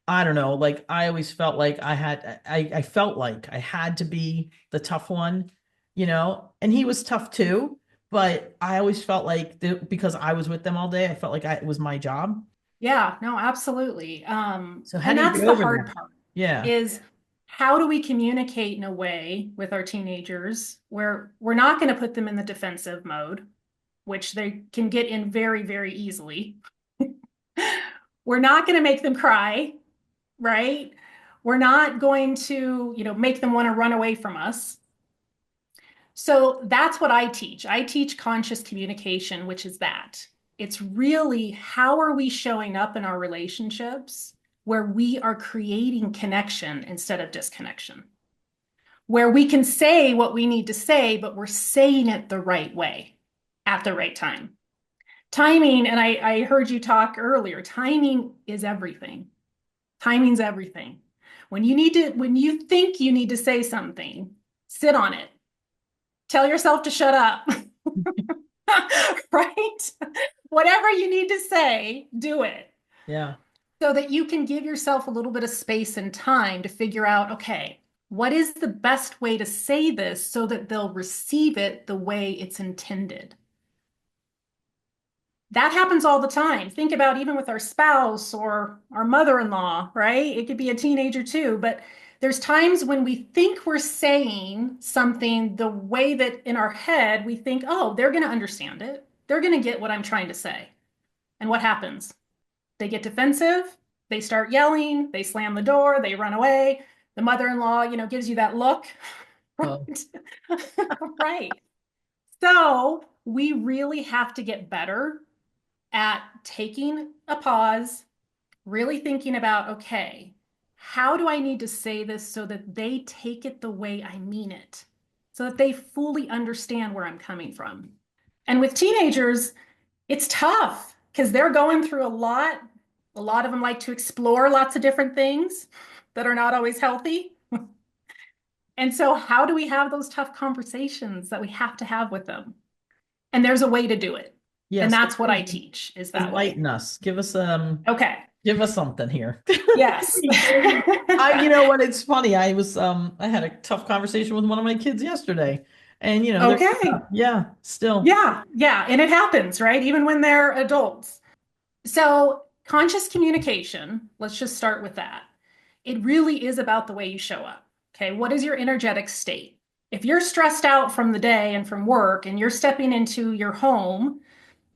I don't know, like I always felt like I felt like I had to be the tough one, and he was tough too, but I always felt like because I was with them all day, I felt like it was my job. Yeah, no, absolutely. So how and do you that's get the over hard that? part. Yeah. Is how do we communicate in a way with our teenagers where we're not going to put them in the defensive mode, which they can get in very, very easily. We're not going to make them cry, right? We're not going to, make them want to run away from us. So that's what I teach. I teach conscious communication, which is that. It's really how are we showing up in our relationships where we are creating connection instead of disconnection, where we can say what we need to say, but we're saying it the right way at the right time. Timing, and I heard you talk earlier, timing is everything. Timing's everything. When you think you need to say something, sit on it. Tell yourself to shut up. Right? Whatever you need to say, do it. Yeah. So that you can give yourself a little bit of space and time to figure out, okay, what is the best way to say this so that they'll receive it the way it's intended? That happens all the time. Think about even with our spouse or our mother-in-law, right? It could be a teenager too, but there's times when we think we're saying something the way that in our head we think, oh, they're going to understand it. They're going to get what I'm trying to say. And what happens? They get defensive. They start yelling. They slam the door. They run away. The mother-in-law, gives you that look. Oh. Right. So we really have to get better at taking a pause, really thinking about, okay, how do I need to say this so that they take it the way I mean it, so that they fully understand where I'm coming from? And with teenagers, it's tough because they're going through a lot. A lot of them like to explore lots of different things that are not always healthy. And so, how do we have those tough conversations that we have to have with them? And there's a way to do it. Yes. And that's what I teach, is that way. Enlighten us. Give us Okay. give us something here. Yes. You know what? It's funny. I had a tough conversation with one of my kids yesterday, and Okay. yeah, still. Yeah. Yeah. And it happens, right? Even when they're adults. So, conscious communication, let's just start with that. It really is about the way you show up. Okay. What is your energetic state? If you're stressed out from the day and from work and you're stepping into your home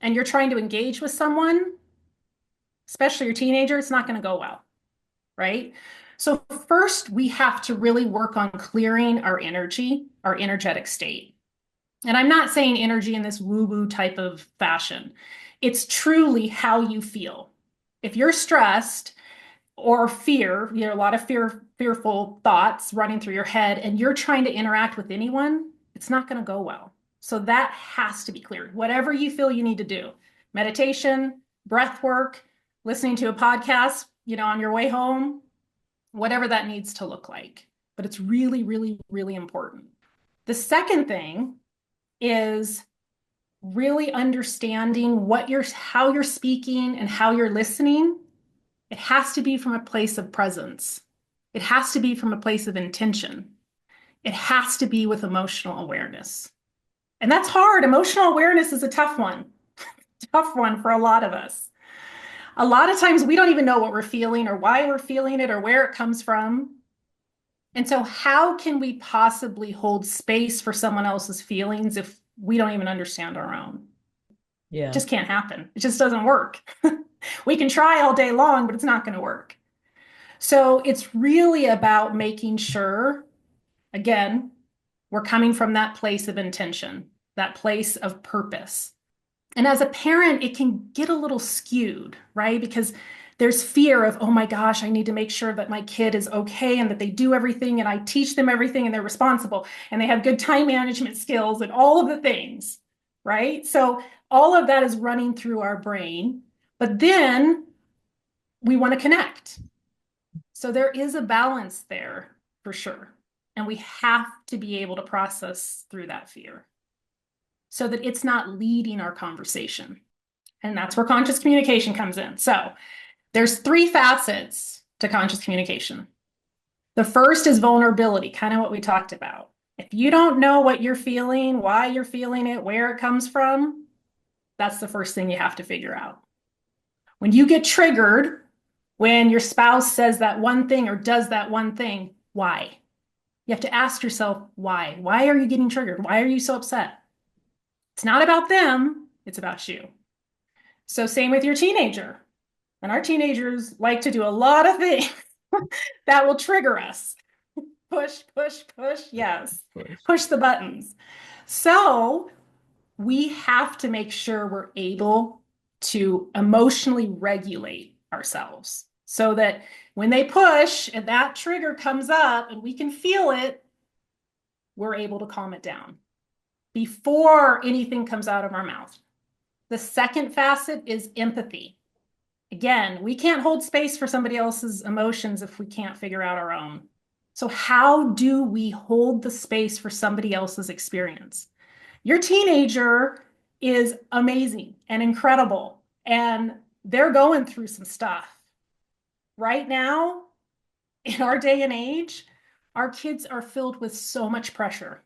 and you're trying to engage with someone, especially your teenager, it's not going to go well, right? So first, we have to really work on clearing our energy, our energetic state. And I'm not saying energy in this woo-woo type of fashion. It's truly how you feel. If you're stressed or fear, a lot of fearful thoughts running through your head, and you're trying to interact with anyone, it's not going to go well. So that has to be cleared. Whatever you feel you need to do, meditation, breath work, listening to a podcast, on your way home, whatever that needs to look like. But it's really, really, really important. The second thing is really understanding how you're speaking and how you're listening. It has to be from a place of presence. It has to be from a place of intention. It has to be with emotional awareness. And that's hard. Emotional awareness is a tough one. Tough one for a lot of us. A lot of times we don't even know what we're feeling or why we're feeling it or where it comes from. And so how can we possibly hold space for someone else's feelings if we don't even understand our own? Yeah. It just can't happen. It just doesn't work. We can try all day long, but it's not going to work. So it's really about making sure, again, we're coming from that place of intention, that place of purpose. And as a parent, it can get a little skewed, right? Because there's fear of, oh my gosh, I need to make sure that my kid is okay and that they do everything and I teach them everything and they're responsible and they have good time management skills and all of the things, right? So all of that is running through our brain, but then we want to connect. So there is a balance there for sure. And we have to be able to process through that fear so that it's not leading our conversation. And that's where conscious communication comes in. So there's 3 facets to conscious communication. The first is vulnerability, kind of what we talked about. If you don't know what you're feeling, why you're feeling it, where it comes from, that's the first thing you have to figure out. When you get triggered, when your spouse says that one thing or does that one thing, why? You have to ask yourself, why? Why are you getting triggered? Why are you so upset? It's not about them, it's about you. So same with your teenager. And our teenagers like to do a lot of things that will trigger us. Push, push, push. Yes. Push the buttons. So we have to make sure we're able to emotionally regulate ourselves so that when they push and that trigger comes up and we can feel it, we're able to calm it down before anything comes out of our mouth. The second facet is empathy. Again, we can't hold space for somebody else's emotions if we can't figure out our own. So how do we hold the space for somebody else's experience? Your teenager is amazing and incredible, and they're going through some stuff. Right now, in our day and age, our kids are filled with so much pressure.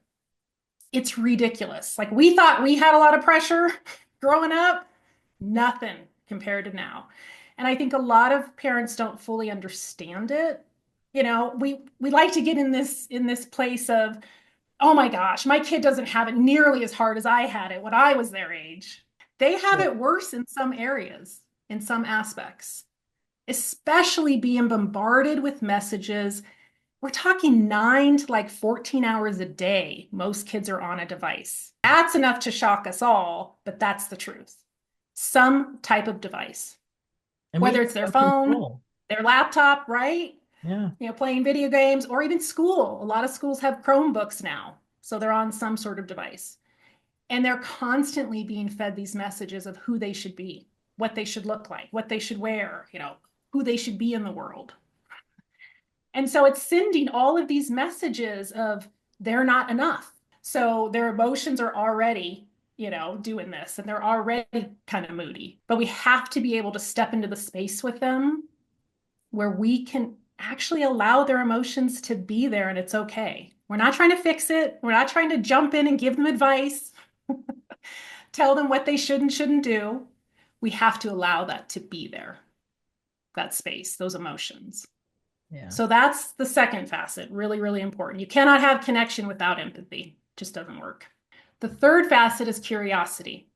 It's ridiculous. Like we thought we had a lot of pressure growing up, nothing compared to now. And I think a lot of parents don't fully understand it. We like to get in this place of, oh my gosh, my kid doesn't have it nearly as hard as I had it when I was their age. They have it worse in some areas, in some aspects, especially being bombarded with messages we're talking 9 to like 14 hours a day. Most kids are on a device. That's enough to shock us all, but that's the truth. Some type of device, And we whether have it's their no phone, control. their laptop, right? Yeah. Playing video games, or even school. A lot of schools have Chromebooks now, so they're on some sort of device. And they're constantly being fed these messages of who they should be, what they should look like, what they should wear, who they should be in the world. And so it's sending all of these messages of they're not enough. So their emotions are already, doing this, and they're already kind of moody. But we have to be able to step into the space with them where we can actually allow their emotions to be there, and it's okay. We're not trying to fix it. We're not trying to jump in and give them advice, tell them what they should and shouldn't do. We have to allow that to be there, that space, those emotions. Yeah. So that's the second facet, really, really important. You cannot have connection without empathy. It just doesn't work. The third facet is curiosity.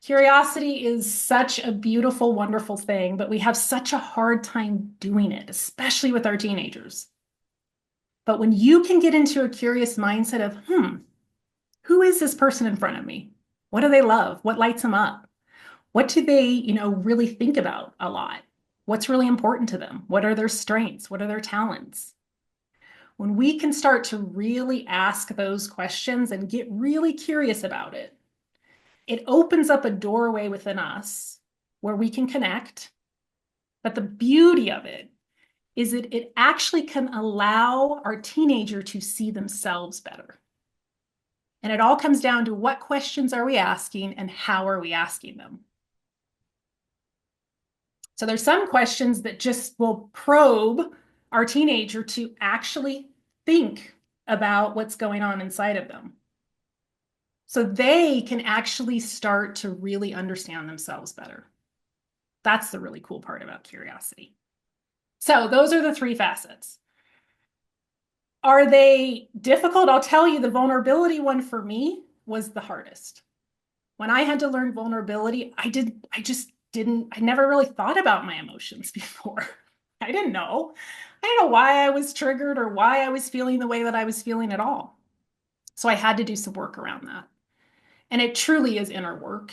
Curiosity is such a beautiful, wonderful thing, but we have such a hard time doing it, especially with our teenagers. But when you can get into a curious mindset of, who is this person in front of me? What do they love? What lights them up? What do they, really think about a lot? What's really important to them? What are their strengths? What are their talents? When we can start to really ask those questions and get really curious about it, it opens up a doorway within us where we can connect. But the beauty of it is that it actually can allow our teenager to see themselves better. And it all comes down to what questions are we asking and how are we asking them? So there's some questions that just will probe our teenager to actually think about what's going on inside of them, so they can actually start to really understand themselves better. That's the really cool part about curiosity. So those are the three facets. Are they difficult? I'll tell you, the vulnerability one for me was the hardest. When I had to learn vulnerability, I never really thought about my emotions before. I didn't know why I was triggered or why I was feeling the way that I was feeling at all. So I had to do some work around that. And it truly is inner work.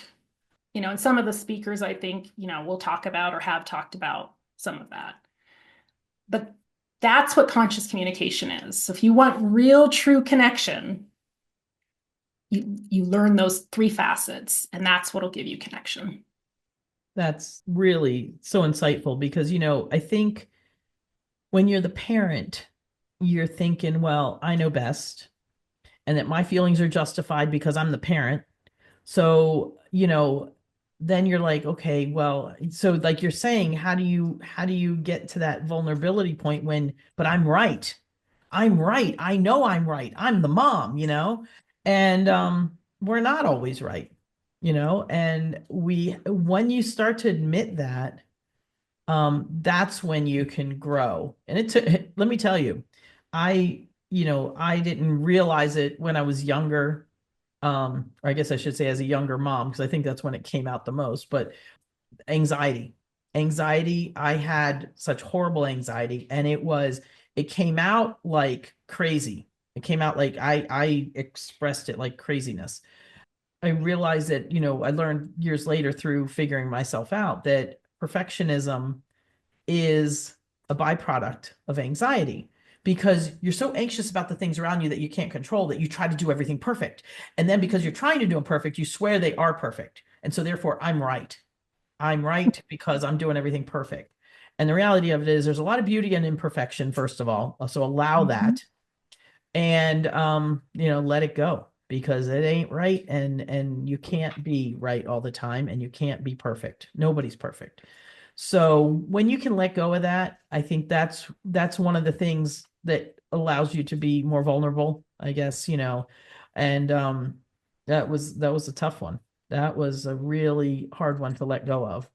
And some of the speakers, I think, will talk about or have talked about some of that. But that's what conscious communication is. So if you want real, true connection, you learn those three facets, and that's what'll give you connection. That's really so insightful because, I think when you're the parent, you're thinking, well, I know best, and that my feelings are justified because I'm the parent. So, then you're like, okay, well, so like you're saying, how do you get to that vulnerability point but I'm right. I'm right. I know I'm right. I'm the mom, and we're not always right, and when you start to admit that, that's when you can grow. And let me tell you, I didn't realize it when I was younger. Or I guess I should say as a younger mom, because I think that's when it came out the most, but anxiety, I had such horrible anxiety, and it came out like crazy. It came out like I expressed it like craziness. I realized that, I learned years later through figuring myself out that perfectionism is a byproduct of anxiety, because you're so anxious about the things around you that you can't control that you try to do everything perfect. And then because you're trying to do them perfect, you swear they are perfect. And so therefore I'm right. I'm right because I'm doing everything perfect. And the reality of it is there's a lot of beauty in imperfection, first of all. So allow that and, let it go, because it ain't right. And you can't be right all the time, and you can't be perfect. Nobody's perfect. So when you can let go of that, I think that's one of the things that allows you to be more vulnerable, I guess, and that was a tough one. That was a really hard one to let go of.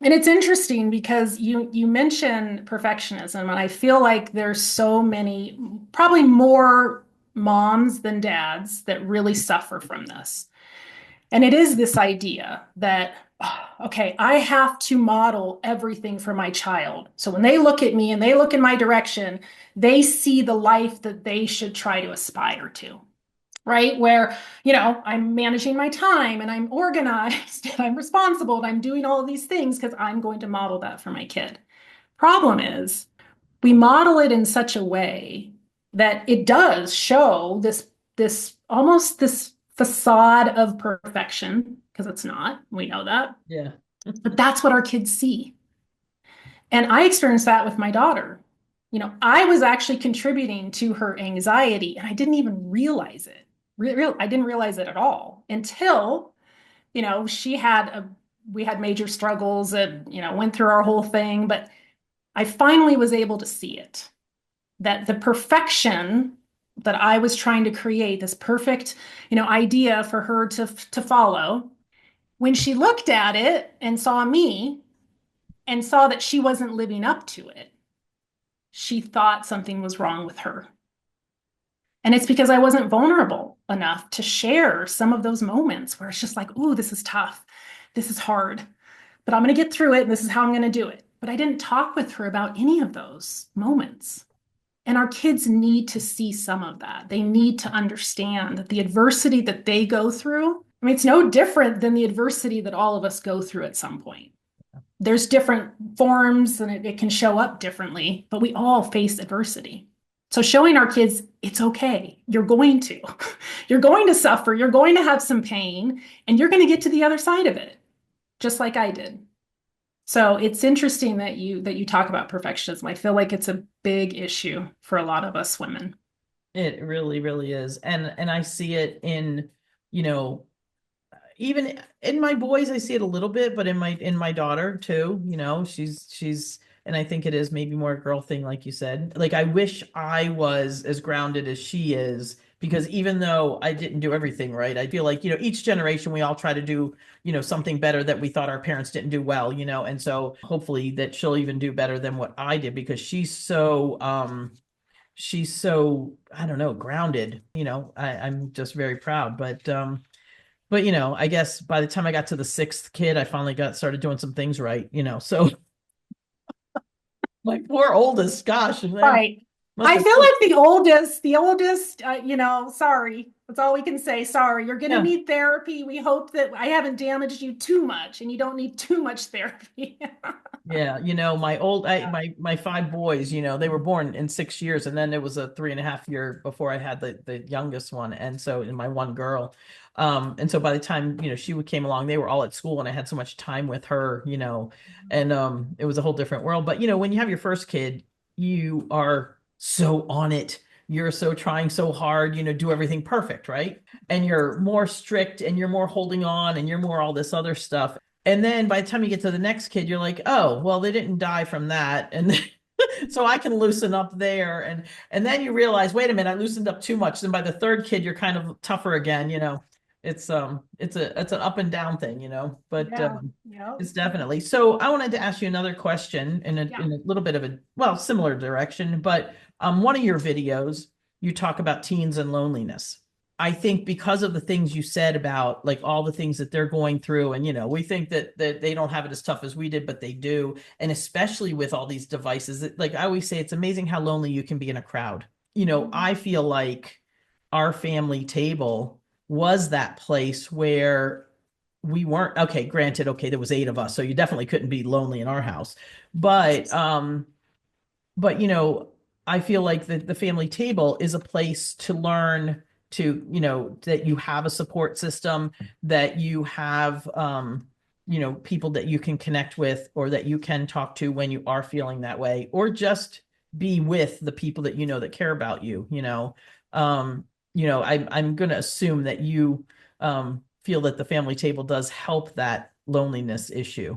And it's interesting because you mention perfectionism, and I feel like there's so many, probably more moms than dads, that really suffer from this. And it is this idea that, okay, I have to model everything for my child. So when they look at me and they look in my direction, they see the life that they should try to aspire to, right? Where, I'm managing my time and I'm organized and I'm responsible and I'm doing all of these things because I'm going to model that for my kid. Problem is, we model it in such a way that it does show this almost this facade of perfection, because it's not. We know that. Yeah. But that's what our kids see. And I experienced that with my daughter. I was actually contributing to her anxiety and I didn't even realize it. I didn't realize it at all until, we had major struggles and, went through our whole thing. But I finally was able to see it, that the perfection that I was trying to create, this perfect, idea for her to follow, when she looked at it and saw me and saw that she wasn't living up to it, she thought something was wrong with her. And it's because I wasn't vulnerable enough to share some of those moments where it's just like, ooh, this is tough. This is hard, but I'm going to get through it. And this is how I'm going to do it. But I didn't talk with her about any of those moments. And our kids need to see some of that. They need to understand that the adversity that they go through, I mean, it's no different than the adversity that all of us go through at some point. There's different forms and it can show up differently, but we all face adversity. So showing our kids, it's okay. You're going to. You're going to suffer. You're going to have some pain, and you're going to get to the other side of it, just like I did. So it's interesting that you talk about perfectionism. I feel like it's a big issue for a lot of us women. It really, really is. And I see it in, even in my boys, I see it a little bit, but in my daughter too, she's, and I think it is maybe more a girl thing, like you said. Like, I wish I was as grounded as she is, because even though I didn't do everything right, I feel like, each generation we all try to do, something better that we thought our parents didn't do well, and so hopefully that she'll even do better than what I did, because she's so, I don't know, grounded. I'm just very proud, but I guess by the time I got to the sixth kid, I finally started doing some things right, so my poor oldest, gosh. Right. I feel like the oldest, sorry, that's all we can say. Sorry, you're going to need therapy. We hope that I haven't damaged you too much and you don't need too much therapy. Yeah. My five boys, they were born in 6 years, and then it was a 3.5 year before I had the youngest one. And so, in my one girl. And so by the time, she came along, they were all at school and I had so much time with her, and it was a whole different world. But, when you have your first kid, you are so on it. You're so trying so hard, do everything perfect, right? And you're more strict and you're more holding on and you're more all this other stuff. And then by the time you get to the next kid, you're like, oh, well, they didn't die from that. And then, so I can loosen up there. And then you realize, wait a minute, I loosened up too much. Then by the third kid, you're kind of tougher again, It's an up and down thing, but it's definitely. So I wanted to ask you another question in a little bit of a, similar direction, but one of your videos, you talk about teens and loneliness. I think because of the things you said about like all the things that they're going through, and we think that they don't have it as tough as we did, but they do, and especially with all these devices, like I always say, it's amazing how lonely you can be in a crowd. I feel like our family table was that place where we weren't, okay, granted, there was 8 of us, so you definitely couldn't be lonely in our house. But I feel like the family table is a place to learn to, that you have a support system, that you have people that you can connect with or that you can talk to when you are feeling that way, or just be with the people that that care about you. I'm going to assume that you feel that the family table does help that loneliness issue.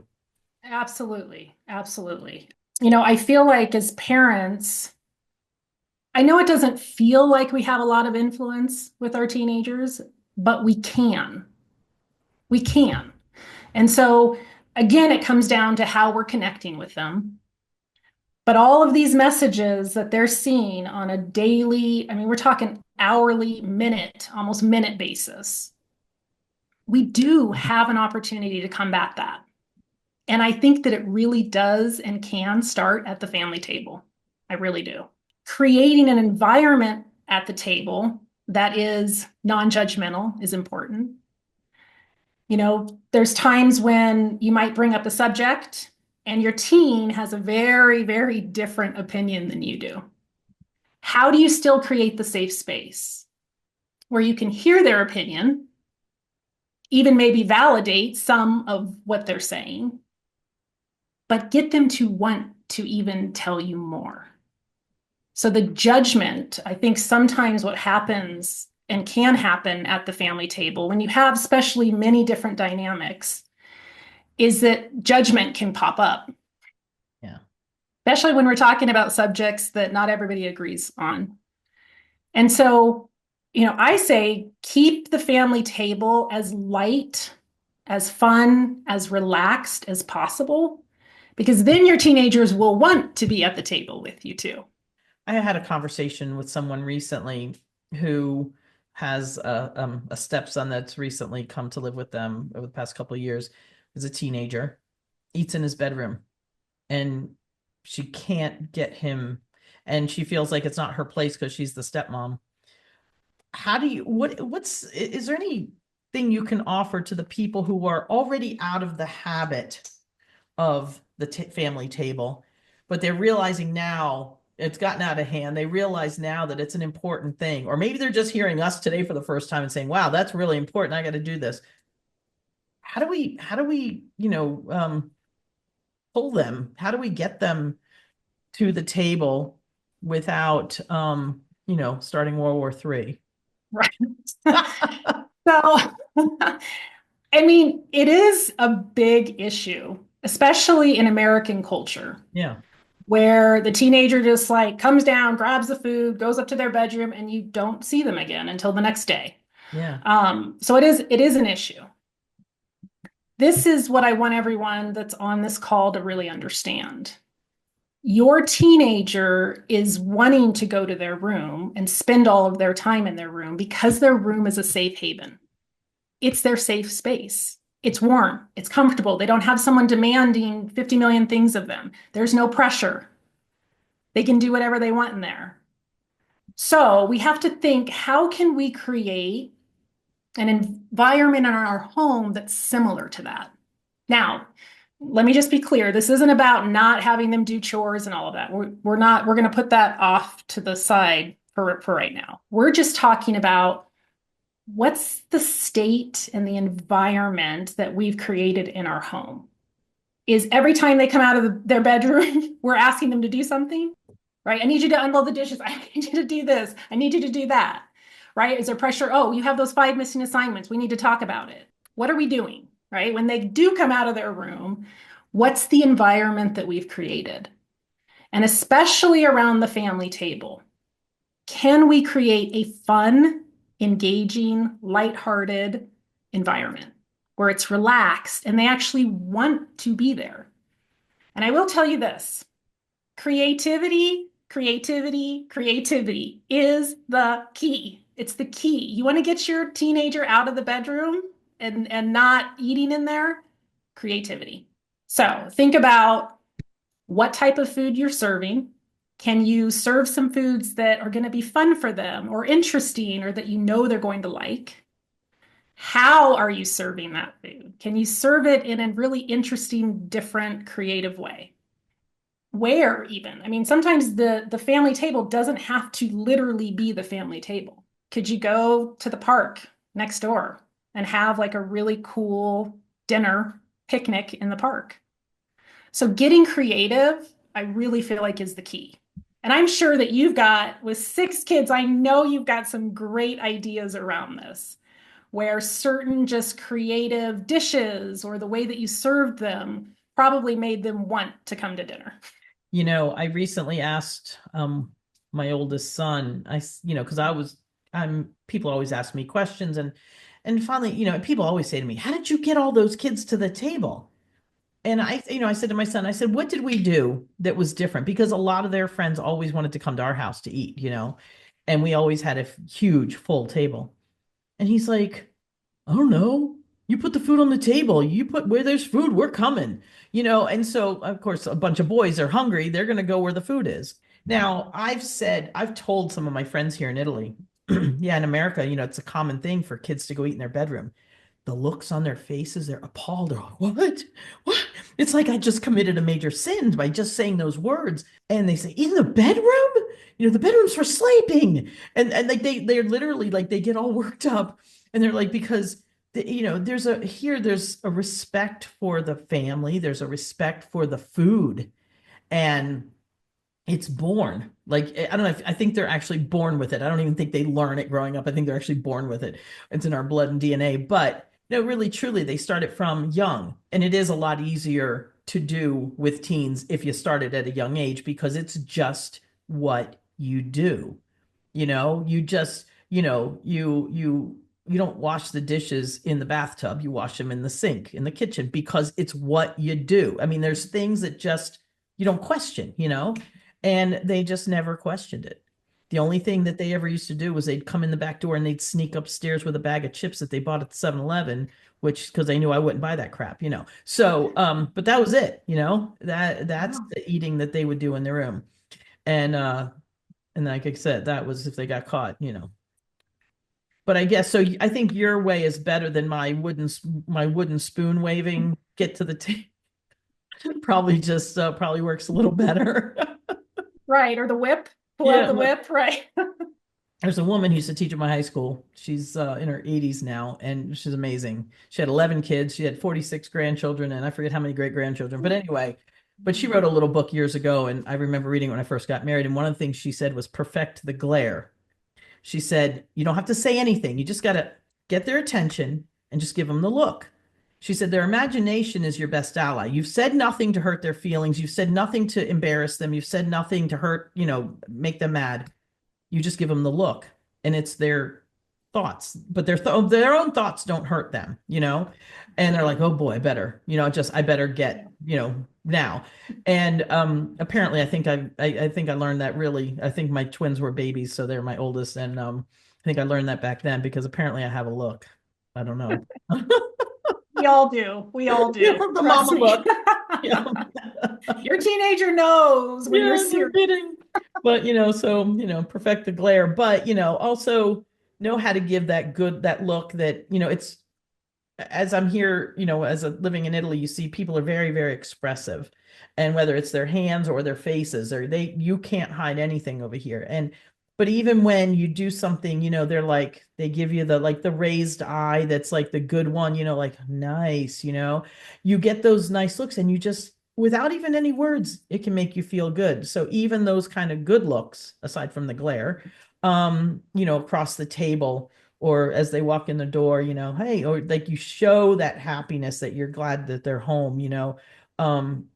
Absolutely. Absolutely. I feel like as parents, I know it doesn't feel like we have a lot of influence with our teenagers, but we can. We can. And so, again, it comes down to how we're connecting with them. But all of these messages that they're seeing on a daily, I mean, we're talking hourly, minute, almost minute basis. We do have an opportunity to combat that. And I think that it really does and can start at the family table. I really do. Creating an environment at the table that is non-judgmental is important. You know, there's times when you might bring up a subject and your teen has a very, very different opinion than you do. How do you still create the safe space where you can hear their opinion, even maybe validate some of what they're saying, but get them to want to even tell you more? So the judgment, I think sometimes what happens and can happen at the family table when you have especially many different dynamics is that judgment can pop up. Yeah. Especially when we're talking about subjects that not everybody agrees on. And so, you know, I say keep the family table as light, as fun, as relaxed as possible, because then your teenagers will want to be at the table with you too. I had a conversation with someone recently who has a stepson that's recently come to live with them over the past couple of years. Is a teenager, eats in his bedroom, and she can't get him, and she feels like it's not her place because she's the stepmom. How do you, is there anything you can offer to the people who are already out of the habit of the family table, but they're realizing now it's gotten out of hand. They realize now that it's an important thing, or maybe they're just hearing us today for the first time and saying, wow, that's really important. I got to do this. How do we, pull them? How do we get them to the table without, starting World War III? Right. So, I mean, it is a big issue, especially in American culture. Yeah. Where the teenager just like comes down, grabs the food, goes up to their bedroom, and you don't see them again until the next day. Yeah. So it is an issue. This is what I want everyone that's on this call to really understand. Your teenager is wanting to go to their room and spend all of their time in their room because their room is a safe haven. It's their safe space. It's warm, it's comfortable. They don't have someone demanding 50 million things of them. There's no pressure. They can do whatever they want in there. So we have to think, how can we create an environment in our home that's similar to that? Now, let me just be clear. This isn't about not having them do chores and all of that. We're going to put that off to the side for right now. We're just talking about what's the state and the environment that we've created in our home. Is every time they come out of their bedroom, we're asking them to do something, right? I need you to unload the dishes. I need you to do this. I need you to do that, right? Is there pressure? Oh, you have those 5 missing assignments. We need to talk about it. What are we doing, right? When they do come out of their room, what's the environment that we've created? And especially around the family table, can we create a fun, engaging, lighthearted environment where it's relaxed and they actually want to be there? And I will tell you this, creativity is the key. It's the key. You want to get your teenager out of the bedroom and not eating in there? Creativity. So think about what type of food you're serving. Can you serve some foods that are going to be fun for them or interesting or that you know they're going to like? How are you serving that food? Can you serve it in a really interesting, different, creative way? Where even? I mean, sometimes the family table doesn't have to literally be the family table. Could you go to the park next door and have like a really cool dinner picnic in the park? So getting creative, I really feel like is the key. And I'm sure that you've got, with 6 kids, I know you've got some great ideas around this, where certain just creative dishes or the way that you served them probably made them want to come to dinner. I recently asked my oldest son, because people always ask me questions, and finally, people always say to me, how did you get all those kids to the table? And I said to my son, I said, what did we do that was different? Because a lot of their friends always wanted to come to our house to eat, and we always had a huge full table. And he's like, I don't know. You put the food on the table. You put where there's food, we're coming, And so, of course, a bunch of boys are hungry. They're going to go where the food is. Now, I've told some of my friends here in Italy, yeah, in America, it's a common thing for kids to go eat in their bedroom. The looks on their faces, they're appalled. They're like, what? What? It's like I just committed a major sin by just saying those words. And they say, in the bedroom? The bedroom's for sleeping. And like they're literally like they get all worked up. And they're like, because there's a respect for the family, there's a respect for the food, and it's born. Like, I don't know, I think they're actually born with it. I don't even think they learn it growing up. I think they're actually born with it. It's in our blood and DNA. But really, truly, they start it from young. And it is a lot easier to do with teens if you start it at a young age, because it's just what you do. You just, you don't wash the dishes in the bathtub. You wash them in the sink, in the kitchen, because it's what you do. I mean, there's things that just, you don't question, and they just never questioned it. The only thing that they ever used to do was they'd come in the back door and they'd sneak upstairs with a bag of chips that they bought at the 7-Eleven, which, because they knew I wouldn't buy that crap, So, but that was it, that's the eating that they would do in their room. And like I said, that was if they got caught, But I guess so. I think your way is better than my wooden spoon waving. Get to the table. Probably works a little better. Right. Or the whip. Pull out the whip. Right. There's a woman who used to teach at my high school. She's in her 80s now, and she's amazing. She had 11 kids. She had 46 grandchildren, and I forget how many great grandchildren. But anyway, she wrote a little book years ago, and I remember reading it when I first got married. And one of the things she said was perfect the glare. She said, you don't have to say anything. You just got to get their attention and just give them the look. She said, their imagination is your best ally. You've said nothing to hurt their feelings. You've said nothing to embarrass them. You've said nothing to hurt, make them mad. You just give them the look, and it's their thoughts, but their own thoughts don't hurt them, and they're like, oh boy, I better, I better get, now. And apparently I think I learned that really. I think my twins were babies, so they're my oldest, and I think I learned that back then, because apparently I have a look. I don't know. We all do. Yeah, the mama look. Yeah. Your teenager knows when you're No serious. kidding. But so perfect the glare, but also know how to give that look that it's, as I'm here, as living in Italy, you see people are very, very expressive, and whether it's their hands or their faces, or you can't hide anything over here. But even when you do something, they're like, they give you the raised eye. That's like the good one, like, nice, you get those nice looks, and you just, without even any words, it can make you feel good. So even those kind of good looks, aside from the glare, across the table, or as they walk in the door, hey, or like you show that happiness that you're glad that they're home,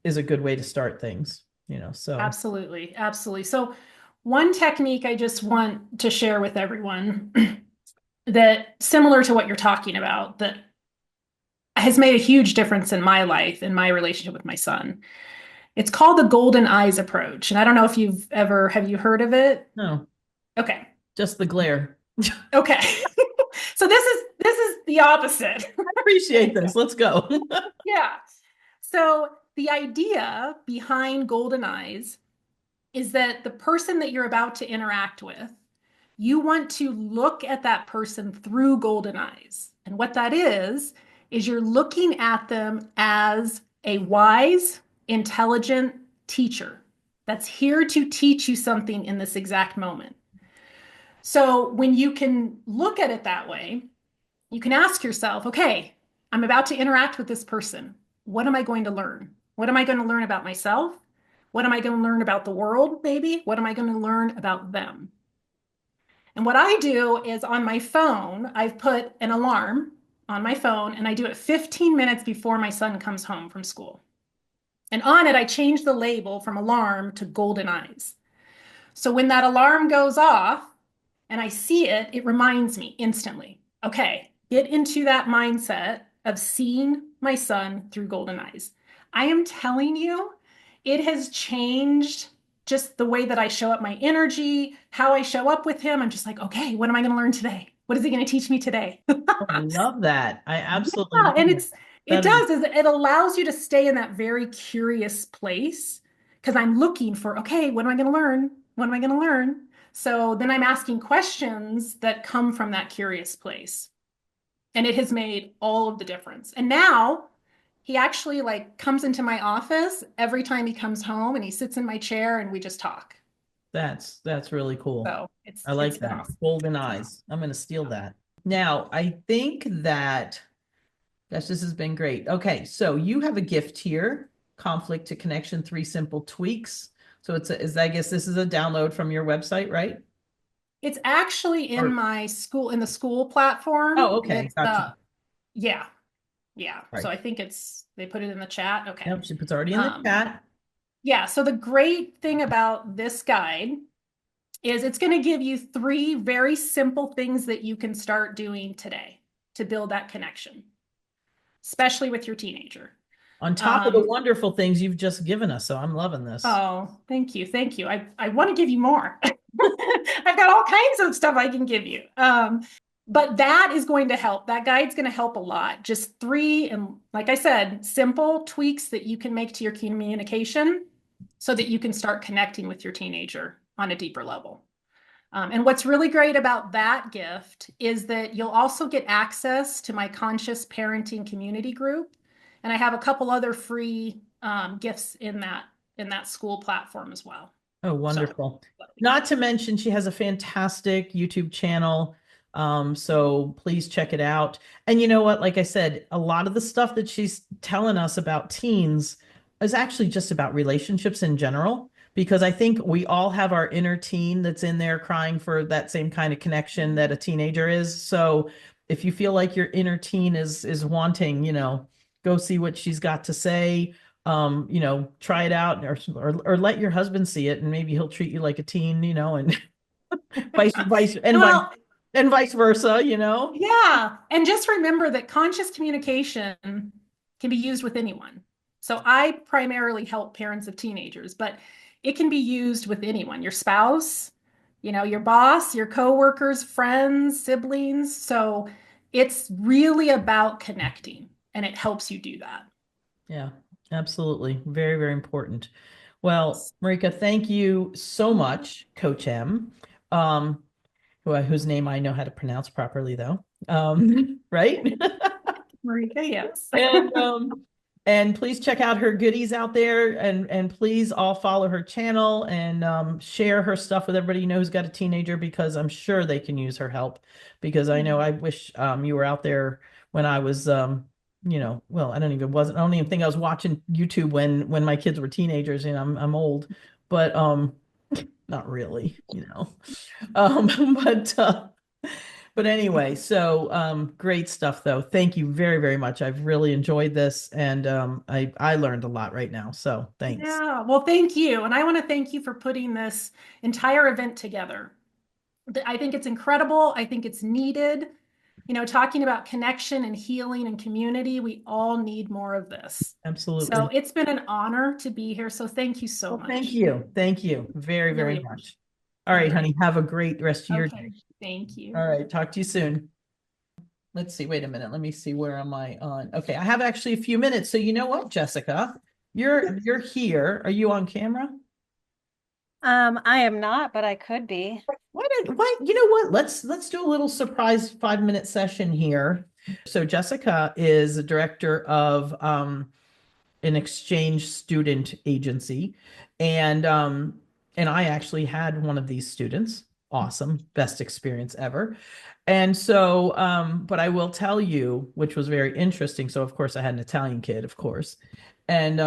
is a good way to start things, so. Absolutely. Absolutely. So one technique I just want to share with everyone that, similar to what you're talking about, that has made a huge difference in my life, in my relationship with my son. It's called the golden eyes approach. And I don't know if have you heard of it? No. Okay. Just the glare. Okay. So this is the opposite. I appreciate this. Let's go. Yeah. So the idea behind golden eyes is that the person that you're about to interact with, you want to look at that person through golden eyes. And what that is you're looking at them as a wise, intelligent teacher that's here to teach you something in this exact moment. So when you can look at it that way, you can ask yourself, okay, I'm about to interact with this person. What am I going to learn? What am I going to learn about myself? What am I going to learn about the world, maybe? What am I going to learn about them? And what I do is, on my phone, I've put an alarm on my phone, and I do it 15 minutes before my son comes home from school. And on it, I change the label from alarm to golden eyes. So when that alarm goes off and I see it, it reminds me instantly, okay, get into that mindset of seeing my son through golden eyes. I am telling you, it has changed just the way that I show up, my energy, how I show up with him. I'm just like, okay, what am I going to learn today? What is he going to teach me today? I love that. I absolutely Yeah, love and it. it That is- does is it allows you to stay in that very curious place because I'm looking for, okay, what am I going to learn? What am I going to learn? So then I'm asking questions that come from that curious place. And it has made all of the difference. And now he actually like comes into my office every time he comes home and he sits in my chair and we just talk. that's really cool. So I like it's been that. awesome. Golden eyes. I'm going to steal that. Now, I think that, gosh, this has been great. Okay, so you have a gift here, Conflict to Connection, 3 Simple Tweaks. So I guess this is a download from your website, right? It's actually in Or- my school, in the school platform. Oh, okay. It's, Gotcha. yeah. Yeah. Right. So I think they put it in the chat. Okay. Yep, it's already in the chat. Yeah. So the great thing about this guide is it's going to give you 3 very simple things that you can start doing today to build that connection, especially with your teenager. On top of the wonderful things you've just given us. So I'm loving this. Oh, thank you. Thank you. I want to give you more. I've got all kinds of stuff I can give you. But that is going to help. That guide's going to help a lot. Just 3, and like I said, simple tweaks that you can make to your communication so that you can start connecting with your teenager on a deeper level. And what's really great about that gift is that you'll also get access to my Conscious Parenting community group. And I have a couple other free gifts in that school platform as well. Oh, wonderful. Not to mention she has a fantastic YouTube channel. So please check it out. And you know what? Like I said, a lot of the stuff that she's telling us about teens is actually just about relationships in general, because I think we all have our inner teen that's in there crying for that same kind of connection that a teenager is. So if you feel like your inner teen is wanting, go see what she's got to say. Try it out, or let your husband see it, and maybe he'll treat you like a teen, and vice versa, Yeah. And just remember that conscious communication can be used with anyone. So I primarily help parents of teenagers, but it can be used with anyone, your spouse, your boss, your coworkers, friends, siblings. So it's really about connecting, and it helps you do that. Yeah, absolutely. Very, very important. Well, Marika, thank you so much, Coach M, whose name I know how to pronounce properly, though. Right? Marika, yes. And please check out her goodies out there, and please all follow her channel and share her stuff with everybody you know who's got a teenager, because I'm sure they can use her help. Because I know I wish you were out there when I was well, I don't even think I was watching YouTube when my kids were teenagers, and I'm old, but not really, but anyway, so great stuff though. Thank you very, very much. I've really enjoyed this, and I learned a lot right now. So thanks. Yeah, well, thank you. And I want to thank you for putting this entire event together. I think it's incredible. I think it's needed. Talking about connection and healing and community, we all need more of this. Absolutely. So it's been an honor to be here. So thank you so much. Thank you. Thank you very, very much. All right, honey. Have a great rest of your day. Thank you. All right. Talk to you soon. Let's see. Wait a minute. Let me see. Where am I on? Okay. I have actually a few minutes. So you know what, Jessica? You're here. Are you on camera? I am not, but I could be. Why? You know what? Let's do a little surprise 5-minute session here. So Jessica is the director of an exchange student agency, and I actually had one of these students. Awesome, best experience ever. And so, but I will tell you, which was very interesting. So of course I had an Italian kid, of course, and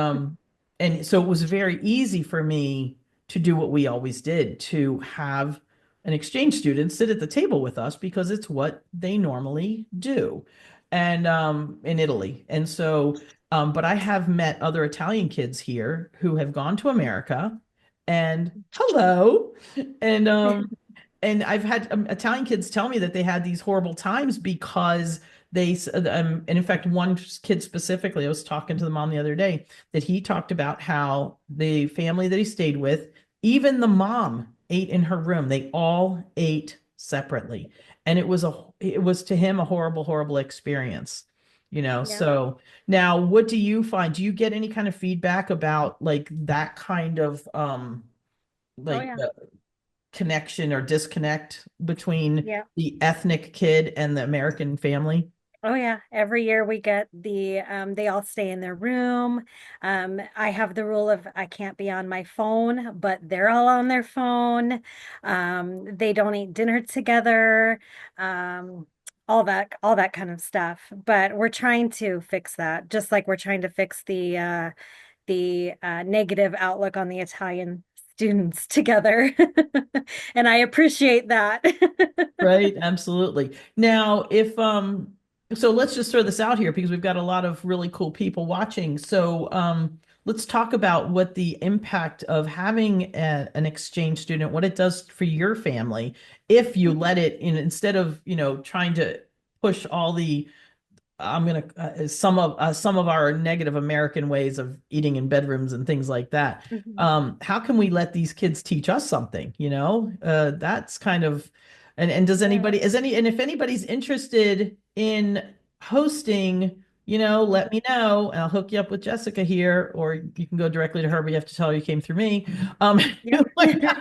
so it was very easy for me to do what we always did, to have an exchange student sit at the table with us, because it's what they normally do, and in Italy. And so, but I have met other Italian kids here who have gone to America, and hello, and I've had Italian kids tell me that they had these horrible times because and in fact, one kid specifically, I was talking to the mom the other day, that he talked about how the family that he stayed with, even the mom ate in her room. They all ate separately. and it was to him a horrible experience, Yeah. So now what do you find? Do you get any kind of feedback about like that kind of like yeah. connection or disconnect between Yeah. the ethnic kid and the American family? Oh yeah, every year we get they all stay in their room. I have the rule of I can't be on my phone, but they're all on their phone. They don't eat dinner together. Um, all that kind of stuff. But we're trying to fix that, just like we're trying to fix the negative outlook on the Italian students together. And I appreciate that. Right, absolutely. Now, if so let's just throw this out here because we've got a lot of really cool people watching. So let's talk about what the impact of having an exchange student, what it does for your family if you let it in, instead of, trying to push all the I'm gonna some of our negative American ways of eating in bedrooms and things like that. Mhm. How can we let these kids teach us something? That's kind of, and does anybody and if anybody's interested in hosting, let me know and I'll hook you up with Jessica here, or you can go directly to her, but you have to tell her you came through me. Yeah.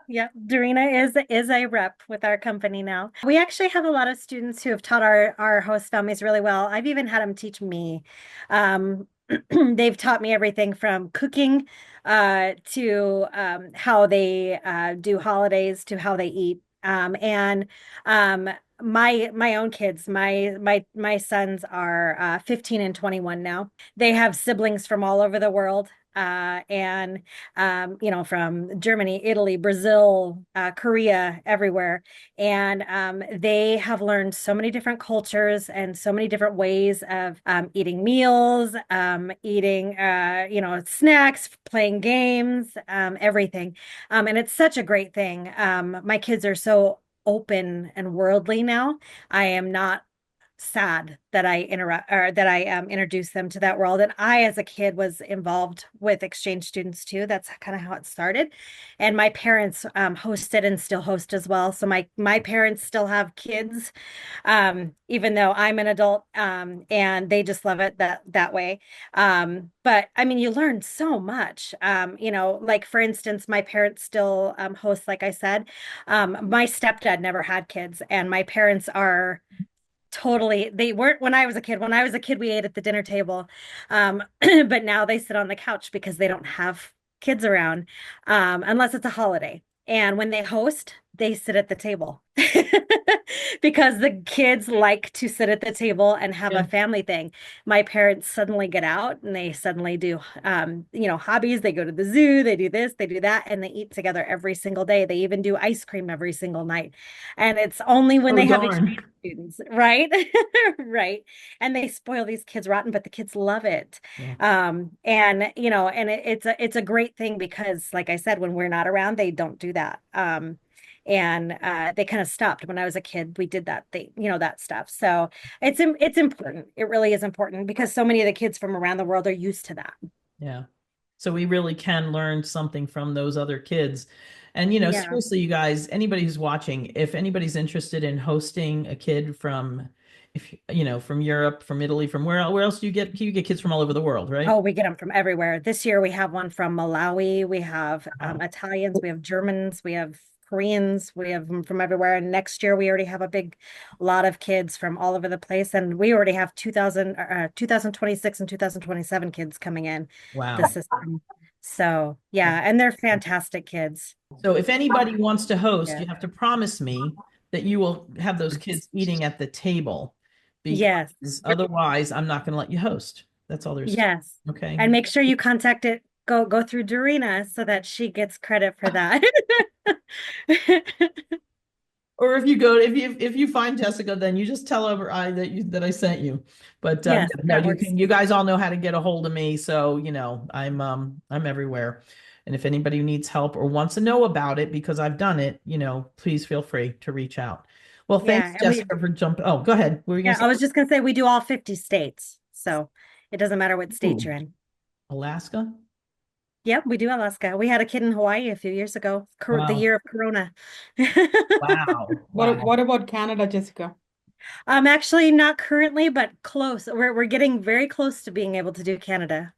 Yeah, Dorina is a rep with our company now. We actually have a lot of students who have taught our host families really well. I've even had them teach me. They've taught me everything from cooking to how they do holidays to how they eat. And my own kids, my sons are 15 and 21 now. They have siblings from all over the world. And from Germany, Italy, Brazil, Korea, everywhere. And they have learned so many different cultures and so many different ways of eating meals, eating, snacks, playing games, everything. And it's such a great thing. My kids are so open and worldly now. I am not sad that I introduced them to that world. And I, as a kid, was involved with exchange students too. That's kind of how it started. And my parents hosted and still host as well. So my parents still have kids, even though I'm an adult, and they just love it that way. But I mean, you learn so much. Like for instance, my parents still host, like I said. My stepdad never had kids, and my parents are totally, they weren't when I was a kid. When I was a kid, we ate at the dinner table. But now they sit on the couch because they don't have kids around, unless it's a holiday. And when they host, they sit at the table because the kids like to sit at the table and have Yeah. a family thing. My parents suddenly get out and they suddenly do, hobbies. They go to the zoo, they do this, they do that, and they eat together every single day. They even do ice cream every single night. And it's only when Oh, they have darn. exchange students, right? Right. And they spoil these kids rotten, but the kids love it. Yeah. It's a great thing because, like I said, when we're not around, they don't do that. And they kind of stopped when I was a kid. We did that stuff. So it's important. It really is important because so many of the kids from around the world are used to that. Yeah. So we really can learn something from those other kids. And, Yeah. seriously, you guys, anybody who's watching, if anybody's interested in hosting a kid from, from Europe, from Italy, from where else do you get kids from all over the world, right? Oh, we get them from everywhere. This year we have one from Malawi. We have Italians, we have Germans, we have Koreans, we have them from everywhere. And next year we already have a big lot of kids from all over the place. And we already have 2026 and 2027 kids coming in Wow. the system. So yeah, and they're fantastic kids. So if anybody wants to host, Yeah. you have to promise me that you will have those kids eating at the table. Yes. Because otherwise I'm not going to let you host. That's all there's. Yes. Okay. And make sure you contact it. Go through Dorina so that she gets credit for that. Or if you find Jessica, then you just tell her that I sent you. But Yes, no, that works. you guys all know how to get a hold of me. So I'm everywhere. And if anybody needs help or wants to know about it because I've done it, please feel free to reach out. Well, thanks, Yeah, and Jessica, for jumping. Oh, go ahead. What were you Yeah, gonna I say? was just gonna say we do all 50 states, so it doesn't matter what state Ooh. you're in. Alaska? Yep, we do Alaska. We had a kid in Hawaii a few years ago, the Wow. year of Corona. Wow. What about Canada, Jessica? Actually not currently, but close. We're getting very close to being able to do Canada.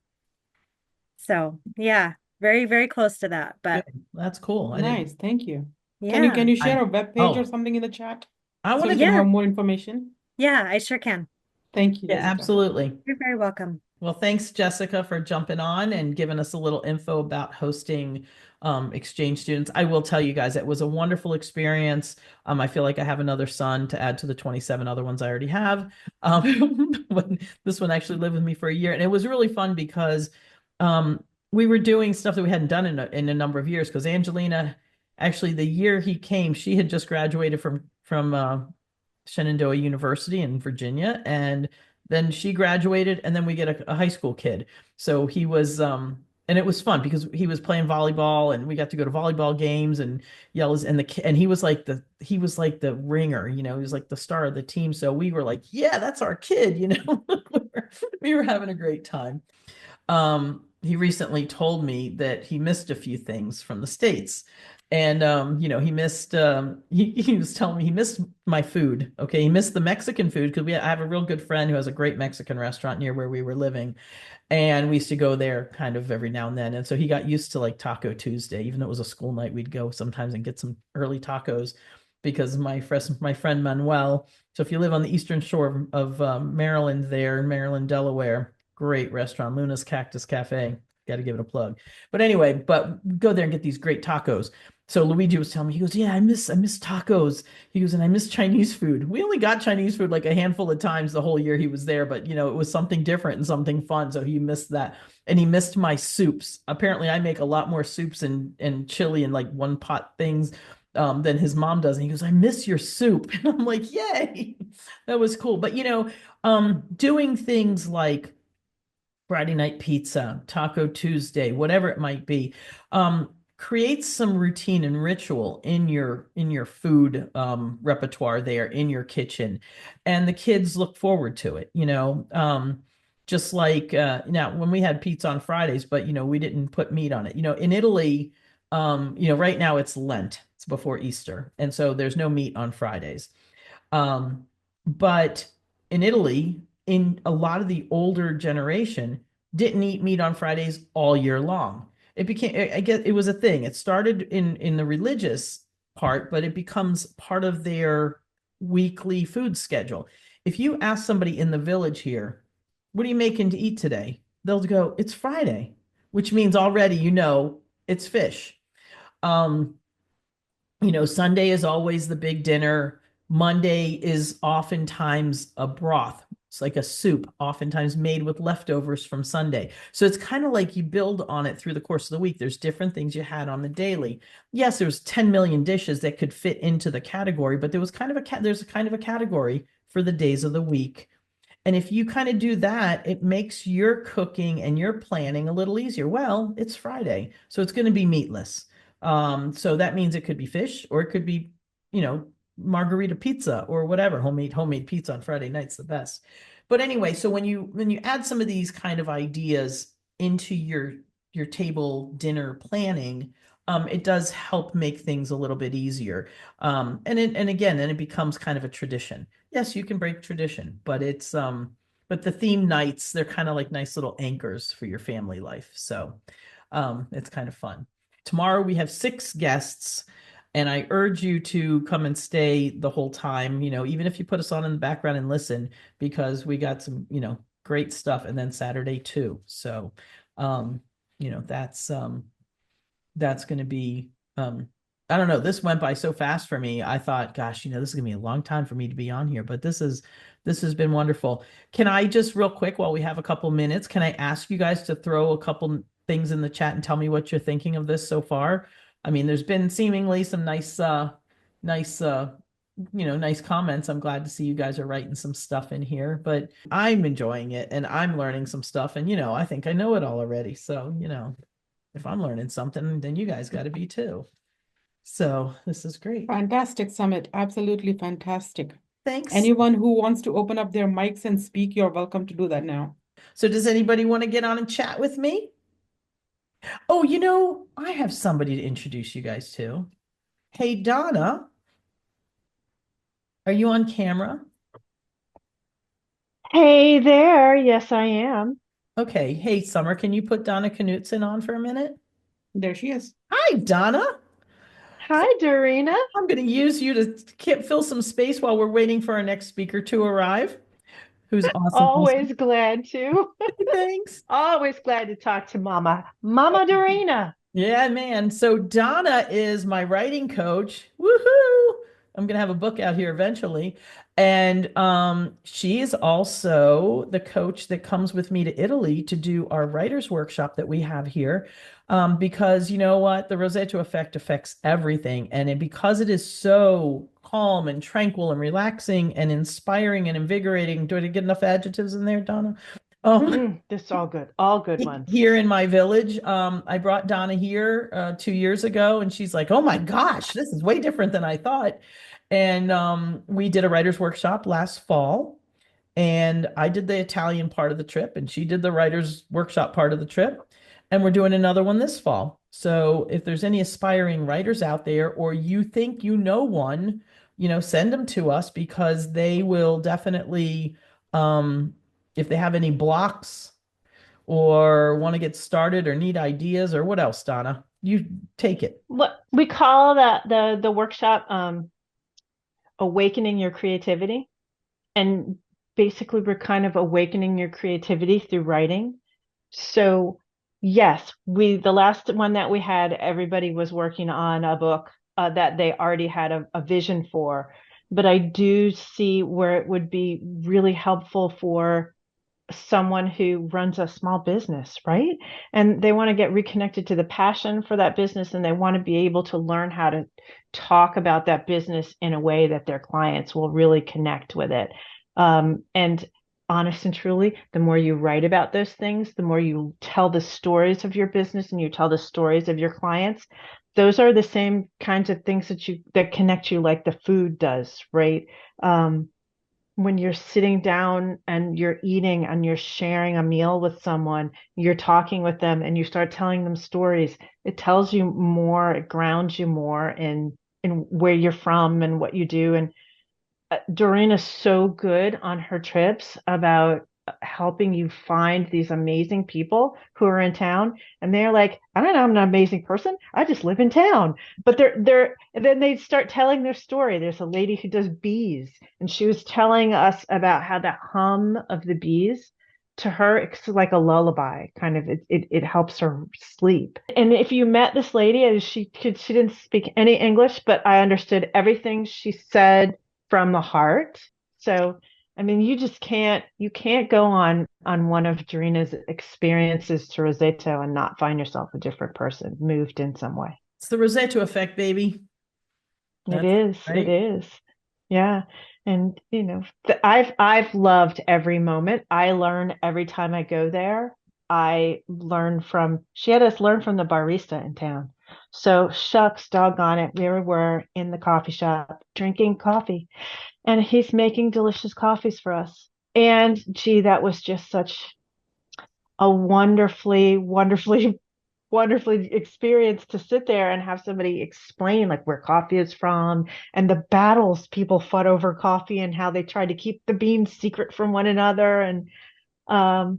So yeah, very, very close to that. But Good. That's cool. I didn't. Nice, thank you. yeah. Can you share a web page or Oh, something in the chat I so we want to. can Yeah. have more information? Yeah, I sure can. Thank you, Yeah, Jessica. absolutely. You're very welcome. Well, thanks, Jessica, for jumping on and giving us a little info about hosting exchange students. I will tell you guys, it was a wonderful experience. I feel like I have another son to add to the 27 other ones I already have. This one actually lived with me for a year, and it was really fun because we were doing stuff that we hadn't done in a number of years. Because Angelina, actually, the year he came, she had just graduated from Shenandoah University in Virginia, and then she graduated, and then we get a high school kid. So he was, and it was fun because he was playing volleyball, and we got to go to volleyball games and yell, and he was like the ringer, he was like the star of the team. So we were like, yeah, that's our kid, we were having a great time. He recently told me that he missed a few things from the States. And he missed he was telling me he missed my food. Okay. He missed the Mexican food because I have a real good friend who has a great Mexican restaurant near where we were living. And we used to go there kind of every now and then. And so he got used to like Taco Tuesday, even though it was a school night, we'd go sometimes and get some early tacos because my friend Manuel. So if you live on the eastern shore of Maryland there in Maryland, Delaware, great restaurant, Luna's Cactus Cafe. Got to give it a plug. But anyway, go there and get these great tacos. So Luigi was telling me, he goes, yeah, I miss tacos. He goes, and I miss Chinese food. We only got Chinese food like a handful of times the whole year he was there, but it was something different and something fun. So he missed that. And he missed my soups. Apparently I make a lot more soups and chili and like one pot things than his mom does. And he goes, I miss your soup. And I'm like, yay, that was cool. But doing things like Friday night pizza, Taco Tuesday, whatever it might be, create some routine and ritual in your food repertoire there in your kitchen, and the kids look forward to it. Just like now when we had pizza on Fridays, but we didn't put meat on it. In Italy, right now it's Lent, it's before Easter, and so there's no meat on Fridays. But in Italy, in a lot of the older generation, didn't eat meat on Fridays all year long. It became, I guess it was a thing. It started in the religious part, but it becomes part of their weekly food schedule. If you ask somebody in the village here, what are you making to eat today? They'll go, it's Friday, which means already it's fish. Sunday is always the big dinner. Monday is oftentimes a broth. It's like a soup, oftentimes made with leftovers from Sunday. So it's kind of like you build on it through the course of the week. There's different things you had on the daily. Yes, there's 10 million dishes that could fit into the category, but there's kind of a category for the days of the week. And if you kind of do that, it makes your cooking and your planning a little easier. Well, it's Friday, so it's going to be meatless. So that means it could be fish, or it could be, margarita pizza or whatever. Homemade pizza on Friday night's the best. But anyway, so when you add some of these kind of ideas into your table dinner planning, it does help make things a little bit easier. And again, then it becomes kind of a tradition. Yes, you can break tradition, but but the theme nights, they're kind of like nice little anchors for your family life. So it's kind of fun. Tomorrow we have 6 guests. And I urge you to come and stay the whole time, even if you put us on in the background and listen, because we got some, great stuff. And then Saturday too. So, that's going to be, I don't know, this went by so fast for me. I thought, gosh, this is gonna be a long time for me to be on here, but this has been wonderful. Can I just real quick, while we have a couple minutes, can I ask you guys to throw a couple things in the chat and tell me what you're thinking of this so far? I mean, there's been seemingly some nice comments. I'm glad to see you guys are writing some stuff in here, but I'm enjoying it and I'm learning some stuff, and I think I know it all already. So, if I'm learning something, then you guys got to be too. So this is great. Fantastic, Summit. Absolutely fantastic. Thanks. Anyone who wants to open up their mics and speak, you're welcome to do that now. So does anybody want to get on and chat with me? Oh, you know, I have somebody to introduce you guys to. Hey, Donna, are you on camera? Hey there. Yes, I am. Okay. Hey, Summer, can you put Donna Knutson on for a minute? There she is. Hi, Donna. Hi, Dorina. I'm going to use you to fill some space while we're waiting for our next speaker to arrive, who's awesome. Always glad to. Thanks. Always glad to talk to Mama. Mama Dorina. Yeah, man. So Donna is my writing coach. Woohoo! I'm gonna have a book out here eventually. And she is also the coach that comes with me to Italy to do our writers workshop that we have here. Because you know what? The Rosetto effect affects everything. Because it is so calm and tranquil and relaxing and inspiring and invigorating. Do I get enough adjectives in there, Donna? This is all good. All good ones. Here in my village. I brought Donna here 2 years ago, and she's like, "Oh my gosh, this is way different than I thought." And we did a writer's workshop last fall, and I did the Italian part of the trip, and she did the writer's workshop part of the trip. And we're doing another one this fall. So if there's any aspiring writers out there, or you think you know one, send them to us because they will definitely, if they have any blocks or want to get started or need ideas or what else, Donna? You take it. What we call that the workshop awakening your creativity. And basically we're kind of awakening your creativity through writing. So yes, the last one that we had, everybody was working on a book that they already had a vision for. But I do see where it would be really helpful for someone who runs a small business, right? And they want to get reconnected to the passion for that business, and they want to be able to learn how to talk about that business in a way that their clients will really connect with it. And honest and truly, the more you write about those things, the more you tell the stories of your business and you tell the stories of your clients, those are the same kinds of things that connect you like the food does, right? When you're sitting down and you're eating and you're sharing a meal with someone, you're talking with them and you start telling them stories, it tells you more, it grounds you more in where you're from and what you do. And Doreen is so good on her trips about helping you find these amazing people who are in town, and they're like, I don't know, I'm an amazing person, I just live in town. But and then they start telling their story. There's a lady who does bees, and she was telling us about how the hum of the bees, to her, it's like a lullaby, kind of. It helps her sleep. And if you met this lady, she didn't speak any English, but I understood everything she said from the heart. So I mean, you can't go on one of Dorina's experiences to Rosetto and not find yourself a different person, moved in some way. It's the Rosetto effect, baby. It is. It is. Yeah. And I've loved every moment. I learn every time I go there. She had us learn from the barista in town. So shucks, doggone it. We were in the coffee shop drinking coffee, and he's making delicious coffees for us. And gee, that was just such a wonderfully experience to sit there and have somebody explain like where coffee is from and the battles people fought over coffee and how they tried to keep the beans secret from one another. And I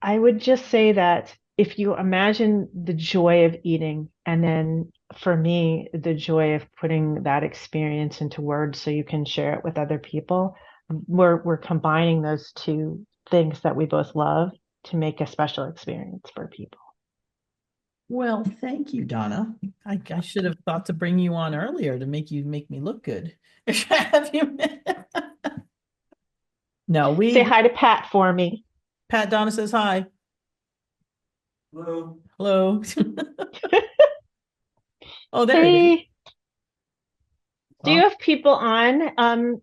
would just say that if you imagine the joy of eating, and then for me, the joy of putting that experience into words so you can share it with other people, we're combining those two things that we both love to make a special experience for people. Well, thank you, Donna. I should have thought to bring you on earlier to make me look good. Have you? No, Say hi to Pat for me. Pat, Donna says hi. Hello. Hello. Oh, there Hey. he is. Do you have people on?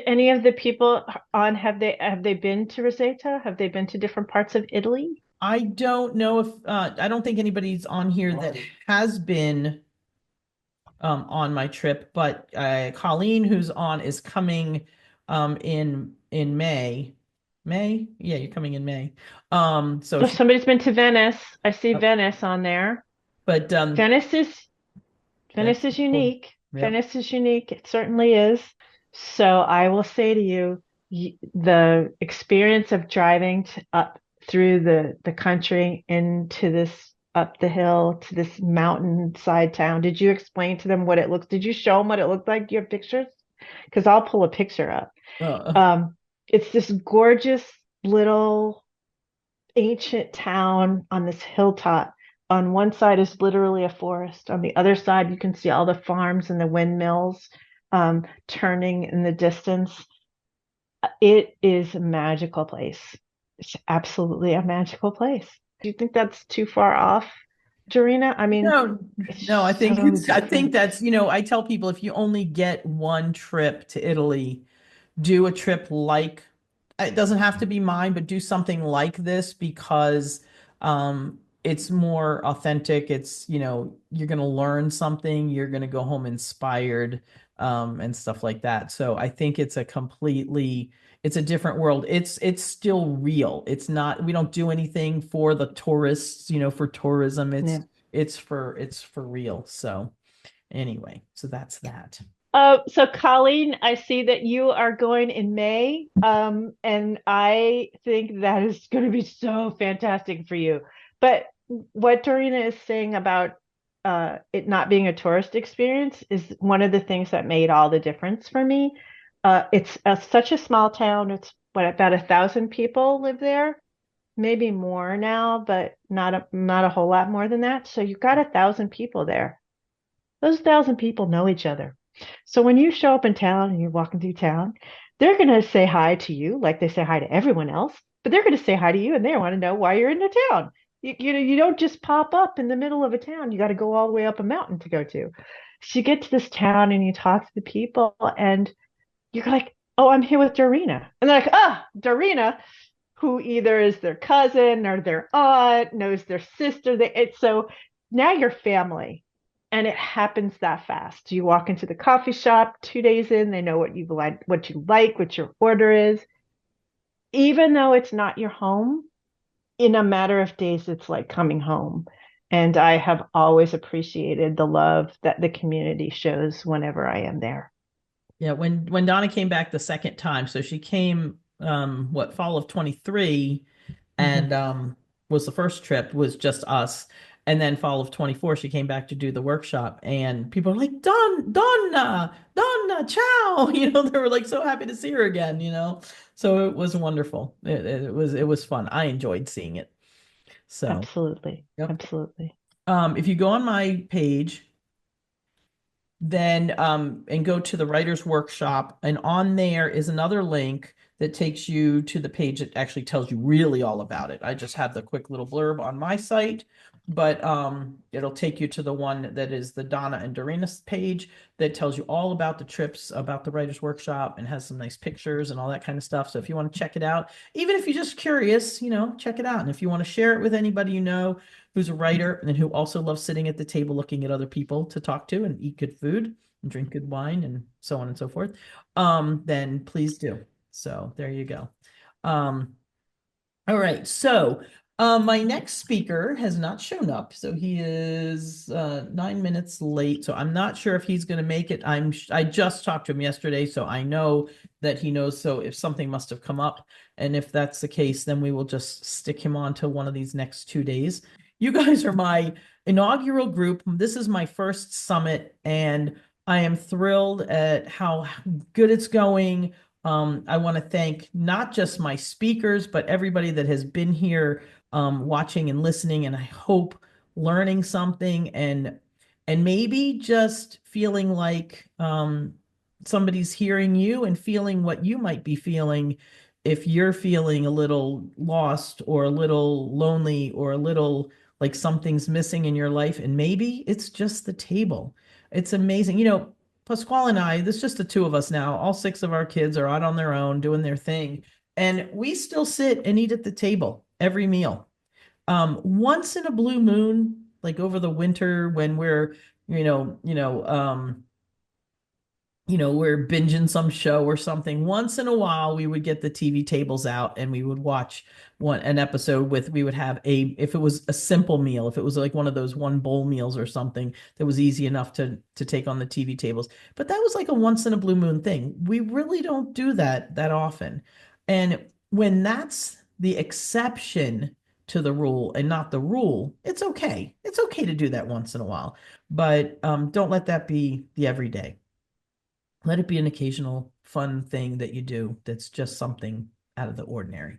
Any of the people on, have they been to Rosetto? Have they been to different parts of Italy? I don't know if I don't think anybody's on here that has been on my trip, but Colleen, who's on, is coming in May, May? Yeah, you're coming in May. So So if if somebody's been to Venice, I see Oh. Venice on there. but Venice is that's Venice is cool. unique. Yep. Venice is unique. It certainly is. So I will say to you, the experience of driving up through the country into this up the hill to this mountainside town. Did you explain to them what it looks? Did you show them what it looked like? Do you have pictures? Because I'll pull a picture up. It's this gorgeous little ancient town on this hilltop. On one side is literally a forest. On the other side, you can see all the farms and the windmills turning in the distance. It is a magical place. It's absolutely a magical place. Do you think that's too far off, Dorina? I mean, no, I think so I think that's, I tell people if you only get one trip to Italy, do a trip like, it doesn't have to be mine, but do something like this because it's more authentic. It's, you're going to learn something, you're going to go home inspired and stuff like that. So I think it's it's a different world. It's still real. It's not, we don't do anything for the tourists, for tourism. It's for real. So anyway, so that's that. So Colleen, I see that you are going in May, and I think that is going to be so fantastic for you. But what Dorina is saying about it not being a tourist experience is one of the things that made all the difference for me. It's such a small town. It's about 1,000 people live there, maybe more now, but not a whole lot more than that. So you've got 1,000 people there. Those 1,000 people know each other. So when you show up in town and you're walking through town, they're going to say hi to you like they say hi to everyone else, but they're going to say hi to you and they want to know why you're in the town. You don't just pop up in the middle of a town. You got to go all the way up a mountain to go to. So you get to this town and you talk to the people and you're like, oh, I'm here with Dorina. And they're like, Dorina, who either is their cousin or their aunt, knows their sister. So now you're family. And it happens that fast. You walk into the coffee shop 2 days in, they know what you like, what your order is. Even though it's not your home, in a matter of days, it's like coming home. And I have always appreciated the love that the community shows whenever I am there. Yeah, when Donna came back the second time, so she came fall of 23 and was the first trip was just us. And then fall of 24, she came back to do the workshop and people are like, Donna, ciao. They were like so happy to see her again, So it was wonderful. It was fun. I enjoyed seeing it. So absolutely. Yep. Absolutely. If you go on my page, then and go to the writer's workshop, and on there is another link that takes you to the page that actually tells you really all about it. I just have the quick little blurb on my site, but it'll take you to the one that is the Donna and Dorina's page that tells you all about the trips, about the writer's workshop, and has some nice pictures and all that kind of stuff. So if you want to check it out, even if you're just curious, check it out. And if you want to share it with anybody who's a writer and who also loves sitting at the table looking at other people to talk to and eat good food and drink good wine and so on and so forth, then please do. So there you go. All right. So my next speaker has not shown up. So he is 9 minutes late. So I'm not sure if he's going to make it. I just talked to him yesterday, so I know that he knows. So if something must have come up, and if that's the case, then we will just stick him on to one of these next 2 days. You guys are my inaugural group. This is my first summit, and I am thrilled at how good it's going. I want to thank not just my speakers, but everybody that has been here watching and listening, and I hope learning something and maybe just feeling like somebody's hearing you and feeling what you might be feeling if you're feeling a little lost or a little lonely or a little like something's missing in your life, and maybe it's just the table. It's amazing. Pasquale and I, there's just the two of us now. All 6 of our kids are out on their own doing their thing. And we still sit and eat at the table every meal. Once in a blue moon, like over the winter when we're, we're binging some show or something. Once in a while, we would get the TV tables out and we would watch an episode we would have if it was a simple meal, if it was like one of those one bowl meals or something that was easy enough to take on the TV tables. But that was like a once in a blue moon thing. We really don't do that often. And when that's the exception to the rule and not the rule, it's okay. It's okay to do that once in a while, but don't let that be the everyday. Let it be an occasional fun thing that you do that's just something out of the ordinary.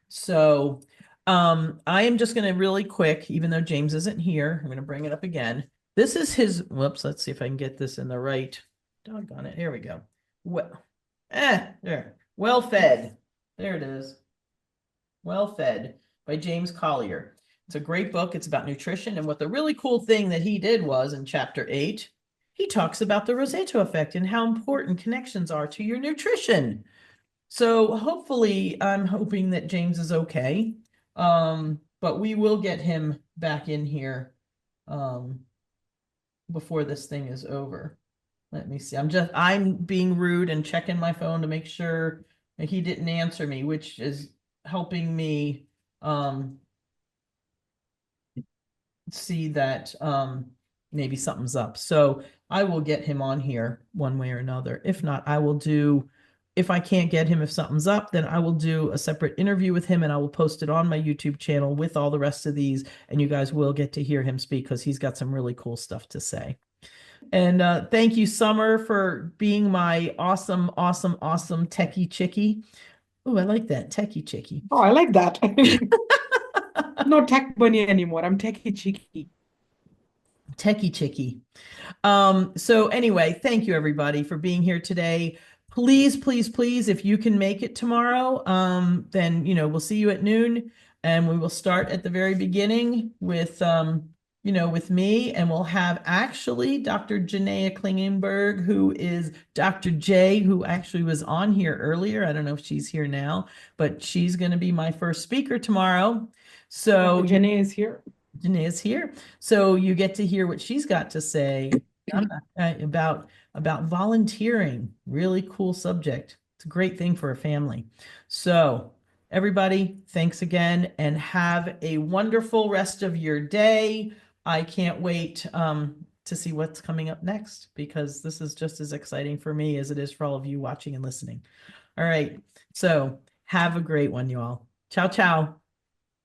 So I am just going to really quick, even though James isn't here, I'm going to bring it up again. This is his, whoops, let's see if I can get this in the right, doggone it, here we go. Well, there, Well Fed. There it is. Well Fed by James Collier. It's a great book. It's about nutrition. And what the really cool thing that he did was in chapter 8, he talks about the Rossetto effect and how important connections are to your nutrition. So hopefully, I'm hoping that James is okay. But we will get him back in here before this thing is over. Let me see. I'm being rude and checking my phone to make sure that he didn't answer me, which is helping me see that maybe something's up. So I will get him on here one way or another. If not, if I can't get him, if something's up, then I will do a separate interview with him and I will post it on my YouTube channel with all the rest of these. And you guys will get to hear him speak because he's got some really cool stuff to say. And thank you, Summer, for being my awesome techie chickie. Oh, I like that, techie chickie. Oh, I like that. No tech bunny anymore. I'm techie cheeky. Techie chickie. So anyway, thank you everybody for being here today. Please, if you can make it tomorrow, then, we'll see you at noon and we will start at the very beginning with, with me, and we'll have actually Dr. Janaea Klingenberg, who is Dr. J, who actually was on here earlier. I don't know if she's here now, but she's going to be my first speaker tomorrow. So Janaea is here. Janaea is here. So you get to hear what she's got to say about volunteering. Really cool subject. It's a great thing for a family. So everybody, thanks again and have a wonderful rest of your day. I can't wait to see what's coming up next because this is just as exciting for me as it is for all of you watching and listening. All right. So have a great one, you all. Ciao, ciao.